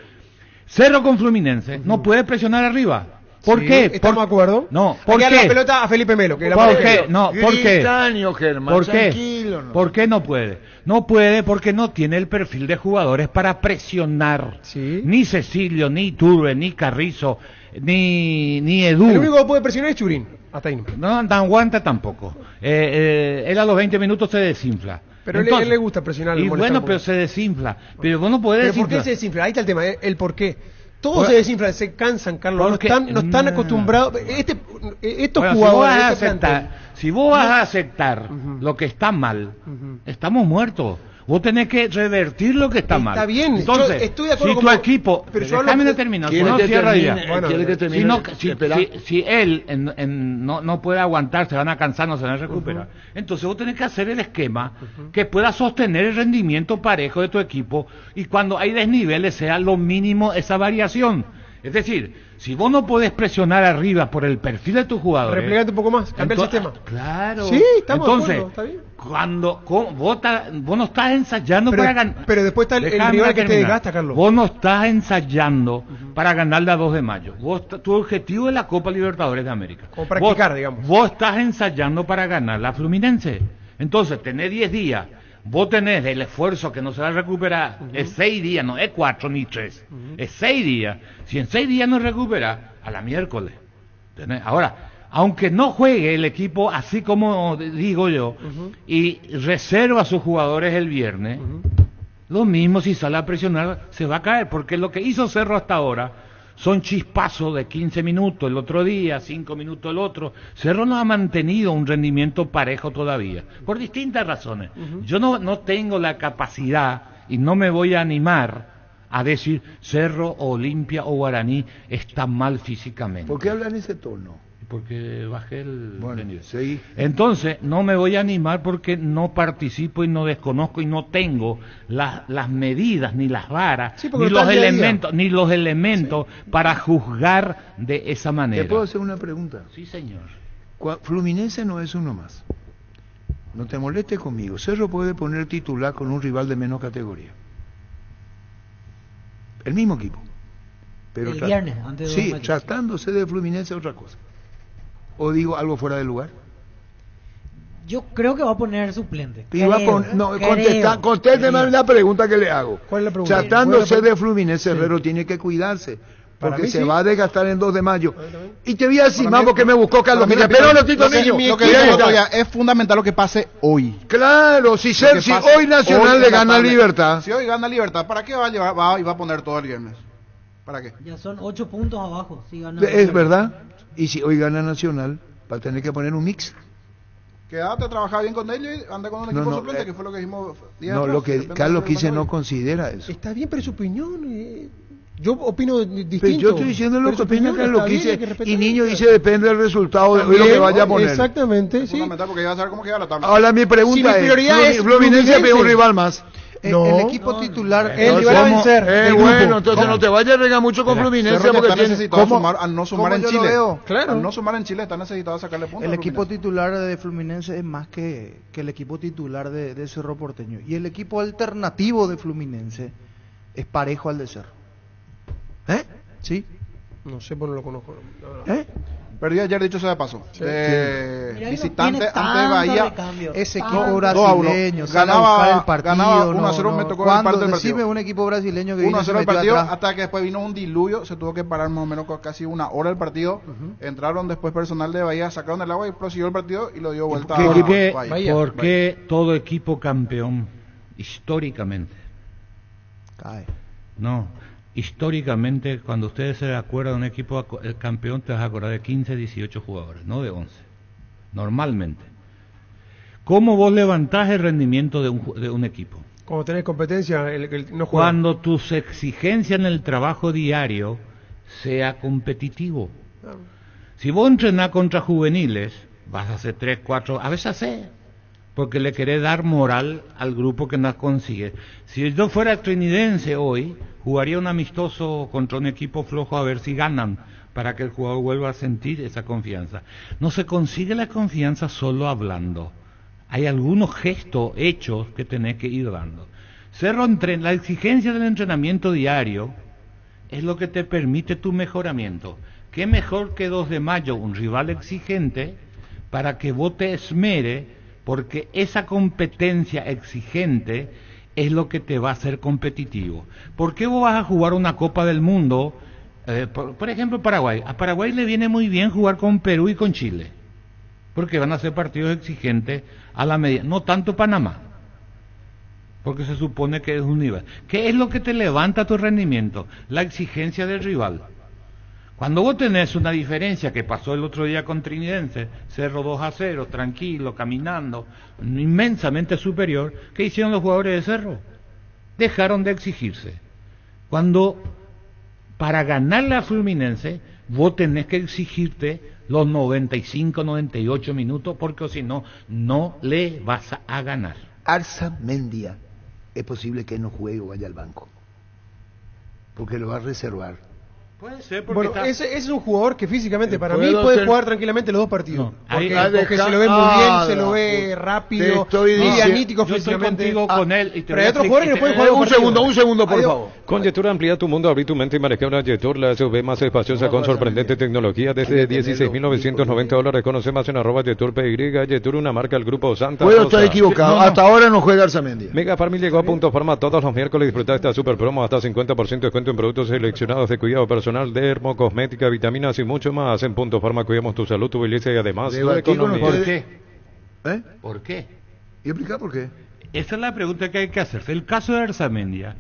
Cerro con Fluminense no puede presionar arriba. ¿Por Sí, qué? ¿estamos de acuerdo? No, Hay ¿por que darle la qué? pelota a Felipe Melo. Que la ¿Por pone qué? Melo. No, ¿por qué? Gristaño, Germán, ¿Por qué? tranquilo, no. ¿Por qué no puede? No puede porque no tiene el perfil de jugadores para presionar. Sí. Ni Cecilio, ni Iturbe, ni Carrizo, ni Edu. El único que puede presionar es Churín. Hasta ahí no. No aguanta tampoco. Él a los 20 minutos se desinfla. Pero Entonces, él le gusta presionar. Y molestar bueno, un pero poco. se desinfla. Pero vos no podés ¿Pero por qué desinflar. se desinfla? Ahí está el tema, el por qué. Todos Por- se desinflan, se cansan, Carlos. Porque- No están acostumbrados. Estos Bueno, jugadores. si vos vas a aceptar lo que está mal, estamos muertos. Vos tenés que revertir lo que está mal. Está bien, Entonces, yo estoy de acuerdo si tu con vos, equipo, pero yo déjame hablo- terminar, ¿Quiere no que cierra termine? ya. Bueno, ¿quiere que termine? Si, no, Espera. si él no puede aguantar, se van a cansar, no se van a recuperar. Entonces vos tenés que hacer el esquema que pueda sostener el rendimiento parejo de tu equipo y cuando hay desniveles sea lo mínimo esa variación. Es decir, si vos no podés presionar arriba por el perfil de tus jugadores... Replegate un poco más, cambia el sistema. Claro. Sí, estamos de Entonces, acuerdo, está bien. cuando vos no estás ensayando Pero- para ganar... pero después está el Déjame rival que te terminar. desgasta, Carlos. Vos no estás ensayando para ganar la 2 de mayo. Tu objetivo es la Copa Libertadores de América. Como practicar, Vos- digamos. Vos estás ensayando para ganar la Fluminense. Entonces, tenés 10 días. Vos tenés el esfuerzo que no se va a recuperar. Es 6 días, no es 4 ni 3. Es 6 días. Si en 6 días no recuperás, a la miércoles. ¿Tenés? Ahora, aunque no juegue el equipo así como digo yo, y reserva a sus jugadores el viernes, lo mismo si sale a presionar, se va a caer, porque lo que hizo Cerro hasta ahora son chispazos de 15 minutos el otro día, 5 minutos el otro. Cerro no ha mantenido un rendimiento parejo todavía, por distintas razones. Yo no tengo la capacidad y no me voy a animar a decir Cerro, Olimpia o Guaraní está mal físicamente. ¿Por qué hablan ese tono? Porque bajé el nivel. Sí. Entonces, no me voy a animar porque no participo y no desconozco y no tengo las medidas, ni las varas, Sí, porque ni no está los el día a día. elementos para juzgar de esa manera. ¿Te puedo hacer una pregunta? Sí, señor. Fluminense no es uno más. No te molestes conmigo. Cerro puede poner titular con un rival de menos categoría. El mismo equipo. Pero El viernes, antes de sí, dos matches. tratándose de Fluminense es otra cosa. ¿O digo algo fuera de lugar? Yo creo que va a poner suplente. Y va a contésteme la pregunta que le hago. ¿Cuál es la pregunta? Tratándose de Fluminense, Herrero tiene que cuidarse. Para Porque mí se sí. va a desgastar en 2 de mayo. Y te voy a decir, Para mí- mambo, que me buscó Carlos. Para mí, Mira, pero no, Tito Niño. Lo que digo otro día, es fundamental lo que pase hoy. Claro, si hoy Nacional le gana a Libertad. Si hoy gana Libertad, ¿para qué va a llevar, va a poner todo el viernes? ¿Para qué? Ya son 8 puntos abajo. Si gana Es verdad. Y si hoy gana Nacional, va a tener que poner un mix. Quédate a trabajar bien con ellos y anda con un equipo suplente, que fue lo que dijimos días No, atrás. lo que Depende Carlos de lo que Quise pase no hoy. considera eso. Está bien, pero es su opinión. Yo opino distinto. Pero yo estoy diciendo lo Pero que su opina opinión Carlos está bien, Quise. hay que respetar. Y Niño dice depende del resultado de hoy lo que También, vaya a poner. Exactamente, sí. Fundamental porque ya va a saber cómo queda la tabla. Ahora mi pregunta Si mi prioridad es Fluminense Fluminense. ve un rival más. No. El equipo titular, El rival a vencer. del grupo. Bueno, entonces no te vayas a regar mucho con Fluminense Cerro ya porque está tiene... necesitado ¿Cómo? sumar, al no sumar ¿Cómo en yo lo Chile. veo? Claro. Al no sumar en Chile está necesitado sacarle puntos. el a equipo Fluminense. titular de Fluminense es más que el equipo titular de Cerro Porteño. Y el equipo alternativo de Fluminense es parejo al de Cerro. ¿Eh? ¿Sí? No sé, pues no lo conozco. No. ¿Eh? Perdí ayer, dicho sea de paso. Mira, no Visitante tiene ante tanto Bahía. recambio. Ese No, equipo 2-1. brasileño sale a buscar Ganaba el partido. 1-0, me tocó el ¿Cuándo? parte del Decime partido. un equipo brasileño que vino y se 1-0 el metió partido, atrás. hasta que después vino un diluvio, se tuvo que parar más o menos casi una hora el partido. Entraron después personal de Bahía, sacaron el agua y prosiguió el partido y lo dio vuelta a ¿Por qué, Bahía. por qué todo equipo campeón, históricamente, Cae. no, históricamente, cuando ustedes se acuerdan de un equipo campeón, te vas a acordar de 15, 18 jugadores, no de 11, normalmente. ¿Cómo vos levantás el rendimiento de un equipo? Cuando tenés competencia, el no juega. Cuando tus exigencias en el trabajo diario sea competitivo. Si vos entrenás contra juveniles, vas a hacer 3, 4, a veces hacer, porque le querés dar moral al grupo que no consigue. Si yo fuera trinidense hoy, jugaría un amistoso contra un equipo flojo a ver si ganan, para que el jugador vuelva a sentir esa confianza. No se consigue la confianza solo hablando. Hay algunos gestos, hechos que tenés que ir dando. La exigencia del entrenamiento diario es lo que te permite tu mejoramiento. ¿Qué mejor que 2 de mayo, un rival exigente, para que vos te esmere, porque esa competencia exigente es lo que te va a hacer competitivo? ¿Por qué vos vas a jugar una Copa del Mundo? Por ejemplo, Paraguay. A Paraguay le viene muy bien jugar con Perú y con Chile, porque van a ser partidos exigentes a la medida. No tanto Panamá, porque se supone que es un nivel. ¿Qué es lo que te levanta tu rendimiento? La exigencia del rival. Cuando vos tenés una diferencia que pasó el otro día con Trinidense, Cerro 2-0, tranquilo, caminando, inmensamente superior, ¿qué hicieron los jugadores de Cerro? Dejaron de exigirse. Cuando para ganarle a Fluminense, vos tenés que exigirte los 95, 98 minutos, porque si no, no le vas a ganar. Arzamendia, es posible que no juegue o vaya al banco, porque lo va a reservar. Puede ser, porque Bueno, está... ese es un jugador que físicamente para mí Puedo puede ser- jugar tranquilamente los dos partidos. No, Porque, ahí- porque se lo ve muy bien, se lo ve rápido, Te estoy muy diciendo- analítico yo estoy físicamente. contigo con él y te pero voy hay a otros explicar- jugadores que pueden jugar Un los partidos. segundo, por Adiós. favor. Con Yetur amplía tu mundo, abrí tu mente y maneja una Yetur, la SUV más espaciosa con sorprendente tecnología desde $16.990. Conoce más en @YeturPY. Yetur, una marca del grupo Santa Puedo Rosa. estar equivocado, hasta ahora no juega Arzamendia. Mega Farm llegó a Punto Farma todos los miércoles. Disfruta esta super promo hasta 50% de descuento en productos seleccionados de cuidado personal, dermo, cosmética, vitaminas y mucho más. En Punto Farma cuidamos tu salud, tu belleza y además tu Debatí con economía. ¿Por ustedes. qué? ¿Eh? ¿Por qué? ¿Y explicar por qué? Esa es la pregunta que hay que hacerse. El caso de Arzamendia,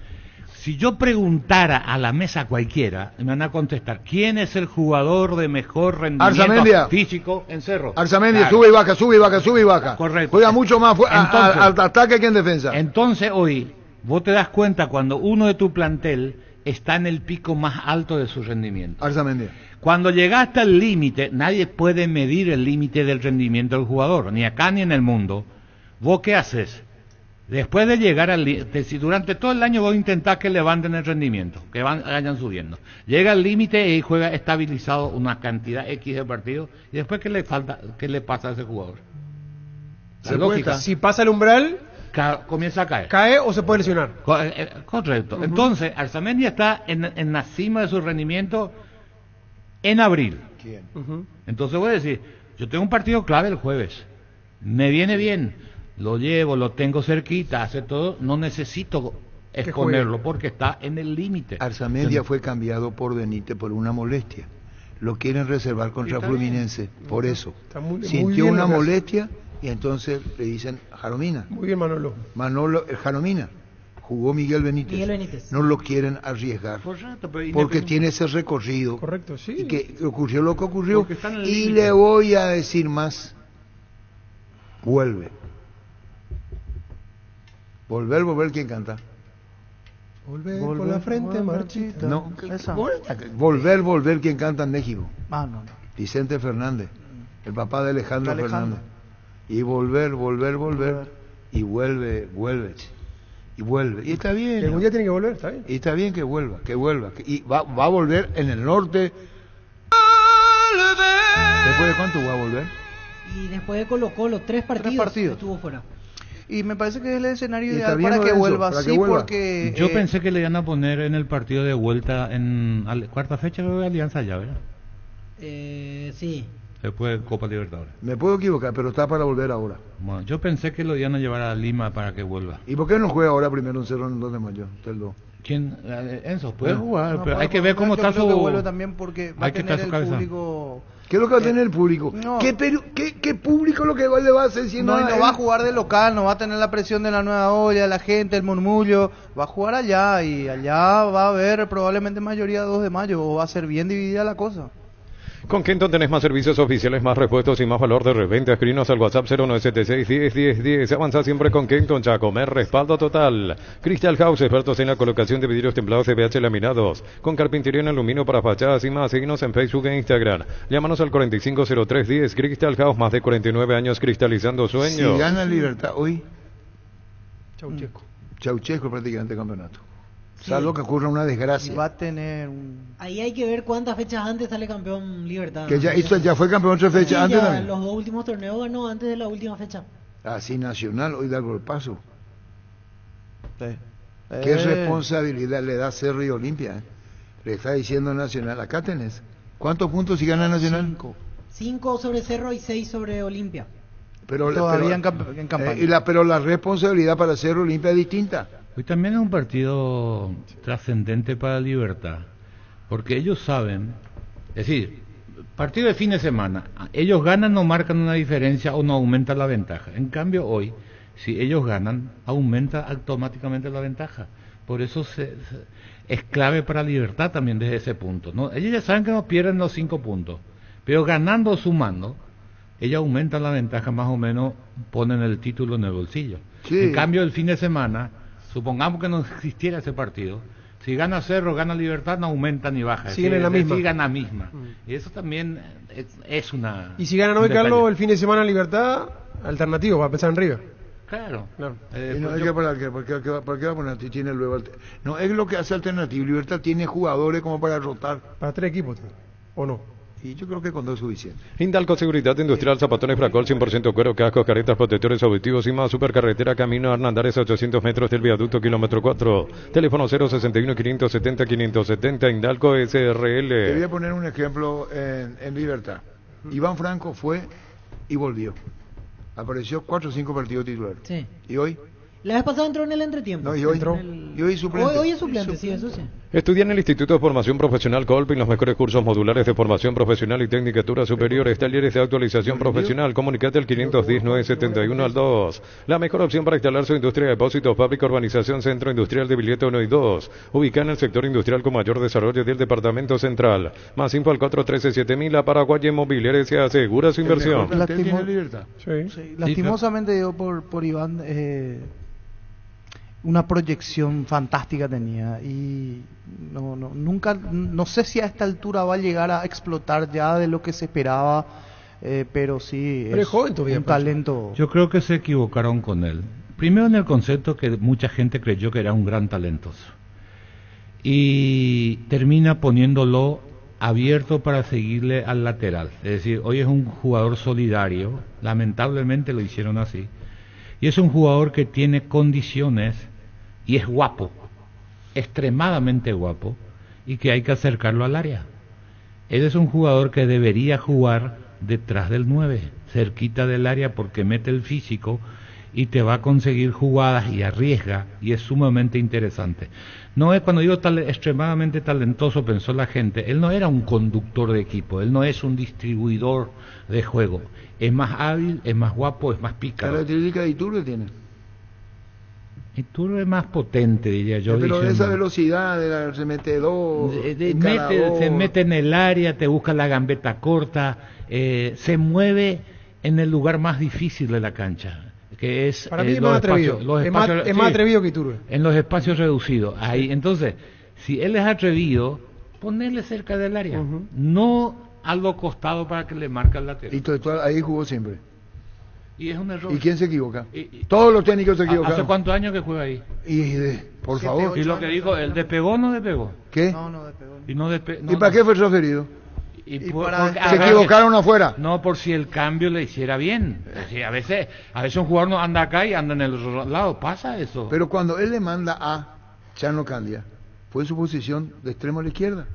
si yo preguntara a la mesa cualquiera, me van a contestar, ¿quién es el jugador de mejor rendimiento Arzamendia. físico en Cerro? Arzamendia, Claro. sube y baja, sube y baja, sube y baja. Correcto. Juega mucho más Entonces- al ataque que en defensa. Entonces hoy, vos te das cuenta cuando uno de tu plantel está en el pico más alto de su rendimiento. Arzamendia. Cuando llegaste al límite, nadie puede medir el límite del rendimiento del jugador, ni acá ni en el mundo. ¿Vos qué haces? Después de llegar al límite, si durante todo el año vos intentás que levanten el rendimiento, que vayan subiendo, llega al límite y juega estabilizado una cantidad X de partidos, y después ¿qué le falta, qué le pasa a ese jugador? La Se lógica, Si pasa el umbral, comienza a caer. cae o se puede lesionar. Correcto. Entonces, Arzamendia está en la cima de su rendimiento en abril. ¿Quién? Entonces voy a decir, yo tengo un partido clave el jueves, me viene bien, lo llevo, lo tengo cerquita, hace todo, no necesito exponerlo porque está en el límite. Arzamendia fue cambiado por Benítez por una molestia. Lo quieren reservar contra Está Fluminense, por eso. Está muy Sintió bien una lo que hace. molestia y entonces le dicen Jaromina. Muy bien, Manolo. Manolo, Jaromina. Jugó Miguel Benítez. Miguel Benítez. No lo quieren arriesgar. Correcto, pero Porque tiene ese recorrido. Correcto, sí. Y que ocurrió lo que ocurrió. Porque está en el Y límite. le voy a decir más. Vuelve. Volver, ¿quién canta? Volver Volver, con la frente volver, marchita. No. Esa. Volver, ¿quién canta en México? Ah, no. Vicente Fernández, el papá de Alejandro Alejandro. Fernández. Y volver. Y vuelve. Y vuelve. Y está bien. Algún día tiene que volver, está bien. Y está bien que vuelva. Y va a volver en el norte. ¿Después de cuánto va a volver? Y después de Colo Colo, tres partidos estuvo fuera. Y me parece que es el escenario Y está ideal bien para que Lorenzo, vuelva, para que sí, vuelva. porque... Yo pensé que le iban a poner en el partido de vuelta en cuarta fecha de Alianza ya, ¿verdad? Sí. Después de Copa Libertadores. Me puedo equivocar, pero está para volver ahora. Bueno, yo pensé que lo iban a llevar a Lima para que vuelva. ¿Y por qué no juega ahora primero en Cerro en 2 de mayo? Usted el 2. ¿Quién? Enzo, puede No. jugar, No, pero para hay que ver cómo yo está creo su... que vuelve también porque va hay a que tener estar su el cabeza. público... ¿Qué es lo que va a tener el público? No. ¿Qué público lo que le va a hacer si No, y no no va a jugar de local, no va a tener la presión de la nueva olla, la gente, el murmullo, va a jugar allá y allá va a haber probablemente mayoría 2 de mayo o va a ser bien dividida la cosa. Con Kenton tenés más servicios oficiales, más repuestos y más valor de reventa. Escribinos al WhatsApp 0976-101010. Avanza siempre con Kenton, Chacomer, respaldo total. Crystal House, expertos en la colocación de vidrios templados CBH laminados. Con carpintería en aluminio para fachadas y más. Síguenos en Facebook e Instagram. Llámanos al 450310. Crystal House, más de 49 años cristalizando sueños. Si gana Libertad hoy, Chaucheco. Chaucheco prácticamente campeonato. Salvo que ocurra una desgracia. Va a tener un... Ahí hay que ver cuántas fechas antes sale campeón Libertad. Que ya fue campeón 3 fechas Sí, antes ya también. los dos últimos torneos ganó antes de la última fecha. Así Nacional hoy da el golpazo. Sí. ¿Qué responsabilidad le da Cerro y Olimpia? Le está diciendo Nacional, acá tenés. ¿Cuántos puntos si gana Nacional? 5 sobre Cerro y 6 sobre Olimpia. Pero, Todavía pero, en campaña. pero la responsabilidad para Cerro Olimpia es distinta. Hoy también es un partido trascendente para Libertad, porque ellos saben, es decir, partido de fin de semana, ellos ganan, no marcan una diferencia o no aumenta la ventaja. En cambio hoy, si ellos ganan, aumenta automáticamente la ventaja, Por eso es clave para Libertad también desde ese punto, ¿no? Ellos ya saben que no pierden los 5 puntos, pero ganando o sumando, ellos aumentan la ventaja, más o menos ponen el título en el bolsillo. Sí. En cambio, el fin de semana, supongamos que no existiera ese partido, si gana Cerro, gana Libertad, no aumenta ni baja. Siguen en la misma. Sigan la misma. Y eso también es una... Y si ganan hoy, Carlos, el fin de semana Libertad, alternativo para pensar en River. Claro. Y no, es que ¿por qué va a poner? Tiene luego no, es lo que hace alternativo. Libertad tiene jugadores como para rotar. Para 3 equipos, ¿o no? Y yo creo que con 2 es suficiente. Hindalco Seguridad Industrial, zapatones Fracol, 100% cuero, cascos, caretas, protectores auditivos y más. Supercarretera, camino Hernandares, a 800 metros del viaducto, kilómetro 4. Teléfono 061-570-570, Hindalco SRL. Te voy a poner un ejemplo en Libertad. Iván Franco fue y volvió. Apareció 4 o 5 partidos titulares. Sí. ¿Y hoy? La vez pasada entró en el entretiempo. No, y hoy entró. Y hoy suplente. Hoy es suplente, sí, eso sí. Estudia en el Instituto de Formación Profesional Colpin los mejores cursos modulares de formación profesional y tecnicatura superiores, talleres de actualización profesional. Comunicate al 510-971-2. La mejor opción para instalar su industria de depósitos, fábrica, urbanización, centro industrial de Billete 1 y 2. Ubicada en el sector industrial con mayor desarrollo del departamento central. Más info al 413-7000. La Paraguaya Inmobiliaria se asegura su inversión. Sí, lastimosamente yo por Iván... una proyección fantástica tenía y no sé si a esta altura va a llegar a explotar ya de lo que se esperaba, pero sí pero es joven todavía, un talento. Yo creo que se equivocaron con él. Primero en el concepto que mucha gente creyó que era un gran talentoso y termina poniéndolo abierto para seguirle al lateral. Es decir, hoy es un jugador solidario, lamentablemente lo hicieron así, y es un jugador que tiene condiciones y es guapo, extremadamente guapo, y que hay que acercarlo al área. Él es un jugador que debería jugar detrás del 9, cerquita del área, porque mete el físico y te va a conseguir jugadas y arriesga, y es sumamente interesante. No es, cuando digo extremadamente talentoso, pensó la gente, él no era un conductor de equipo, él no es un distribuidor de juego, es más hábil, es más guapo, es más pícaro. ¿Característica de Iturbe tiene? Iturbe es más potente, diría yo. Pero esa velocidad, se mete se mete en el área, te busca la gambeta corta, se mueve en el lugar más difícil de la cancha, que es para mí es más atrevido, es más atrevido que Iturbe. En los espacios reducidos. Ahí, entonces, si él es atrevido, ponerle cerca del área, no a lo costado para que le marque el lateral. Y ahí jugó siempre. Y es un error. ¿Y quién se equivoca? Todos los técnicos se equivocan. ¿Hace cuántos años que juega ahí? Por favor. Y lo que dijo, ¿el despegó o no despegó? ¿Qué? No despegó. ¿Y para qué fue transferido? ¿Se equivocaron afuera? No, por si el cambio le hiciera bien. Sí, a veces un jugador no anda acá y anda en el otro lado, pasa eso. Pero cuando él le manda a Chano Candia, fue en su posición de extremo a la izquierda.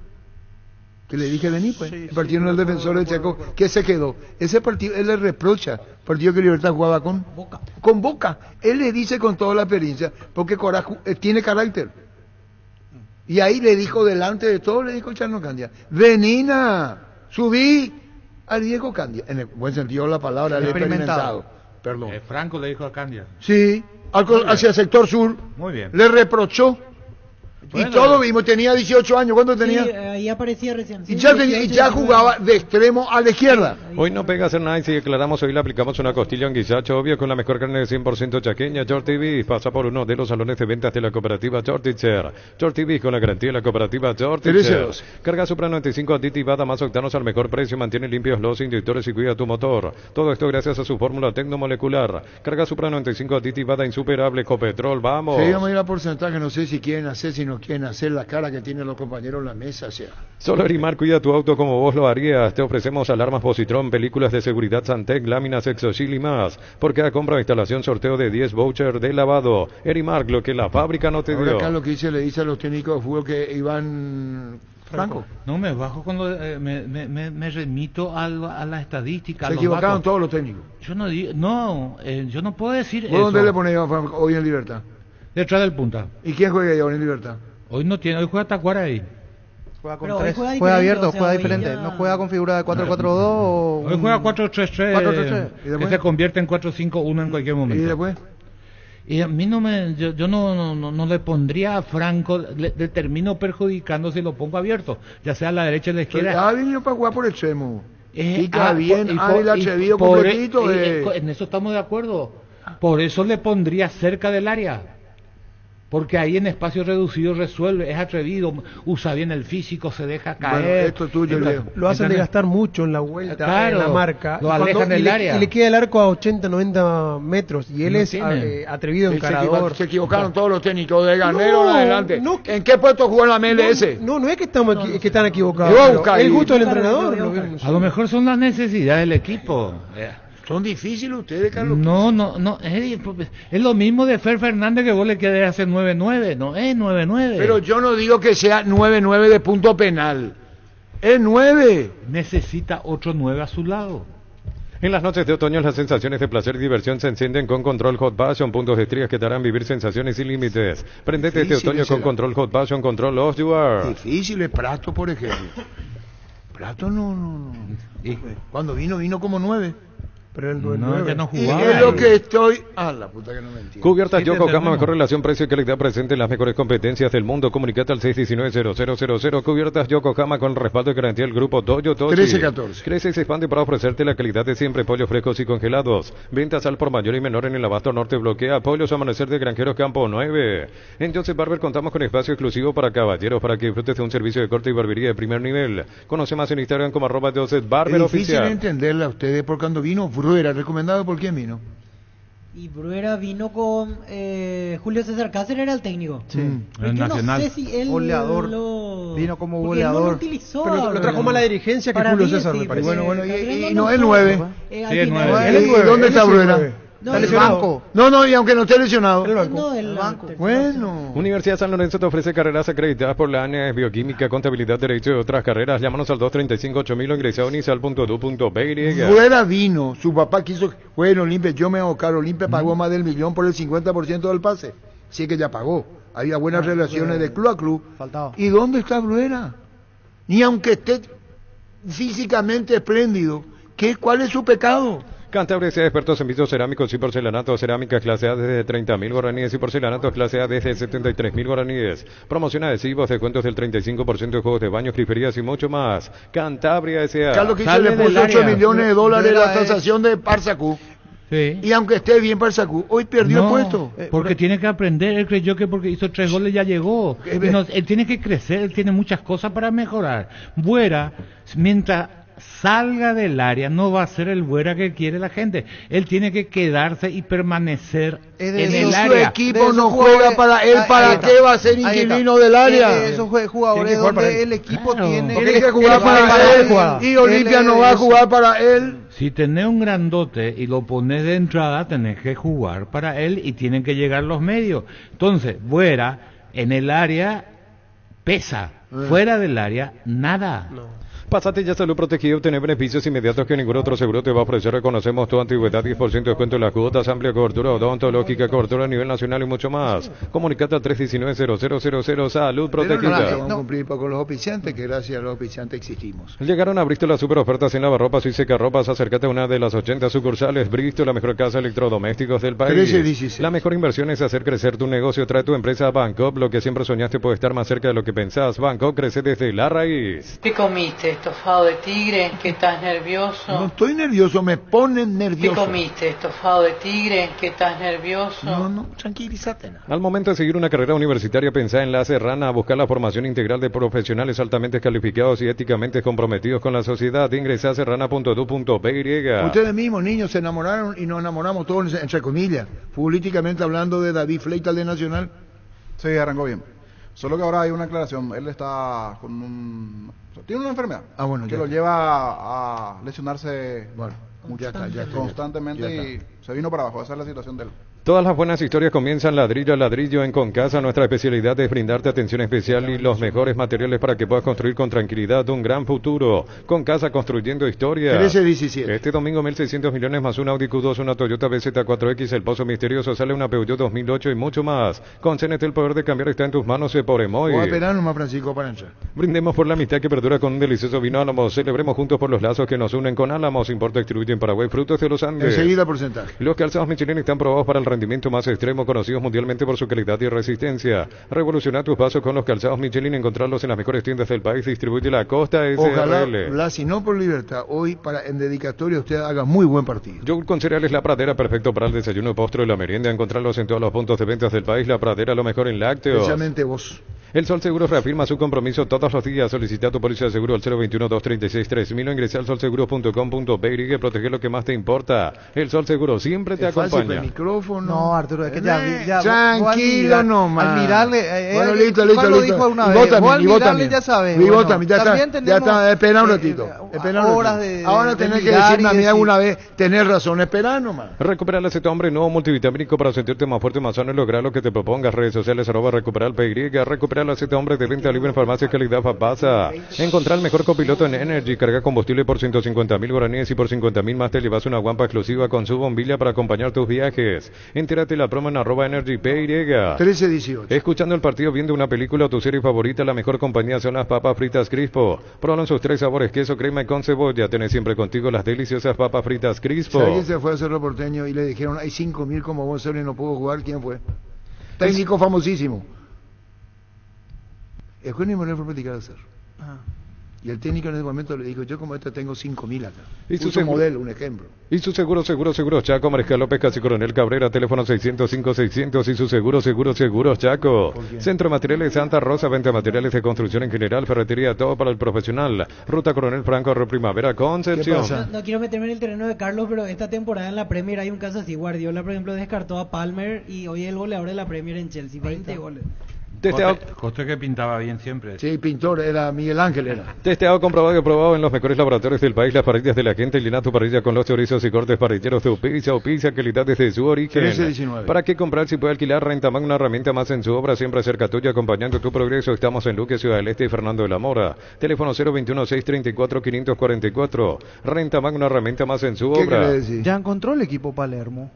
Que le dije, vení, pues. El partido en el defensor de Chaco, que se quedó. Ese partido, él le reprocha, partido que Libertad jugaba con Boca. Él le dice con toda la experiencia, porque tiene carácter. Y ahí le dijo, delante de todo, le dijo Chano Candia, venina, subí a Diego Candia. En el buen sentido de la palabra, el experimentado. Perdón. Franco le dijo a Candia. Sí, hacia el sector sur. Muy bien. Le reprochó. Bueno, y todo vimos, tenía 18 años, ¿cuánto tenía? Sí, ahí aparecía recién. Sí, y ya jugaba de extremo a la izquierda. Hoy no pega a hacer nada y si declaramos, hoy le aplicamos una costilla en guisacho, obvio, con la mejor carne de 100% chaqueña. George TV pasa por uno de los salones de ventas de la cooperativa George Teacher. George TV con la garantía de la cooperativa George Teacher. Carga Supra 95 aditivada más octanos al mejor precio, mantiene limpios los inyectores y cuida tu motor. Todo esto gracias a su fórmula tecnomolecular. Carga Supra 95 aditivada insuperable Copetrol, vamos. Sí, vamos a ir a porcentaje, no sé si quieren hacer, si no quieren hacer la cara que tienen los compañeros en la mesa, o sea. Solo Erimar cuida tu auto como vos lo harías. Te ofrecemos alarmas Positron, películas de seguridad Santec, láminas Exoshil y más. Por cada compra o instalación, sorteo de 10 vouchers de lavado. Erimar, lo que la fábrica no te dio. Ahora acá lo que le dice a los técnicos de fútbol que Iván Franco. No, me bajo cuando me remito a la estadística. Se equivocaron todos los técnicos. Yo no digo, yo no puedo decir eso. ¿Dónde le pone Iván Franco hoy en Libertad? Detrás del punta. ¿Y quién juega ahí ahora en Libertad? Hoy no tiene, hoy juega Tacuara ahí. Juega con tres, juega abierto, juega diferente. No juega con figura de 4-4-2 o... Hoy juega 4-3-3, que se convierte en 4-5-1 en cualquier momento. ¿Y después? Y a mí yo no le pondría a Franco, le termino perjudicando si lo pongo abierto, ya sea a la derecha o a la izquierda. Ha venido para jugar por extremo. Pica bien, hábil, atrevido, por completito. En eso estamos de acuerdo. Por eso le pondría cerca del área. Porque ahí en espacio reducido resuelve, es atrevido, usa bien el físico, se deja caer. Bueno, esto es tuyo, Leo. Lo hacen desgastar mucho en la vuelta, claro, en la marca. lo alejan del área. Y le queda el arco a 80, 90 metros. Y él No es tiene. atrevido encarador. Se equivocaron todos los técnicos de Garnero en adelante. No, ¿En qué puesto jugó en la MLS? No es que están equivocados. Lo voy a buscar El ahí. gusto del entrenador. A lo mejor son las necesidades del equipo. Son difíciles ustedes, Carlos. No, es lo mismo de Fer Fernández que vos le querés hacer 9-9, no es 9-9. Pero yo no digo que sea 9-9 de punto penal. Es 9. Necesita otro 9 a su lado. En las noches de otoño las sensaciones de placer y diversión se encienden con Control Hot Passion, puntos de estrías que te harán vivir sensaciones sin límites. Prendete este Difícil otoño ese con Control Hot Passion, Control Off You Are. Difícil es Prato, por ejemplo. Prato no. Cuando vino como 9. Pero el ya no Y jugaba. es lo que estoy... la puta que no me entiendo. Cubiertas Sí, Yokohama, entendemos. mejor relación precio y calidad presente en las mejores competencias del mundo. Comunicate al 619-0000. Cubiertas Yokohama con el respaldo y garantía del grupo Doyo Tochi. 13-14. Crece y se expande para ofrecerte la calidad de siempre. Pollos frescos y congelados. Ventas al por mayor y menor en el abasto norte. Bloquea Pollos Amanecer de Granjeros Campo 9. En Joseph Barber contamos con espacio exclusivo para caballeros para que disfrutes de un servicio de corte y barbería de primer nivel. Conoce más en Instagram como @Joseph Barber Es difícil oficial. entenderla a ustedes porque cuando vino Bruera, recomendado por quién vino. Y Bruera vino con Julio César Cáceres, era el técnico. Sí. Es que Nacional. No sé si él Goleador. lo... Vino como porque él no goleador. lo utilizó. Pero lo trajo Bruera. más la dirigencia que Para Julio mí, César, sí, me parece. porque Bueno, Cáceres y no es 9. al Sí, es final- 9. ¿Y dónde está Bruera? No, Está el lesionado. banco. No, y aunque no esté lesionado. El banco. No, el banco. Bueno. Universidad San Lorenzo te ofrece carreras acreditadas por la ANEA, Bioquímica, Contabilidad, Derecho y otras carreras. Llámanos al 235-8000 o ingresa a unisal.edu.by. Bruera vino, su papá quiso jugar en Olimpia, yo me hago caro, Olimpia pagó más del millón por el 50% del pase. Sí que ya pagó. Había buenas relaciones de club a club. Faltaba. ¿Y dónde está Bruera? Ni aunque esté físicamente espléndido, ¿cuál es su pecado? Cantabria sea expertos en pisos cerámicos y porcelanatos, cerámicas clase A desde 30.000 guaraníes y porcelanatos clase A desde 73.000 guaraníes. Promoción adhesivos, descuentos del 35% de juegos de baños, griferías y mucho más. Cantabria S.A. Carlos Quiche Sale le del puso $8 área. millones la Bruera es- tasación de Parsacú. Sí. Y aunque esté bien Parsacú, hoy perdió el No, puesto. porque tiene que aprender. Él creyó que porque hizo 3 goles ya llegó. Él tiene que crecer, él tiene muchas cosas para mejorar. Buera, mientras salga del área, no va a ser el Buera que quiere la gente. Él tiene que quedarse y permanecer Es de en esos el Su área. equipo De esos no jugadores- juega para él, ahí ¿para está. qué va a ser Ahí está. inquilino del área? Es de esos jugadores Tiene que jugar para donde él. el equipo Claro. tiene Tiene que jugar para él y Olimpia no va a jugar para él. Si tenés un grandote y lo pones de entrada, tenés que jugar para él y tienen que llegar los medios. Entonces, Buera en el área pesa, fuera del área nada. Pásate ya Salud Protegida y obtener beneficios inmediatos que ningún otro seguro te va a ofrecer. Reconocemos tu antigüedad, 10% de descuento en las cuotas, amplia cobertura odontológica, cobertura a nivel nacional y mucho más. Comunicate al 319-0000. Salud Protegida. Vamos a cumplir con los auspiciantes, que gracias a los auspiciantes existimos. Llegaron a Bristol las super ofertas en lavarropas y secarropas. Acércate a una de las 80 sucursales. Bristol, la mejor casa de electrodomésticos del país. 13-16. La mejor inversión es hacer crecer tu negocio. Trae tu empresa a Bangkok. Lo que siempre soñaste puede estar más cerca de lo que pensás. Bangkok crece desde la raíz. ¿Qué comiste? ¿Estofado de tigre? ¿Que estás nervioso? No estoy nervioso, me ponen ¿Qué nervioso. comiste? ¿Estofado de tigre? ¿Que estás nervioso? No, tranquilízate. Al momento de seguir una carrera universitaria, pensá en La Serrana, buscar la formación integral de profesionales altamente calificados y éticamente comprometidos con la sociedad. Ingresa a serrana.edu.by. Ustedes mismos, niños, se enamoraron y nos enamoramos todos, entre comillas, futbolísticamente hablando de David Fleital de Nacional. Sí, arrancó bien. Solo que ahora hay una aclaración. Él está con tiene una enfermedad Bueno, que ya lo está. lleva a lesionarse Ya está. constantemente Ya y se vino para abajo. Esa es la situación de él. Todas las buenas historias comienzan ladrillo a ladrillo en Concasa. Nuestra especialidad es brindarte atención especial y los mejores materiales para que puedas construir con tranquilidad un gran futuro. Concasa, construyendo historia. 13-17. Este domingo 1.600 millones más un Audi Q2, una Toyota BZ4X, el Pozo Misterioso, sale una Peugeot 2008 y mucho más. Con CNT el poder de cambiar está en tus manos por Emoy. Voy a esperar nomás, Francisco, para entrar. Brindemos por la amistad que perdura con un delicioso vino Álamos. Celebremos juntos por los lazos que nos unen con Álamos. Importa, distribuye en Paraguay frutos de los Andes. Enseguida porcentaje. Los calzados Michelin están probados para el rendimiento más extremo, conocidos mundialmente por su calidad y resistencia. Revoluciona tus pasos con los calzados Michelin, encontrarlos en las mejores tiendas del país. Distribuye la Costa Ojalá, SRL. Blasi, no por libertad, hoy en dedicatoria usted haga muy buen partido. Yogur con cereales La Pradera, perfecto para el desayuno, postre y la merienda. Encontrarlos en todos los puntos de ventas del país. La Pradera, lo mejor en lácteos. Especialmente vos. El Sol Seguros reafirma su compromiso todos los días. Solicita tu póliza de seguro al 021-236-3000 o ingresa al solseguros.com.py y protege lo que más te importa. El Sol Seguro siempre te Es fácil, acompaña. el micrófono. No, Arturo, es que ya tranquilo nomás. Al mirarle, Bueno, listo. lo dijo una vez. Vos al mirarle ya sabes. Y vos Bueno, también, ya está, espera un ratito. horas de Ahora tenés que mirar decirme a y mí decir. alguna vez, tenés razón, espera nomás. Recuperar el aceto hombre nuevo multivitamínico para sentirte más fuerte, más sano y lograr lo que te propongas. Redes sociales @recuperar PY. Recuperar el aceto hombre de venta libre en farmacia calidad Papasa. Encontrar el mejor copiloto en Energy. Carga combustible por 150.000 guaraníes y por 50.000 más te llevas una guampa exclusiva con su bombilla para acompañar tus viajes. Entérate la promo en @Energy PY. 13-18. Escuchando el partido, viendo una película o tu serie favorita, la mejor compañía son las papas fritas Crispo. Prueban sus 3 sabores, queso, crema y con cebolla. Tenés siempre contigo las deliciosas papas fritas Crispo. Si alguien se fue a Cerro Porteño y le dijeron, hay 5.000 como vos, y no puedo jugar, ¿quién fue? Técnico famosísimo. El juez ni me lo fue a platicar a hacer. Y el técnico en ese momento le dijo, yo como esta tengo 5.000 acá. Y su Puso seguro- modelo, un ejemplo. Y su seguro Chaco, Mariscal López, Casi Coronel Cabrera, teléfono 605-600 y su seguro Chaco. Centro de Materiales Santa Rosa, venta de materiales de construcción en general, ferretería, todo para el profesional. Ruta Coronel Franco, Primavera, Concepción. No quiero meterme en el terreno de Carlos, pero esta temporada en la Premier hay un caso así. Guardiola, por ejemplo, descartó a Palmer y hoy es el goleador de la Premier en Chelsea. 20 goles. Coste que pintaba bien siempre. Sí, pintor, era Miguel Ángel, era. Testeado, comprobado y aprobado en los mejores laboratorios del país. Las parrillas de la gente. Llena tu parrilla con los chorizos y cortes parrilleros de Pizza calidad desde su origen. 13-19. ¿Para qué comprar si puede alquilar? Rentamag, una herramienta más en su obra, siempre cerca tuya, acompañando tu progreso. Estamos en Luque, Ciudad del Este y Fernando de la Mora. Teléfono 021-634-544. Rentamag, una herramienta más en su ¿Qué obra. quiere decir? Ya encontró el equipo Palermo.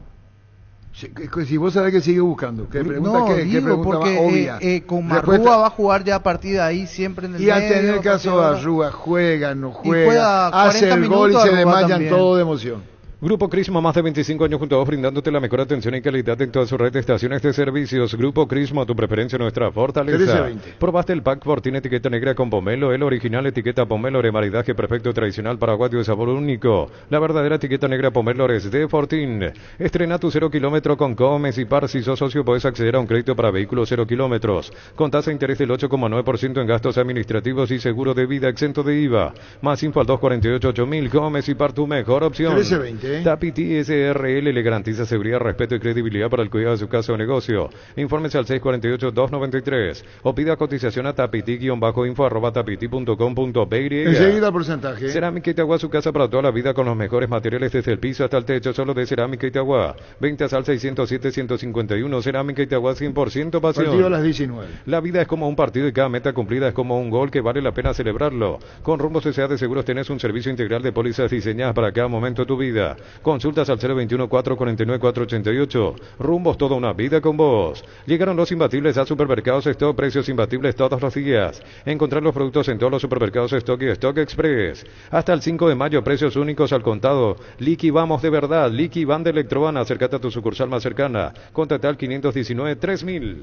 Si vos sabés que sigue buscando. ¿Qué pregunta, No, qué digo, pregunta porque más obvia? con Respuesta- Marrúa va a jugar ya a partir de ahí siempre en el Y al medio, tener a caso partir de a Arrúa, juega, no juega juega, hace 40 el gol y minutos se Arrúa desmayan también. todo de emoción. Grupo Crisma, más de 25 años junto a vos, brindándote la mejor atención y calidad en toda su red de estaciones de servicios. Grupo Crisma, tu preferencia, nuestra fortaleza. 13-20. ¿Probaste el pack Fortín etiqueta negra con pomelo? El original etiqueta pomelo de maridaje perfecto tradicional paraguayo de sabor único. La verdadera etiqueta negra pomelo es de Fortín. Estrena tu 0 kilómetro con Comes y Par. Si sos socio podés acceder a un crédito para vehículos 0 kilómetros. Con tasa de interés del 8,9% en gastos administrativos y seguro de vida exento de IVA. Más info al 248-8000. Comes y Par, tu mejor opción. 13-20. Tapiti SRL le garantiza seguridad, respeto y credibilidad para el cuidado de su casa o negocio. Infórmese al 648-293 o pida cotización a tapiti-info@tapiti.com.py. Enseguida el porcentaje. Cerámica Itagua, su casa para toda la vida con los mejores materiales desde el piso hasta el techo, solo de Cerámica Itagua. Ventas al 607-151. Cerámica Itagua, 100% pasión. Partido a las 19. La vida es como un partido y cada meta cumplida es como un gol que vale la pena celebrarlo. Con Rumbos S.A. de Seguros tenés un servicio integral de pólizas diseñadas para cada momento de tu vida. Consultas al 021-449-488. Rumbos, toda una vida con vos. Llegaron los imbatibles a Supermercados Stock, precios imbatibles todos los días. Encontrar los productos en todos los supermercados Stock y Stock Express. Hasta el 5 de mayo, precios únicos al contado. Liqui vamos de verdad. Liqui van de Electroban. Acércate a tu sucursal más cercana. Contacta al 519-3000.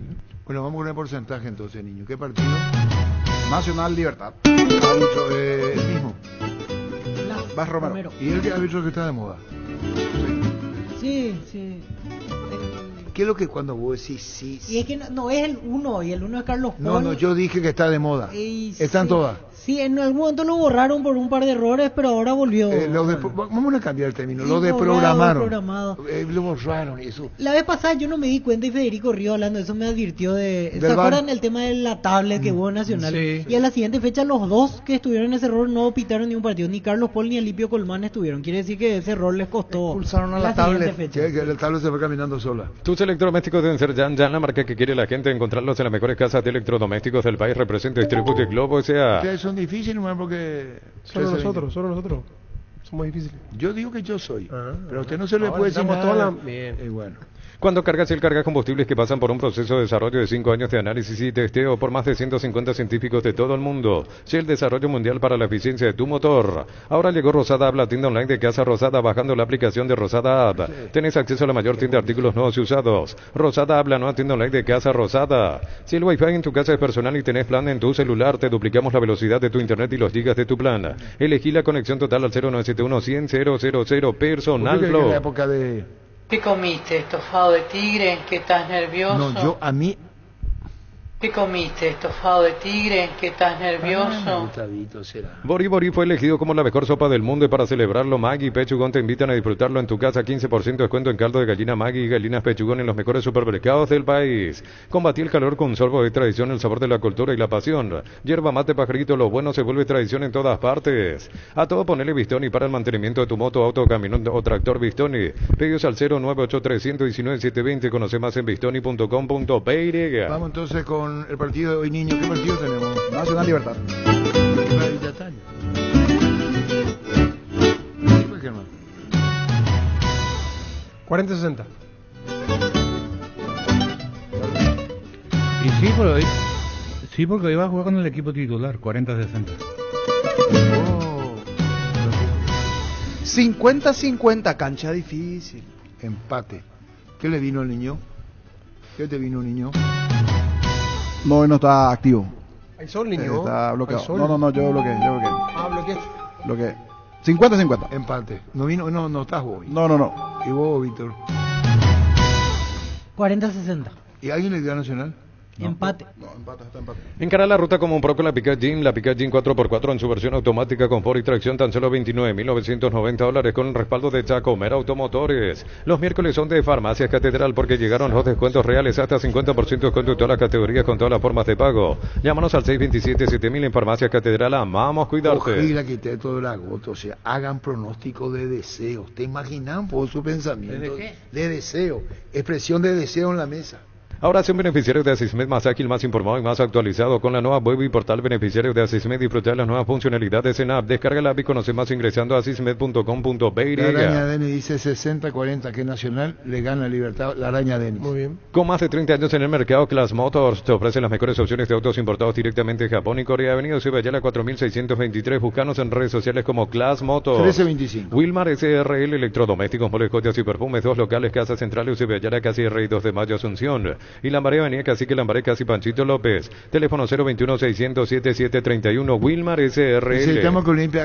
Bueno, vamos con el porcentaje entonces, niño. ¿Qué partido? Nacional Libertad. Árbitro, el mismo. Vas Romero. Y el árbitro que está de moda. Sí, sí. ¿Qué es lo que cuando vos decís sí? Y es que no es el uno, y el uno es Carlos Paul. No, yo dije que está de moda. Están sí. todas. Sí, en algún momento lo borraron por un par de errores, pero ahora volvió. Vamos a cambiar el término. Sí, Lo programado. Lo borraron y eso. La vez pasada yo no me di cuenta y Federico Río hablando de eso me advirtió de... ¿Se Del acuerdan VAR? el tema de la tablet que hubo en Nacional? Sí. Y a la siguiente fecha los dos que estuvieron en ese error no pitaron ni un partido. Ni Carlos Paul ni Alipio Colmán estuvieron. Quiere decir que ese error les costó. Expulsaron a la siguiente tablet. fecha. Que la tabla se fue caminando sola. Tus electrodomésticos deben ser Yan, la marca que quiere la gente. Encontrarlos en las mejores casas de electrodomésticos del país. Representa Distribuye Globo S.A. Ustedes son difíciles, nomás porque... Solo nosotros. Somos difíciles. Yo digo que yo soy. Pero a usted no se le puede decir estamos nada. Bien. Bueno. Cuando cargas el cargas combustibles que pasan por un proceso de desarrollo de 5 años de análisis y testeo por más de 150 científicos de todo el mundo. Shell Desarrollo Mundial para la eficiencia de tu motor. Ahora llegó Rosada App, la tienda online de Casa Rosada, bajando la aplicación de Rosada App. Tenés acceso a la mayor tienda de artículos nuevos y usados. Rosada App, la nueva tienda online de Casa Rosada. Si el Wi-Fi en tu casa es personal y tenés plan en tu celular, te duplicamos la velocidad de tu internet y los gigas de tu plan. Elegí la conexión total al 0971 100 000 personal En Flow. la época de... ¿Qué comiste? ¿Estofado de tigre? ¿Que estás nervioso? No, a mí... ¿Qué comiste? ¿Estofado de tigre? ¿Que estás nervioso? Bori Bori fue elegido como la mejor sopa del mundo y para celebrarlo Maggi y Pechugón te invitan a disfrutarlo en tu casa. 15% de descuento en caldo de gallina Maggi y gallinas Pechugón en los mejores supermercados del país. Combatí el calor con un sorbo de tradición, el sabor de la cultura y la pasión. Yerba mate pajarito, lo bueno se vuelve tradición en todas partes. A todo ponele Bistoni para el mantenimiento de tu moto, auto, camión o tractor Bistoni. Pedidos al 0983-119-720. Conoce más en bistoni.com.py. Vamos entonces con el partido de hoy, niño. ¿Qué partido tenemos? Nacional Libertad. 40-60. Y sí, porque hoy va a jugar con el equipo titular, 40-60. 50-50, cancha difícil. Empate. ¿Qué le vino al niño? ¿Qué te vino, niño? No, hoy no está activo. ¿Hay sol, niño? Está bloqueado. ¿Hay sol? No, yo bloqueé. Ah, bloqueaste. Bloqueé. 50-50. Empate. No vino, no estás hoy. No. ¿Y vos, Víctor? 40-60. ¿Y alguien le dio a Nacional? Empate. No, está empate. Encara la ruta como un pro con la Pickup Jean 4x4 en su versión automática, confort y tracción, tan solo $29,990 con el respaldo de Chacomer Automotores. Los miércoles son de Farmacias Catedral porque llegaron los descuentos reales, hasta 50% de descuento en todas las categorías con todas las formas de pago. Llámanos al 627-7000 en Farmacias Catedral. Amamos cuidarte. Ojalá que te todo el agoto, o sea, hagan pronóstico de deseos. ¿Te imaginan por su pensamiento? ¿De qué? De deseo. Expresión de deseo en la mesa. Ahora son beneficiarios de Asismed más ágil, más informado y más actualizado. Con la nueva web y portal beneficiarios de Asismed, disfrutar las nuevas funcionalidades en app. Descarga la app y conoce más ingresando a asismed.com.py. La araña Deni dice 60-40 que Nacional le gana a Libertad. La araña Deni. Muy bien. Con más de 30 años en el mercado, Class Motors te ofrece las mejores opciones de autos importados directamente de Japón y Corea. Avenida Ciudadela 4623. Buscanos en redes sociales como Class Motors. 1325. Wilmar SRL, electrodomésticos, moles, joyas y perfumes. 2 locales, Casa Central, Ciudadela, casi R 2 de Mayo, Asunción. Y Lambaré, Avenida Cacique Lambaré, casi Panchito López. Teléfono 021-600-7731. Wilmar SRL. Necesitamos que Olimpia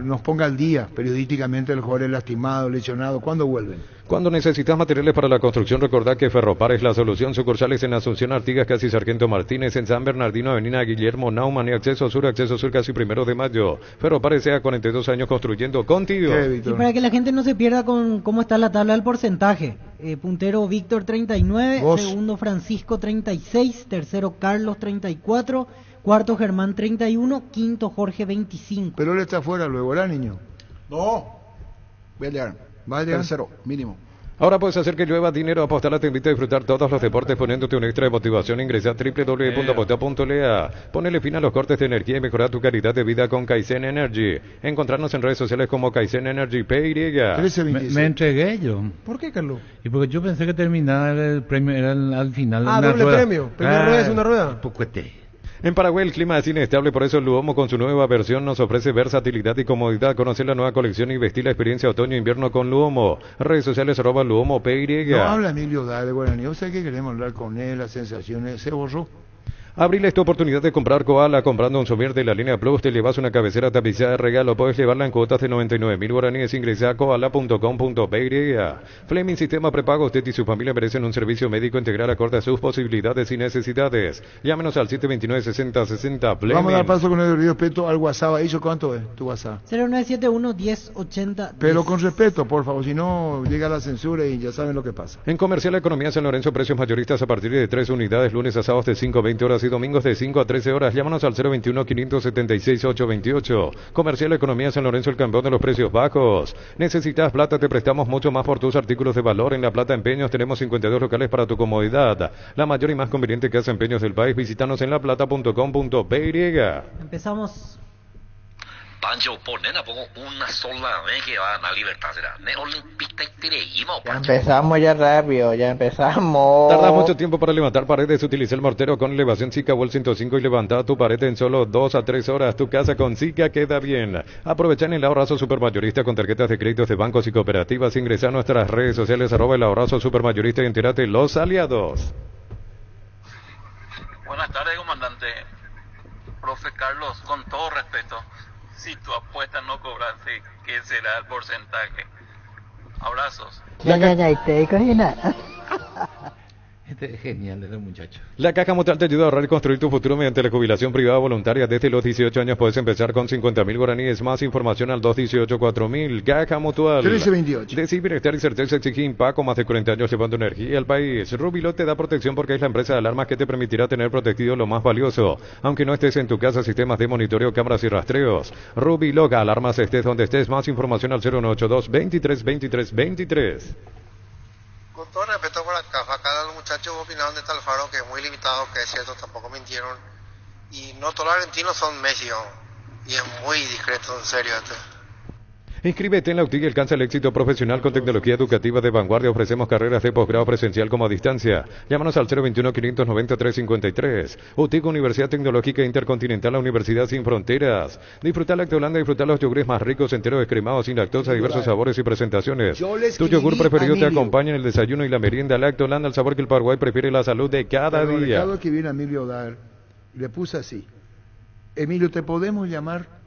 nos ponga al día periodísticamente los jugadores lastimados, lesionados. ¿Cuándo vuelven? Cuando necesitas materiales para la construcción, recordá que Ferropar es la solución. Sucursales en Asunción, Artigas, casi Sargento Martínez, en San Bernardino, Avenida Guillermo Naumann y Acceso Sur, casi 1 de Mayo. Ferropar sea 42 años construyendo contigo. Y para que la gente no se pierda con cómo está la tabla del porcentaje. Puntero Víctor 39, ¿Vos? segundo Francisco 36, tercero Carlos 34, cuarto Germán 31, quinto Jorge 25. Pero él está afuera luego, ¿verdad, niño? No. Voy a llegar. ¿Va a llegar? Tercero, mínimo. Ahora puedes hacer que llueva dinero. Apostar te invita a disfrutar todos los deportes poniéndote un extra de motivación. Ingresa a www.apostar.lea. Ponele fin a los cortes de energía y mejora tu calidad de vida con Kaizen Energy. Encontrarnos en redes sociales como Kaizen Energy PY. Me entregué yo. ¿Por qué, Carlos? Y porque yo pensé que terminaba el premio, era al final. Ah, una doble rueda. premio. Primera rueda, segunda rueda. Pocuete. En Paraguay el clima es inestable, por eso el Luomo con su nueva versión nos ofrece versatilidad y comodidad. Conocer la nueva colección y vestir la experiencia otoño-invierno con Luomo. Redes sociales @Luomo PY. No habla Emilio de Guaraní. O sea que queremos hablar con él, las sensaciones. Se borró. Abril esta oportunidad de comprar Koala. Comprando un souvenir de la línea Plus te llevas una cabecera tapizada de regalo. Puedes llevarla en cuotas de 99.000 guaraníes. Ingresa a koala.com.py. Fleming Sistema Prepago. Usted y su familia merecen un servicio médico integral acorde a sus posibilidades y necesidades. Llámenos al 729-6060 Fleming. Vamos a dar paso con el respeto al WhatsApp. ¿Eso cuánto es tu WhatsApp? 0971 1080. Pero con respeto, por favor, si no llega la censura y ya saben lo que pasa. En Comercial Economía San Lorenzo, precios mayoristas a partir de 3 unidades, lunes a sábados de 5 a 20 horas y domingos de 5 a 13 horas. Llámanos al 021-576-828. Comercial Economía San Lorenzo, el campeón de los precios bajos. ¿Necesitas plata? Te prestamos mucho más por tus artículos de valor. En La Plata Empeños tenemos 52 locales para tu comodidad. La mayor y más conveniente casa empeños del país. Visítanos en laplata.com.py. Empezamos. Pancho, ponen a poco una sola vez que van a Libertad, será. Ne olimpista y tereíma, Ya empezamos ya rápido, ya empezamos. Tarda mucho tiempo para levantar paredes. Utiliza el mortero con elevación Zika Wall 105 y levanta tu pared en solo 2 a 3 horas. Tu casa con Zika queda bien. Aprovecha en el ahorrazo supermayorista con tarjetas de créditos de bancos y cooperativas. Ingresa a nuestras redes sociales @ el ahorrazo supermayorista y entérate los aliados. Buenas tardes, comandante. Profe Carlos, con todo respeto, si tu apuesta no cobrase, ¿qué será el porcentaje? Abrazos. Este es genial, ese muchacho. La Caja Mutual te ayuda a ahorrar y construir tu futuro mediante la jubilación privada voluntaria. Desde los 18 años puedes empezar con 50.000 guaraníes. Más información al 218-4000. Caja Mutual. 1328. De bienestar y certeza exige Impaco. Más de 40 años llevando energía al país. Rubilot te da protección porque es la empresa de alarmas que te permitirá tener protegido lo más valioso. Aunque no estés en tu casa, sistemas de monitoreo, cámaras y rastreos. Rubilot, alarmas estés donde estés. Más información al 0182 23 23 23. Con todo respeto por acá los muchachos opinaron de Talfaro que es muy limitado, que es cierto, tampoco mintieron. Y no todos los argentinos son Messi, y es muy discreto, en serio. Inscríbete en la UTIC y alcanza el éxito profesional con tecnología educativa de vanguardia. Ofrecemos carreras de posgrado presencial como a distancia. Llámanos al 021-590-353. UTIC, Universidad Tecnológica Intercontinental, la Universidad Sin Fronteras. Disfruta Lactolanda, disfruta los yogures más ricos, enteros, descremados, sin lactosa, diversos sabores y presentaciones. Tu yogur preferido te acompaña en el desayuno y la merienda. Lactolanda, el sabor que el Paraguay prefiere, la salud de cada día. El que viene a Emilio Dar, le puse así: Emilio, ¿te podemos llamar?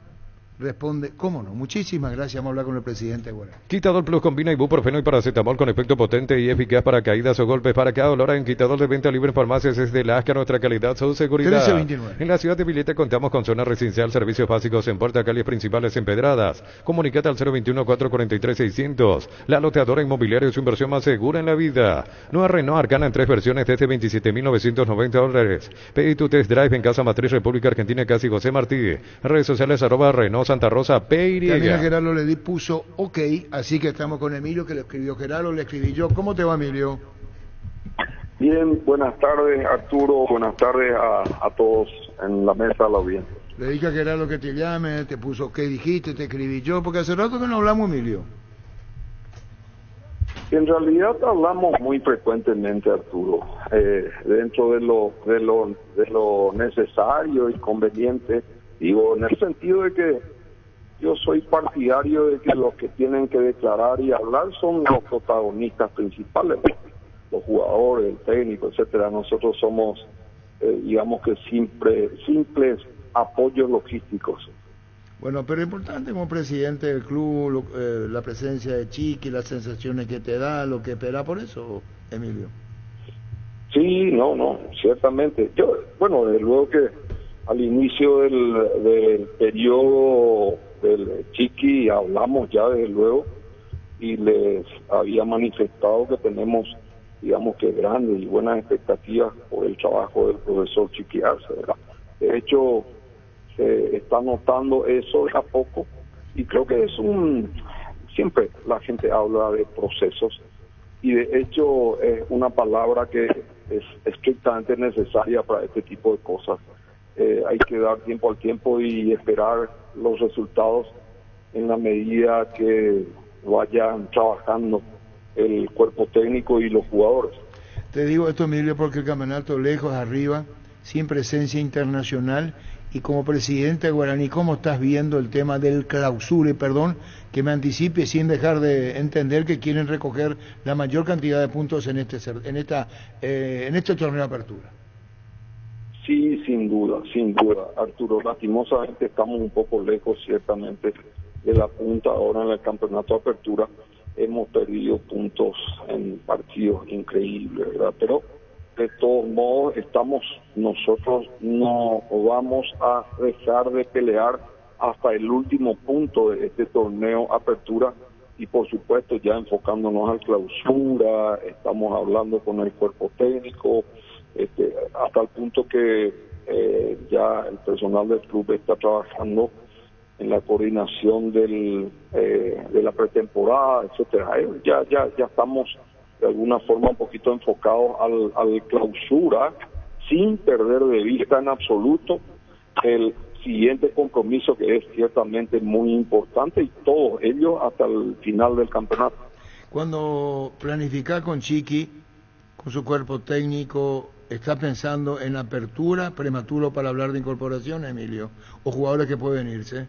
Responde, ¿cómo no? Muchísimas gracias, vamos a hablar con el presidente. Bueno. Quitador Plus combina ibuprofeno y paracetamol con efecto potente y eficaz para caídas o golpes. Para cada dolor, en Quitador de venta libre en farmacias es de Lasca, nuestra calidad, su seguridad. 1329. En la ciudad de Villeta contamos con zona residencial, servicios básicos en Puerta, calles principales empedradas. Comunicate al 021-443-600. La loteadora inmobiliaria es su inversión más segura en la vida. Nueva Renault Arcana en 3 versiones desde $27.990. Pedí tu test drive en Casa Matriz, República Argentina, Casi José Martí. Redes sociales @Renault Santa Rosa PY. También a Gerardo le puso OK, así que estamos con Emilio, que lo escribió Gerardo, le escribí yo. ¿Cómo te va, Emilio? Bien, buenas tardes, Arturo, buenas tardes a todos en la mesa, a la audiencia. Le dije a Gerardo que te llame, te puso OK, dijiste, te escribí yo, porque hace rato que no hablamos, Emilio. En realidad hablamos muy frecuentemente, Arturo, dentro de lo necesario y conveniente. Digo, en el sentido de que yo soy partidario de que los que tienen que declarar y hablar son los protagonistas principales, los jugadores, el técnico, etcétera. Nosotros somos, digamos que simples apoyos logísticos. Bueno, pero es importante como presidente del club, la presencia de Chiqui, las sensaciones que te da, lo que espera por eso, Emilio. Sí, no, ciertamente. Bueno, desde luego que al inicio del periodo del Chiqui hablamos ya desde luego y les había manifestado que tenemos, digamos que grandes y buenas expectativas por el trabajo del profesor Chiqui Arce, ¿verdad? De hecho, se está notando eso de a poco y creo que siempre la gente habla de procesos y de hecho es una palabra que es estrictamente necesaria para este tipo de cosas. Hay que dar tiempo al tiempo y esperar los resultados en la medida que vayan trabajando el cuerpo técnico y los jugadores. Te digo esto, Emilio, porque el campeonato lejos arriba, sin presencia internacional, y como presidente de Guaraní, ¿cómo estás viendo el tema del clausura? Y perdón que me anticipe sin dejar de entender que quieren recoger la mayor cantidad de puntos en este torneo de apertura. Sí, sin duda, Arturo. Lastimosamente estamos un poco lejos, ciertamente, de la punta. Ahora en el campeonato de apertura hemos perdido puntos en partidos increíbles, ¿verdad? Pero de todos modos nosotros no vamos a dejar de pelear hasta el último punto de este torneo apertura y por supuesto ya enfocándonos al clausura, estamos hablando con el cuerpo técnico, hasta el punto que ya el personal del club está trabajando en la coordinación de la pretemporada, etcétera. Ya estamos de alguna forma un poquito enfocados al clausura, sin perder de vista en absoluto el siguiente compromiso que es ciertamente muy importante y todos ellos hasta el final del campeonato. Cuando planifica con Chiqui, con su cuerpo técnico, ¿está pensando en apertura, prematuro para hablar de incorporación, Emilio? ¿O jugadores que pueden irse?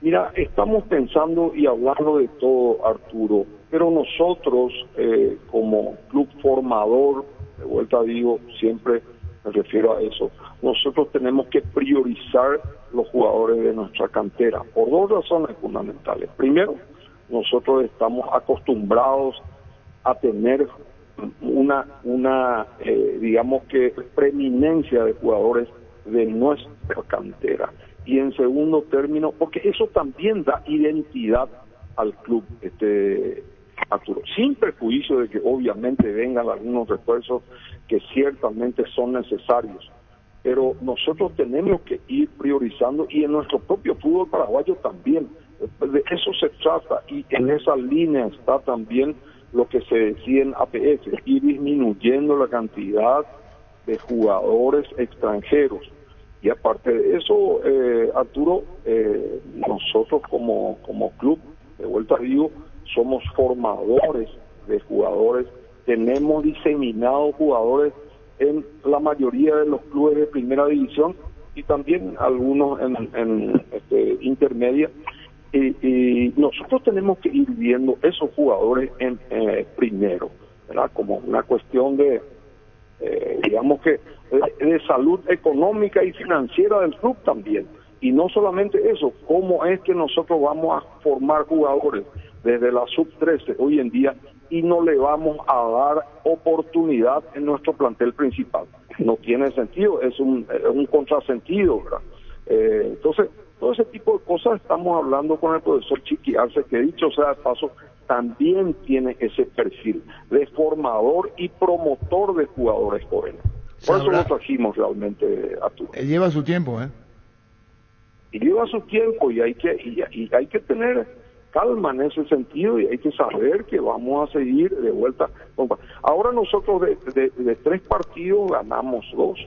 Mira, estamos pensando y hablando de todo, Arturo, pero nosotros como club formador, de vuelta digo, siempre me refiero a eso, nosotros tenemos que priorizar los jugadores de nuestra cantera por dos razones fundamentales. Primero, nosotros estamos acostumbrados a tener una digamos que preeminencia de jugadores de nuestra cantera. Y en segundo término, porque eso también da identidad al club, Arturo, sin perjuicio de que obviamente vengan algunos refuerzos que ciertamente son necesarios, pero nosotros tenemos que ir priorizando, y en nuestro propio fútbol paraguayo también, de eso se trata, y en esa línea está también lo que se decía en APF, ir disminuyendo la cantidad de jugadores extranjeros. Y aparte de eso, Arturo, nosotros como club, de vuelta digo, somos formadores de jugadores, tenemos diseminados jugadores en la mayoría de los clubes de primera división y también algunos en intermedia, y nosotros tenemos que ir viendo esos jugadores en primero, ¿verdad? Como una cuestión de digamos que de salud económica y financiera del club también. Y no solamente eso, cómo es que nosotros vamos a formar jugadores desde la sub-13 hoy en día y no le vamos a dar oportunidad en nuestro plantel principal. No tiene sentido, es un contrasentido, ¿verdad? Entonces, todo ese tipo de cosas estamos hablando con el profesor Chiqui Arce, que dicho sea de paso, también tiene ese perfil de formador y promotor de jugadores jóvenes. Por eso lo trajimos realmente, Arturo. Lleva su tiempo, ¿eh? Y lleva su tiempo, y hay que tener calma en ese sentido, y hay que saber que vamos a seguir de vuelta. Ahora nosotros de 3 partidos ganamos 2.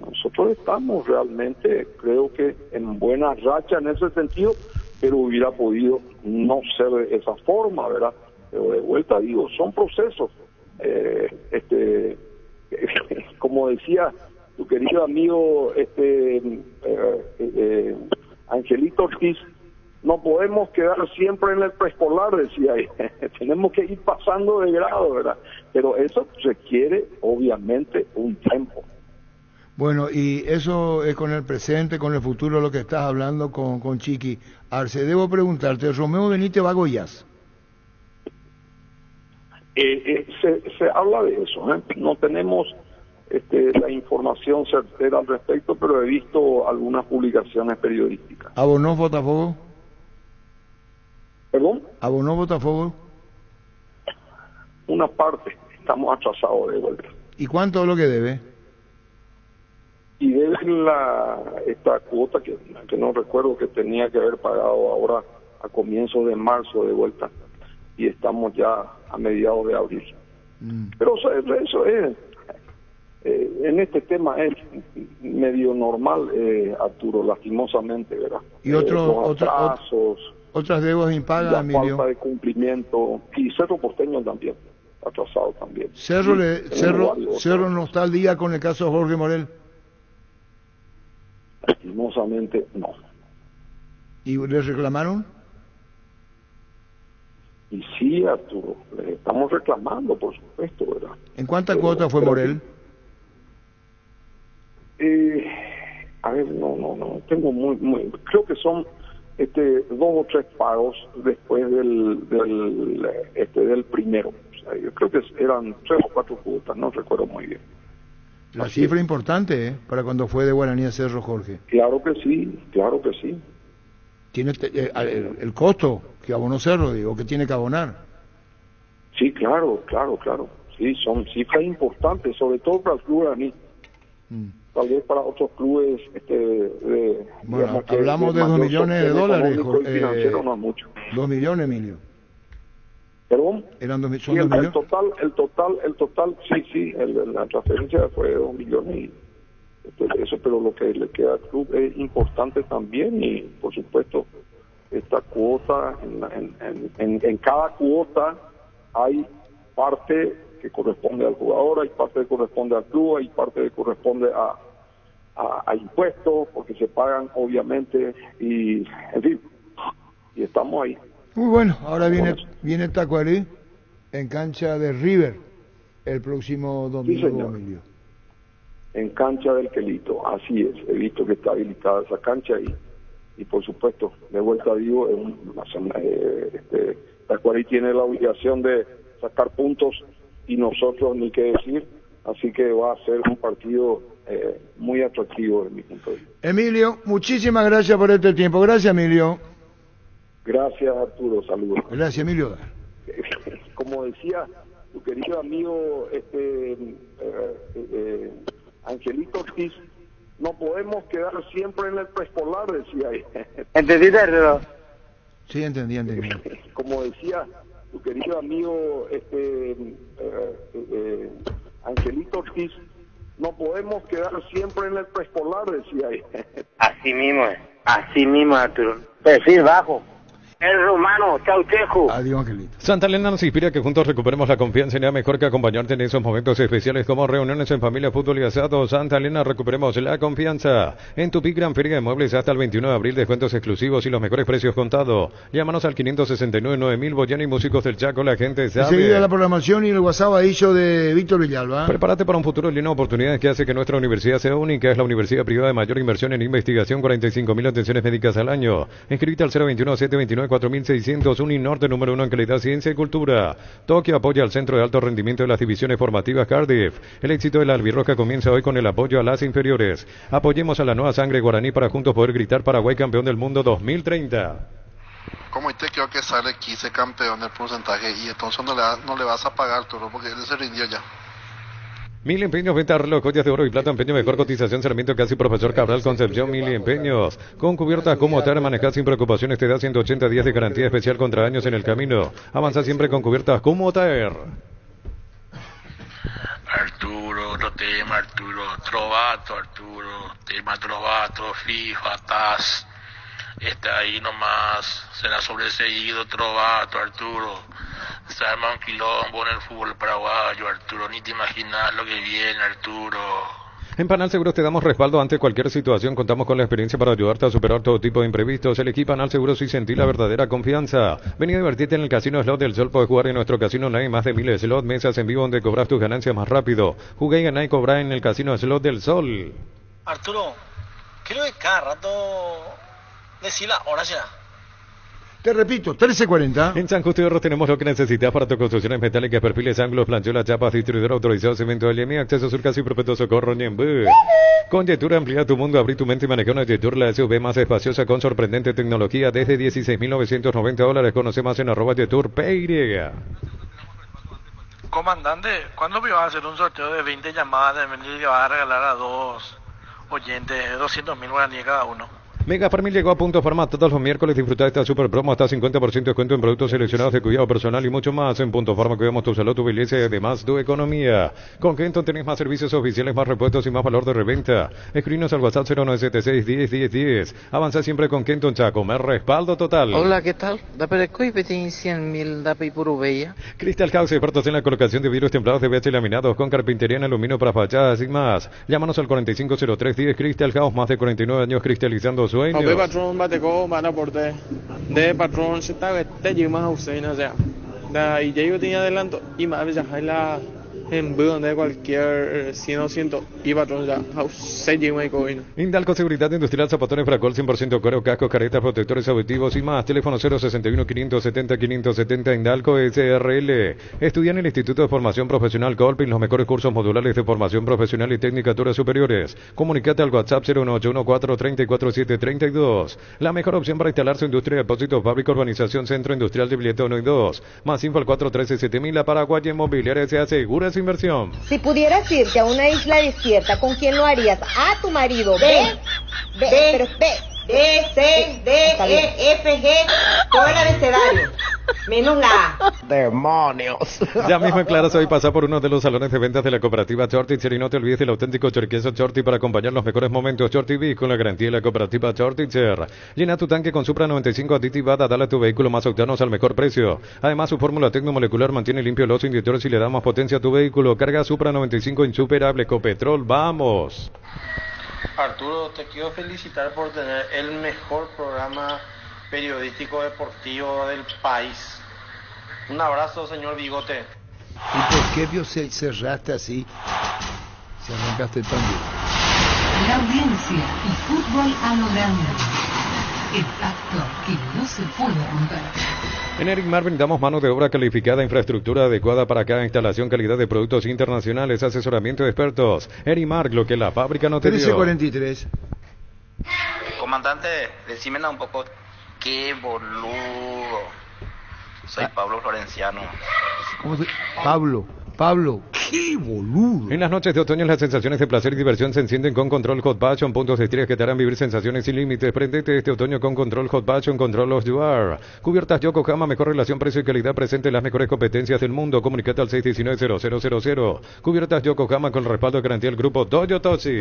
Nosotros estamos realmente, creo que en buena racha en ese sentido, pero hubiera podido no ser de esa forma, ¿verdad? Pero de vuelta digo, son procesos. Como decía tu querido amigo Angelito Ortiz, no podemos quedar siempre en el preescolar, decía él. Tenemos que ir pasando de grado, ¿verdad? Pero eso requiere obviamente un tiempo. Bueno, y eso es con el presente, con el futuro, lo que estás hablando con Chiqui Arce. Debo preguntarte, ¿Romeo Benítez va a Goiás? Se habla de eso, ¿eh? No tenemos la información certera al respecto, pero he visto algunas publicaciones periodísticas. ¿Abonó Botafogo? ¿Perdón? ¿Abonó Botafogo? Una parte, estamos atrasados de vuelta. ¿Y cuánto es lo que debe? Y debe esta cuota que no recuerdo, que tenía que haber pagado ahora a comienzos de marzo de vuelta, y estamos ya a mediados de abril. Pero eso es, en este tema es medio normal, Arturo, lastimosamente, ¿verdad? ¿Y los atrasos, otras deudas impagas, la Emilio? falta de cumplimiento, y Cerro Porteño también, atrasado también. Cerro no no está al día con el caso de Jorge Morel. Lastimosamente no. ¿Y le reclamaron? Y sí, Arturo, le estamos reclamando, por supuesto, ¿verdad? ¿En cuánta cuota fue Morel? A ver, no tengo creo que son 2 o 3 pagos después del primero. O sea, yo creo que eran 3 o 4 cuotas, no recuerdo muy bien. La cifra importante, para cuando fue de Guaraní a Cerro, Jorge. Claro que sí, claro que sí. Tiene el costo que abonó Cerro, digo, que tiene que abonar. Sí, claro. Sí, son cifras importantes, sobre todo para el club Guaraní. Tal vez para otros clubes bueno, hablamos de 2 millones de dólares, financiero no es mucho. 2 millones, Emilio. ¿Perdón? Son 2 sí, millones. El total, sí, la transferencia fue 2 millones y Eso, pero lo que le queda al club es importante también, y por supuesto esta cuota, en cada cuota hay parte que corresponde al jugador, hay parte que corresponde al club, hay parte que corresponde a impuestos, porque se pagan obviamente, y en fin, y estamos ahí. Muy bueno, ahora viene Tacuarí en cancha de River el próximo domingo, Sí, señor. Emilio. En cancha del Quelito, así es, he visto que está habilitada esa cancha y por supuesto, de vuelta digo, Tacuarí tiene la obligación de sacar puntos y nosotros ni qué decir, así que va a ser un partido muy atractivo desde mi punto de vista. Emilio, muchísimas gracias por este tiempo. Gracias, Emilio. Gracias, Arturo, saludos. Gracias, Emilio. Como decía tu querido amigo Angelito Ortiz, no podemos quedar siempre en el preescolar, decía ahí. ¿Entendiste, Arturo? Sí, entendí. Como decía tu querido amigo Angelito Ortiz, no podemos quedar siempre en el preescolar, decía ahí. Así mismo, Arturo. Perfil bajo. El rumano, Chauchejo. Adiós, Angelito. Santa Elena nos inspira que juntos recuperemos la confianza y nada mejor que acompañarte en esos momentos especiales como reuniones en familia, fútbol y asado. Santa Elena, recuperemos la confianza. En Tupi Gran Feria de Muebles hasta el 21 de abril, descuentos exclusivos y los mejores precios contados. Llámanos al 569-9000, Boyana y Músicos del Chaco, la gente sabe. Enseguida la programación y el WhatsApp ha dicho de Víctor Villalba. Prepárate para un futuro lleno de oportunidades que hace que nuestra universidad sea única. Es la universidad privada de mayor inversión en investigación, 45.000 atenciones médicas al año. Inscríbete al 021-729-4600, Uninorte número 1 en calidad, ciencia y cultura. Tokio apoya al Centro de Alto Rendimiento de las Divisiones Formativas Cardiff. El éxito de la albirroja comienza hoy con el apoyo a las inferiores. Apoyemos a la nueva sangre guaraní para juntos poder gritar Paraguay campeón del mundo 2030. Como te creo que sale 15 campeón el porcentaje y entonces no le vas a pagar, Arturo, porque él se rindió ya. Mil Empeños, venta de reloj, joyas de oro y plata, empeño, mejor cotización, Sarmiento Casi, Profesor Cabral, Concepción, Mil Empeños. Con cubiertas como tal, manejar sin preocupaciones, te da 180 días de garantía especial contra daños en el camino. Avanza siempre con cubiertas como tal. Arturo, otro tema, Arturo, Trovato, tema Trovato, FIFA, TAS, está ahí nomás, será sobreseído Trovato, Arturo. Se arma un quilombo en el fútbol paraguayo, Arturo, ni te imaginas lo que viene, Arturo. En Panal Seguros te damos respaldo ante cualquier situación. Contamos con la experiencia para ayudarte a superar todo tipo de imprevistos. Elegí Panal Seguros y sentí la verdadera confianza. Vení a divertirte en el Casino Slot del Sol. Puedes jugar en nuestro casino online más de miles de slot, mesas en vivo donde cobras tus ganancias más rápido. Jugué y ganá y cobrá en el Casino Slot del Sol. Arturo, creo que cada rato decir la hora ya. Te repito, 13:40. En San Justo de Oro tenemos lo que necesitas para tus construcciones metálicas, perfiles, ángulos, planchuelas, chapas, distribuidor autorizado, cemento de LM, acceso sur casi perpetuo socorro, Niembú. Con Yetur amplía tu mundo, abrí tu mente y maneja una Yetur, la SUV más espaciosa con sorprendente tecnología desde $16.990. Conoce más en @Yetur PY. Comandante, ¿cuándo me vas a hacer un sorteo de 20 llamadas de venir y vas a regalar a dos oyentes 200.000 guaraníes cada uno? Mega Farmil llegó a Punto Farma todos los miércoles. Disfruta de esta super promo, hasta 50% de descuento en productos seleccionados de cuidado personal y mucho más. En Punto Farma cuidamos tu salud, tu belleza y además tu economía. Con Kenton tenés más servicios oficiales, más repuestos y más valor de reventa. Escribinos al WhatsApp 0976-10-10-10. Avanza siempre con Kenton Chaco, más respaldo total. Hola, ¿qué tal? Dapper Coy, petín 100.000 Dapper Purubella. Crystal House, expertos en la colocación de vidrios templados de VH laminados con carpintería en aluminio para fachadas y más. Llámanos al 450310. Crystal House, más de 49 años cristalizando sueños. Okay, patrón, bateko, mana porte. De patrón, se está te lleva a usted, no sea. Da y yo tenía adelanto y más veces la en budo de cualquier 100 y patrón ya se lleva y coino. Indalco Seguridad Industrial, zapatones Fracol 100% cuero, cascos, caretas, protectores auditivos y más. Teléfono 061-570-570. Indalco SRL. Estudia en el Instituto de Formación Profesional Colpin los mejores cursos modulares de formación profesional y tecnicaturas superiores. Comunicate al WhatsApp 01814-34732. La mejor opción para instalar su industria de depósitos, fábrica, urbanización, centro industrial de Billete 1 y 2. Más info al 413-7000. La Paraguay Inmobiliaria se asegura su inversión. Si pudieras irte a una isla desierta, ¿con quién lo harías? A tu marido. B, C, D, E, F, G, todo el abecedario. Menos la. ¡Demonios! Ya mismo en Claras hoy pasa por uno de los salones de ventas de la cooperativa Chortitz y no te olvides del auténtico choriqueso Chorti para acompañar los mejores momentos. Chorti Bis con la garantía de la cooperativa Chortitzer. Llena tu tanque con Supra 95 aditivada, dale a tu vehículo más octanos al mejor precio. Además, su fórmula tecnomolecular mantiene limpio los inyectores y le da más potencia a tu vehículo. Carga Supra 95 insuperable Copetrol. ¡Vamos! Arturo, te quiero felicitar por tener el mejor programa periodístico deportivo del país. Un abrazo, señor Bigote. ¿Y por qué vio cerraste así? Se arrancaste tan bien. La audiencia y fútbol a lo grande. El pacto que no se puede romper. En Eric Marvin damos mano de obra calificada, infraestructura adecuada para cada instalación, calidad de productos internacionales, asesoramiento de expertos. Eric Mark, lo que la fábrica no te dio. 1343. Comandante, decime un poco qué boludo. Soy Pablo Florenciano. ¿Cómo se...? Pablo, qué boludo. En las noches de otoño las sensaciones de placer y diversión se encienden con Control Hot Passion, puntos de estrés que te harán vivir sensaciones sin límites. Prendete este otoño con Control Hot Passion, Control of You Are. Cubiertas Yokohama, mejor relación precio y calidad, presente las mejores competencias del mundo. Comunicate al 619-0000. Cubiertas Yokohama con respaldo de garantía del grupo Toyotoshi.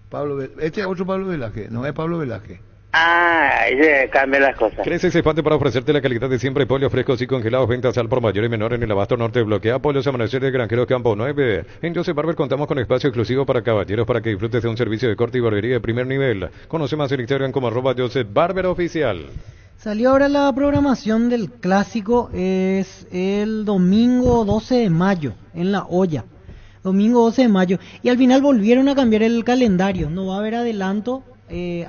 Pablo, este es otro Pablo Velázquez, no es Pablo Velázquez. Ah, ahí se cambian las cosas. Crece ese expande para ofrecerte la calidad de siempre. Pollos frescos y congelados, ventas al por mayor y menor en el abasto norte. Bloquea Pollos Amanecer de Granjero Campo 9. En Joseph Barber contamos con espacio exclusivo para caballeros para que disfrutes de un servicio de corte y barbería de primer nivel. Conoce más en Instagram como @Joseph Barber Oficial. Salió ahora la programación del clásico, es el domingo 12 de mayo, en La Hoya. Domingo 12 de mayo. Y al final volvieron a cambiar el calendario. No va a haber adelanto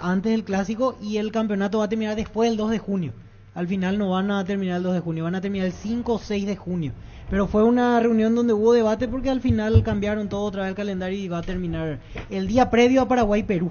antes del clásico y el campeonato va a terminar después del 2 de junio. Al final no van a terminar el 2 de junio, van a terminar el 5 o 6 de junio. Pero fue una reunión donde hubo debate porque al final cambiaron todo otra vez el calendario y va a terminar el día previo a Paraguay-Perú.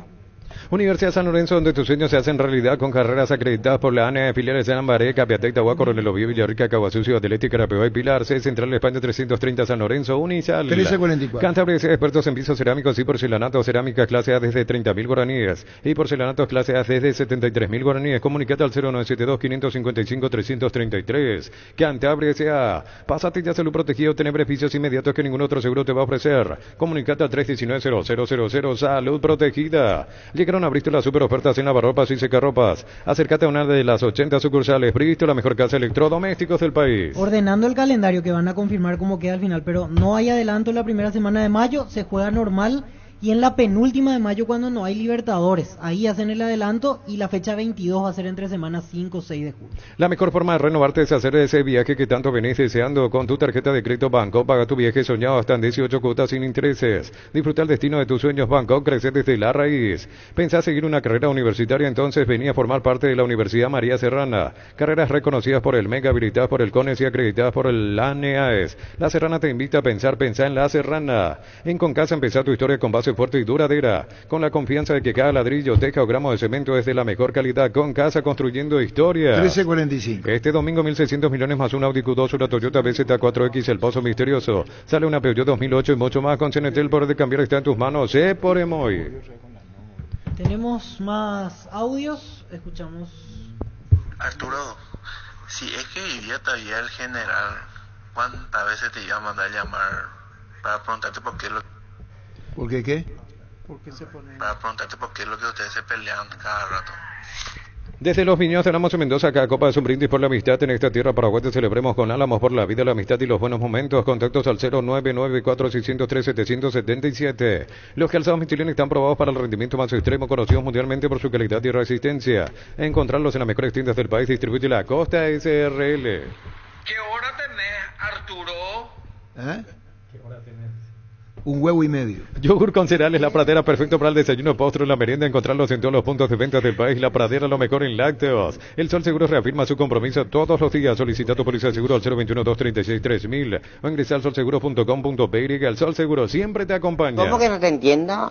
Universidad San Lorenzo, donde tus sueños se hacen realidad con carreras acreditadas por la ANA, filiales de Lambaré, Capiatec, Tahuá, Coronel Oviedo, Villarrica, Caguazú, Ciudad del Este, Carapeguá y Pilar. C Central España 330 San Lorenzo, Unisal. 1344. Cantabria, expertos en pisos cerámicos y porcelanatos, cerámicas clase A desde 30.000 guaraníes y porcelanatos clase A desde 73.000 guaraníes. Comunicate al 0972-555-333. Cantabria S.A. Pásate ya salud protegido, tener beneficios inmediatos que ningún otro seguro te va a ofrecer. Comunicate al 319-0000. Salud protegida. Llegaron a Bristol las super ofertas en lavarropas y secarropas. Acércate a una de las 80 sucursales. Bristol, la mejor casa de electrodomésticos del país. Ordenando el calendario que van a confirmar cómo queda al final, pero no hay adelanto en la primera semana de mayo, se juega normal. Y en la penúltima de mayo, cuando no hay Libertadores, ahí hacen el adelanto y la fecha 22 va a ser entre semanas 5 o 6 de julio. La mejor forma de renovarte es hacer ese viaje que tanto venís deseando. Con tu tarjeta de crédito Banco, paga tu viaje soñado hasta en 18 cuotas sin intereses. Disfruta el destino de tus sueños Banco, crecer desde la raíz. ¿Pensás seguir una carrera universitaria? Entonces vení a formar parte de la Universidad María Serrana. Carreras reconocidas por el MEGA, habilitadas por el CONES y acreditadas por el ANEAES. La Serrana te invita a pensar en La Serrana. En Concasa empezá tu historia con base fuerte y duradera, con la confianza de que cada ladrillo, teja o gramo de cemento es de la mejor calidad. Concasa, construyendo historia. 1345. Este domingo 1.600 millones más un Audi Q2, una Toyota BZ4X, el Pozo Misterioso. Sale una Peugeot 2008 y mucho más. Con CNT el poder de cambiar está en tus manos. Por Emoy. Tenemos más audios, escuchamos. Arturo, si es que iría todavía el general, ¿cuántas veces te iba a mandar a llamar para preguntarte por qué ¿Por qué qué? Para preguntarte por qué es lo que ustedes se pelean cada rato? Desde los Viñedos de Álamos en Mendoza, cada copa es un brindis por la amistad. En esta tierra paraguaya celebremos con Álamos por la vida, la amistad y los buenos momentos. Contactos al 0994603-777. Los calzados Michelin están probados para el rendimiento más extremo, conocidos mundialmente por su calidad y resistencia. Encontrarlos en las mejores tiendas del país. Distribuye la Costa SRL. ¿Qué hora tenés, Arturo? ¿Qué hora tenés? Un huevo y medio. Yogur con cereales La Pradera, perfecto para el desayuno, postre, la merienda. Encontrarlos en todos los puntos de venta del país. La Pradera, lo mejor en lácteos. El Sol Seguro reafirma su compromiso todos los días. Solicita tu póliza de seguro al 021-236-3000 o ingresa al solseguro.com.py. El Sol Seguro siempre te acompaña. ¿Cómo que no te entiendo?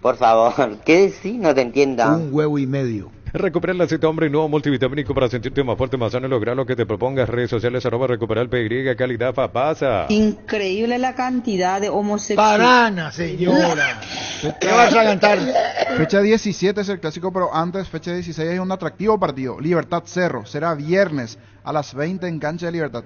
Por favor, ¿qué decís? No te entiendo. Un huevo y medio. Recupera el aceite hombre nuevo multivitamínico para sentirte más fuerte, más sano y lograr lo que te propongas. Redes sociales @recuperar el PY, calidad papasa. Increíble la cantidad de homosexuales. Parana, señora. ¿Qué vas a cantar? Fecha 17 es el clásico, pero antes, fecha 16, hay un atractivo partido. Libertad Cerro. Será viernes a las 20 en cancha de Libertad.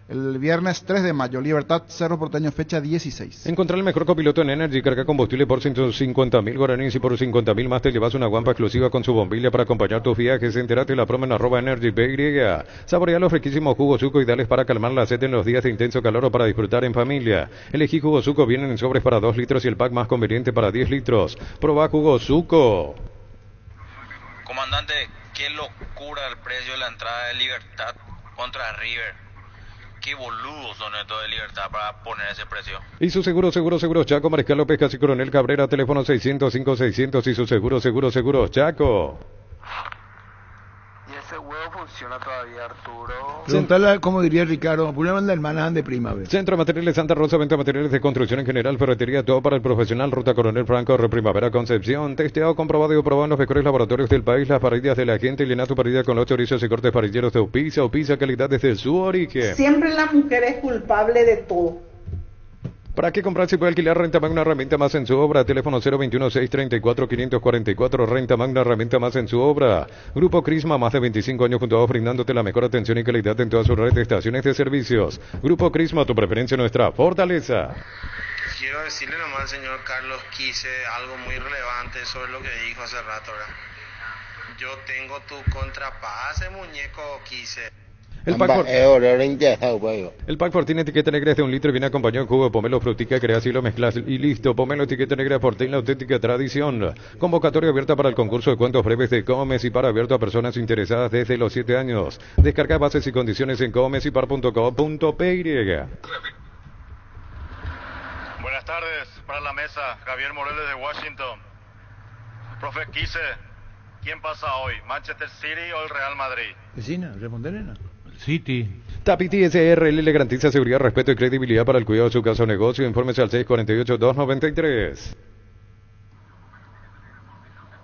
El viernes 3 de mayo, Libertad Cerro Porteño, fecha 16. Encontrar el mejor copiloto en Energy, carga combustible por 150.000 guaraníes y por 50.000 más te llevas una guampa exclusiva con su bombilla para acompañar tus viajes. Entérate la promo en @Energy PY. Saborea los riquísimos jugos Zuco, ideales para calmar la sed en los días de intenso calor o para disfrutar en familia. Elegí jugos Zuco, vienen en sobres para 2 litros y el pack más conveniente para 10 litros. Proba jugos Zuco. Comandante, qué locura el precio de la entrada de Libertad contra River. Qué boludos son estos de Libertad para poner ese precio. Y su seguro Chaco, Mariscal López, Casi Coronel Cabrera, teléfono 605-600 y su seguro Chaco. ¿Y ese huevo funciona todavía, Arturo? Preguntale, como diría Ricardo, una banda de hermanas de primavera. Centro de Materiales Santa Rosa, venta de materiales de construcción en general, ferretería, todo para el profesional, Ruta Coronel Franco, Primavera Concepción, testeado, comprobado y aprobado en los mejores laboratorios del país, las parrillas de la gente, llena tu parrilla con los chorizos y cortes parrilleros de Opisa, calidad desde su origen. Siempre la mujer es culpable de todo. ¿Para qué comprar si puede alquilar Renta Magna, herramienta más en su obra? Teléfono 021-634-544, Renta Magna, herramienta más en su obra. Grupo Crisma, más de 25 años junto a vos, brindándote la mejor atención y calidad en toda su red de estaciones de servicios. Grupo Crisma, tu preferencia, nuestra fortaleza. Quiero decirle nomás al señor Carlos Quise algo muy relevante sobre lo que dijo hace rato, ¿verdad? Yo tengo tu contrapase, muñeco Quise. El Packford tiene etiqueta negra de 1 litro y viene acompañado de jugo de pomelo, frutica, creas y lo mezclas y listo. Pomelo, etiqueta negra, Fortín, la auténtica tradición. Convocatoria abierta para el concurso de cuentos breves de Comes y para abierto a personas interesadas desde los 7 años. Descarga bases y condiciones en comesipar.co.py. Buenas tardes, para la mesa, Javier Morales de Washington. Profe Quise, ¿quién pasa hoy? ¿Manchester City o el Real Madrid? Vecina, responderena. City. Tapiti SRL le garantiza seguridad, respeto y credibilidad para el cuidado de su casa o negocio. Infórmese al 648-293.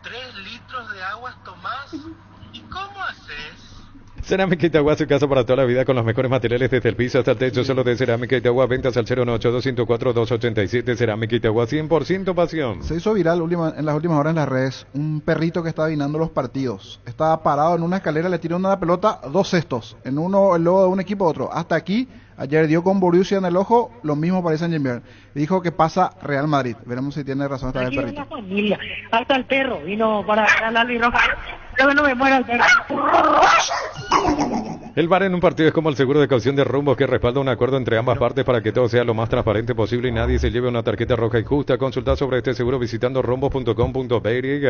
3 litros de agua tomás. ¿Y cómo haces? Cerámica Itagua, su casa para toda la vida con los mejores materiales desde el piso hasta el techo. Solo de Cerámica Itagua, ventas al 098-204-287. Cerámica Itagua, 100% pasión. Se hizo viral en las últimas horas en las redes un perrito que estaba adivinando los partidos. Estaba parado en una escalera, le tiró una pelota, 2 cestos. En uno el logo de un equipo a otro. Hasta aquí, ayer dio con Borussia en el ojo, lo mismo para Saint-Germain. Dijo que pasa Real Madrid. Veremos si tiene razón esta vez el perrito. La familia, hasta el perro vino para la albirroja. Yo no me muero el perro. El VAR en un partido es como el seguro de caución de rumbo que respalda un acuerdo entre ambas partes para que todo sea lo más transparente posible y nadie se lleve una tarjeta roja injusta. Consulta sobre este seguro visitando rombos.com.py.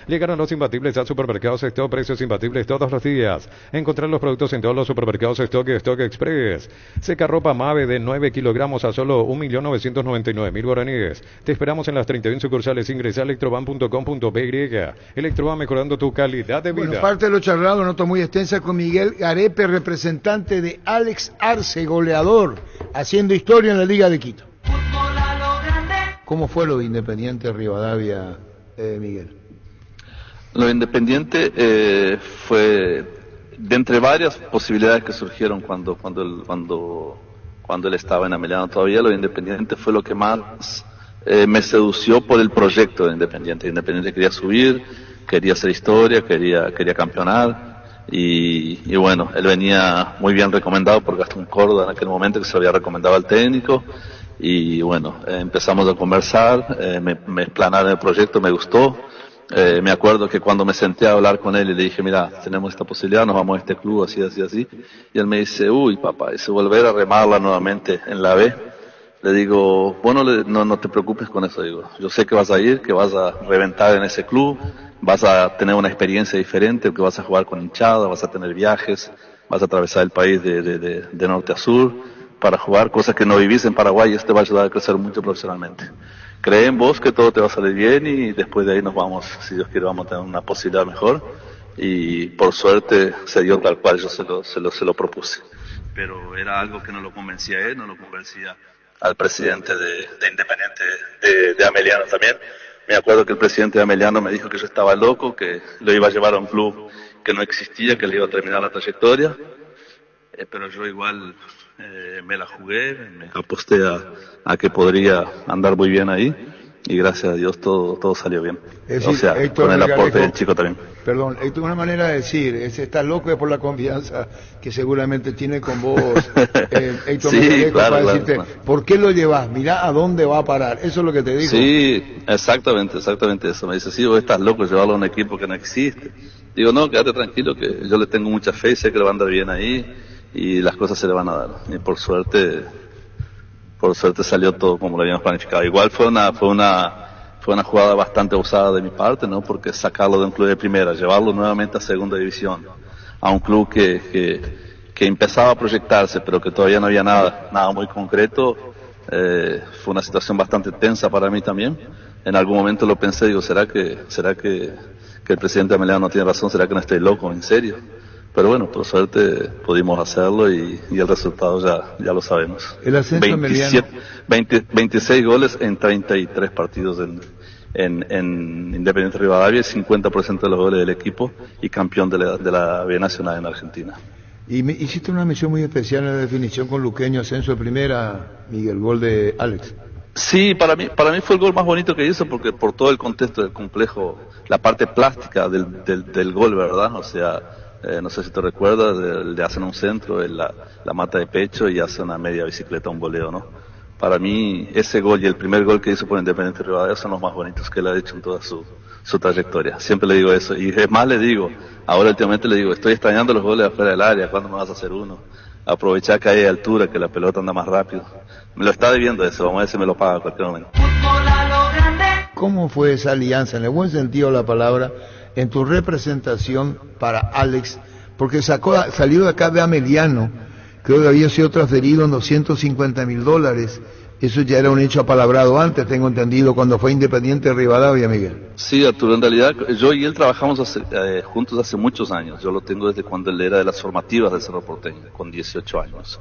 Llegaron los imbatibles al supermercados Stock, precios imbatibles todos los días. Encontrar los productos en todos los supermercados Stock y Stock Express. Seca ropa Mave de 9 kilogramos a solo 1.999.000 guaraníes. Te esperamos en las 31 sucursales. Ingresa a electroban.com.py. Electroban, mejorando tu calidad de vida. Bueno, parte de lo charlado, nota muy extensa con Miguel Garepe, representante de Alex Arce, goleador, haciendo historia en la Liga de Quito. ¿Cómo fue lo de Independiente Rivadavia, Miguel? Lo de Independiente fue de entre varias posibilidades que surgieron cuando él estaba en Ameliano todavía. Lo de Independiente fue lo que más me sedució por el proyecto de Independiente. Independiente quería subir, quería hacer historia, quería campeonar. Y bueno, él venía muy bien recomendado por Gastón Córdoba en aquel momento, que se lo había recomendado al técnico. Y bueno, empezamos a conversar, me explanaron el proyecto, me gustó. Me acuerdo que cuando me senté a hablar con él y le dije, mira, tenemos esta posibilidad, nos vamos a este club, así. Y él me dice, uy papá, ¿y volver a remarla nuevamente en la B? Le digo, bueno, no te preocupes con eso, digo. Yo sé que vas a ir, que vas a reventar en ese club, vas a tener una experiencia diferente, que vas a jugar con hinchada, vas a tener viajes, vas a atravesar el país de norte a sur para jugar, cosas que no vivís en Paraguay, y esto te va a ayudar a crecer mucho profesionalmente. Cree en vos que todo te va a salir bien y después de ahí nos vamos, si Dios quiere, vamos a tener una posibilidad mejor. Y por suerte se dio tal cual yo se lo propuse. Pero era algo que no lo convencía a él, no lo convencía al presidente de Independiente de Ameliano también, Me acuerdo que el presidente de Ameliano me dijo que yo estaba loco, que lo iba a llevar a un club que no existía, que le iba a terminar la trayectoria, pero yo igual me la jugué, me aposté a que podría andar muy bien ahí, y gracias a Dios todo salió bien. Es o decir, sea, Héctor con el Melgarejo, aporte del chico también. Perdón, esto es una manera de decir, está loco es por la confianza que seguramente tiene con vos, Héctor Sí, Melgarejo, claro, para claro, decirte, claro. ¿por qué lo llevas? Mirá a dónde va a parar, eso es lo que te dijo. Sí, exactamente eso. Me dice, sí, vos estás loco llevarlo a un equipo que no existe. Digo, no, quédate tranquilo, que yo le tengo mucha fe y sé que le va a andar bien ahí y las cosas se le van a dar. Y por suerte salió todo como lo habíamos planificado. Igual fue una jugada bastante osada de mi parte, ¿no? Porque sacarlo de un club de primera, llevarlo nuevamente a segunda división, a un club que empezaba a proyectarse, pero que todavía no había nada muy concreto, fue una situación bastante tensa para mí también. En algún momento lo pensé, digo, ¿será que el presidente Ameliano no tiene razón? ¿Será que no estoy loco, en serio? Pero bueno, por suerte pudimos hacerlo y el resultado ya lo sabemos. El ascenso Ameliano. 26 goles en 33 partidos en Independiente Rivadavia, y 50% de los goles del equipo, y campeón de la B Nacional en Argentina. Y hiciste una mención muy especial en la definición con Luqueño, ascenso de primera, Miguel, gol de Alex. Sí, para mí fue el gol más bonito que hizo, porque por todo el contexto del complejo, la parte plástica del gol, ¿verdad? O sea, no sé si te recuerdas, le hacen un centro, la mata de pecho y hace una media bicicleta, un voleo, ¿no? Para mí, ese gol y el primer gol que hizo por Independiente Rivadavia son los más bonitos que él ha hecho en toda su trayectoria. Siempre le digo eso, y es más, le digo, ahora últimamente le digo, estoy extrañando los goles afuera del área, ¿cuándo me vas a hacer uno? Aprovechar que hay altura, que la pelota anda más rápido. Me lo está debiendo eso, vamos a ver si me lo paga a cualquier momento. ¿Cómo fue esa alianza, en el buen sentido de la palabra, en tu representación para Alex? Porque salió de acá de Ameliano, creo que había sido transferido en $250,000. Eso ya era un hecho apalabrado antes, tengo entendido, cuando fue Independiente de Rivadavia, Miguel. Sí, Arturo, en realidad yo y él trabajamos juntos hace muchos años. Yo lo tengo desde cuando él era de las formativas del Cerro Porteño, con 18 años.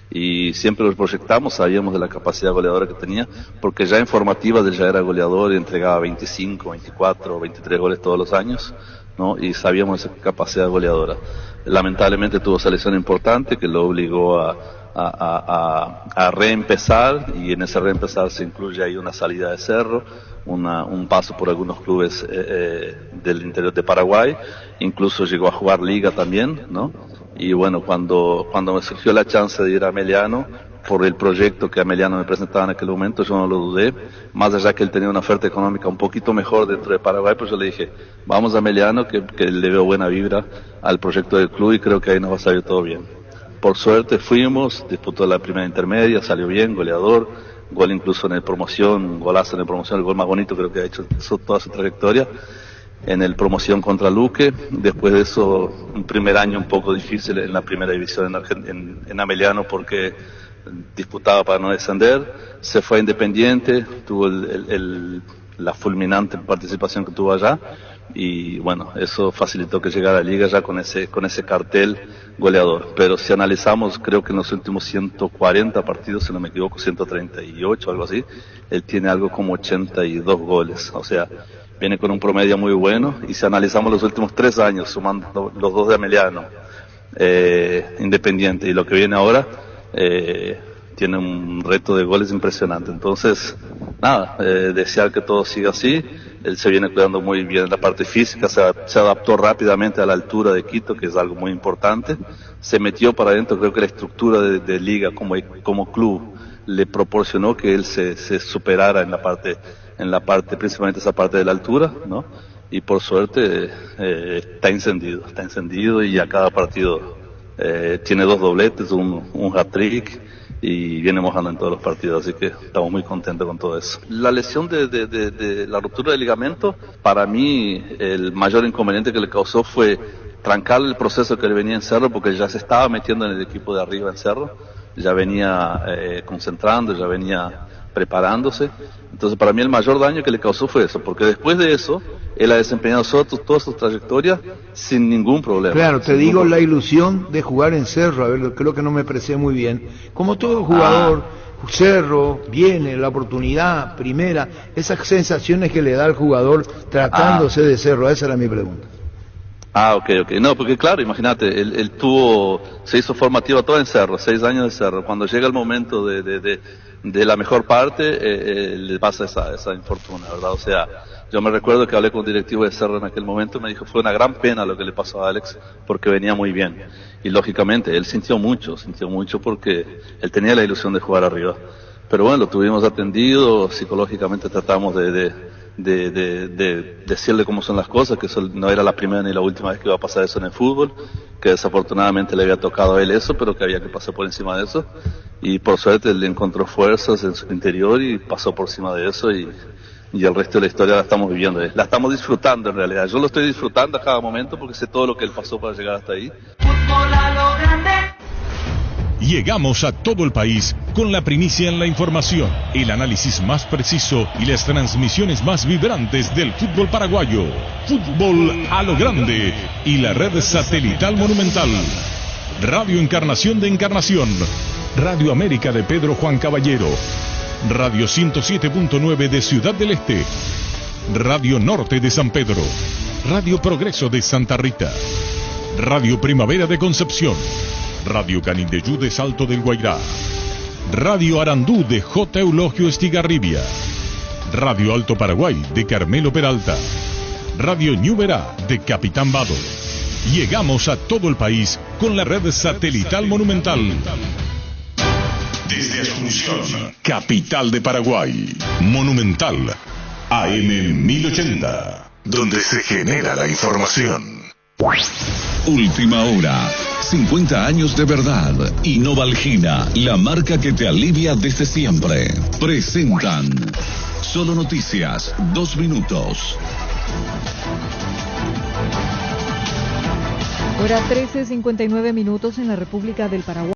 Y siempre lo proyectamos, sabíamos de la capacidad goleadora que tenía, porque ya en formativas él ya era goleador y entregaba 25, 24, 23 goles todos los años, ¿no? Y sabíamos esa capacidad goleadora. Lamentablemente tuvo esa lesión importante que lo obligó a reempezar, y en ese reempezar se incluye ahí una salida de Cerro, un paso por algunos clubes del interior de Paraguay, incluso llegó a jugar liga también, ¿no? Y bueno, cuando me surgió la chance de ir a Ameliano, por el proyecto que Ameliano me presentaba en aquel momento, yo no lo dudé, más allá que él tenía una oferta económica un poquito mejor dentro de Paraguay, pues yo le dije, vamos a Ameliano, que le veo buena vibra al proyecto del club y creo que ahí nos va a salir todo bien. Por suerte fuimos, disputó la primera intermedia, salió bien, goleador, gol incluso en el promoción, golazo en el promoción, el gol más bonito creo que ha hecho toda su trayectoria, en el promoción contra Luque. Después de eso, un primer año un poco difícil en la primera división en Ameliano, porque disputaba para no descender, se fue a Independiente, tuvo la fulminante participación que tuvo allá, y bueno, eso facilitó que llegara a la liga ya con ese cartel goleador. Pero si analizamos, creo que en los últimos 140 partidos, si no me equivoco, 138, algo así, él tiene algo como 82 goles, o sea, viene con un promedio muy bueno. Y si analizamos los últimos 3 años, sumando los 2 de Ameliano, Independiente y lo que viene ahora, tiene un reto de goles impresionante. Entonces, nada, desear que todo siga así. Él se viene cuidando muy bien en la parte física, se adaptó rápidamente a la altura de Quito, que es algo muy importante. Se metió para adentro, creo que la estructura de liga como club le proporcionó que él se superara en la parte, principalmente esa parte de la altura, ¿no? Y por suerte está encendido y a cada partido tiene 2 dobletes, un hat-trick, y viene mojando en todos los partidos, así que estamos muy contentos con todo eso. La lesión de la ruptura del ligamento, para mí el mayor inconveniente que le causó fue trancar el proceso que le venía en Cerro, porque ya se estaba metiendo en el equipo de arriba en Cerro, ya venía concentrando, ya venía preparándose. Entonces para mí el mayor daño que le causó fue eso, porque después de eso él ha desempeñado toda su trayectoria sin ningún problema. Claro, te digo la ilusión de jugar en Cerro, a ver, creo que no me expresé muy bien. Como todo jugador Cerro, viene la oportunidad, primera, esas sensaciones que le da al jugador tratándose de Cerro, esa era mi pregunta. Ok. No, porque claro, imagínate, él se hizo formativa toda en Cerro, 6 años de Cerro. Cuando llega el momento de la mejor parte, le pasa esa infortuna, ¿verdad? O sea, yo me recuerdo que hablé con un directivo de Cerro en aquel momento, me dijo, fue una gran pena lo que le pasó a Alex, porque venía muy bien. Y lógicamente, él sintió mucho porque él tenía la ilusión de jugar arriba. Pero bueno, lo tuvimos atendido, psicológicamente tratamos de decirle cómo son las cosas, que eso no era la primera ni la última vez que iba a pasar eso en el fútbol, que desafortunadamente le había tocado a él eso, pero que había que pasar por encima de eso. Y por suerte él encontró fuerzas en su interior y pasó por encima de eso y el resto de la historia la estamos viviendo, la estamos disfrutando en realidad. Yo lo estoy disfrutando a cada momento porque sé todo lo que él pasó para llegar hasta ahí. Llegamos a todo el país con la primicia en la información, el análisis más preciso y las transmisiones más vibrantes del fútbol paraguayo. Fútbol a lo grande y la red satelital Monumental. Radio Encarnación de Encarnación, Radio América de Pedro Juan Caballero, Radio 107.9 de Ciudad del Este, Radio Norte de San Pedro, Radio Progreso de Santa Rita, Radio Primavera de Concepción, Radio Canindeyú de Salto del Guairá, Radio Arandú de J. Eulogio Estigarribia, Radio Alto Paraguay de Carmelo Peralta, Radio Ñuberá de Capitán Vado. Llegamos a todo el país con la red satelital Monumental. Desde Asunción, capital de Paraguay, Monumental, AM 1080, donde se genera la información. Última hora, 50 años de verdad y Novalgina, la marca que te alivia desde siempre. Presentan Solo Noticias, 2 minutos. Hora 13:59 en la República del Paraguay.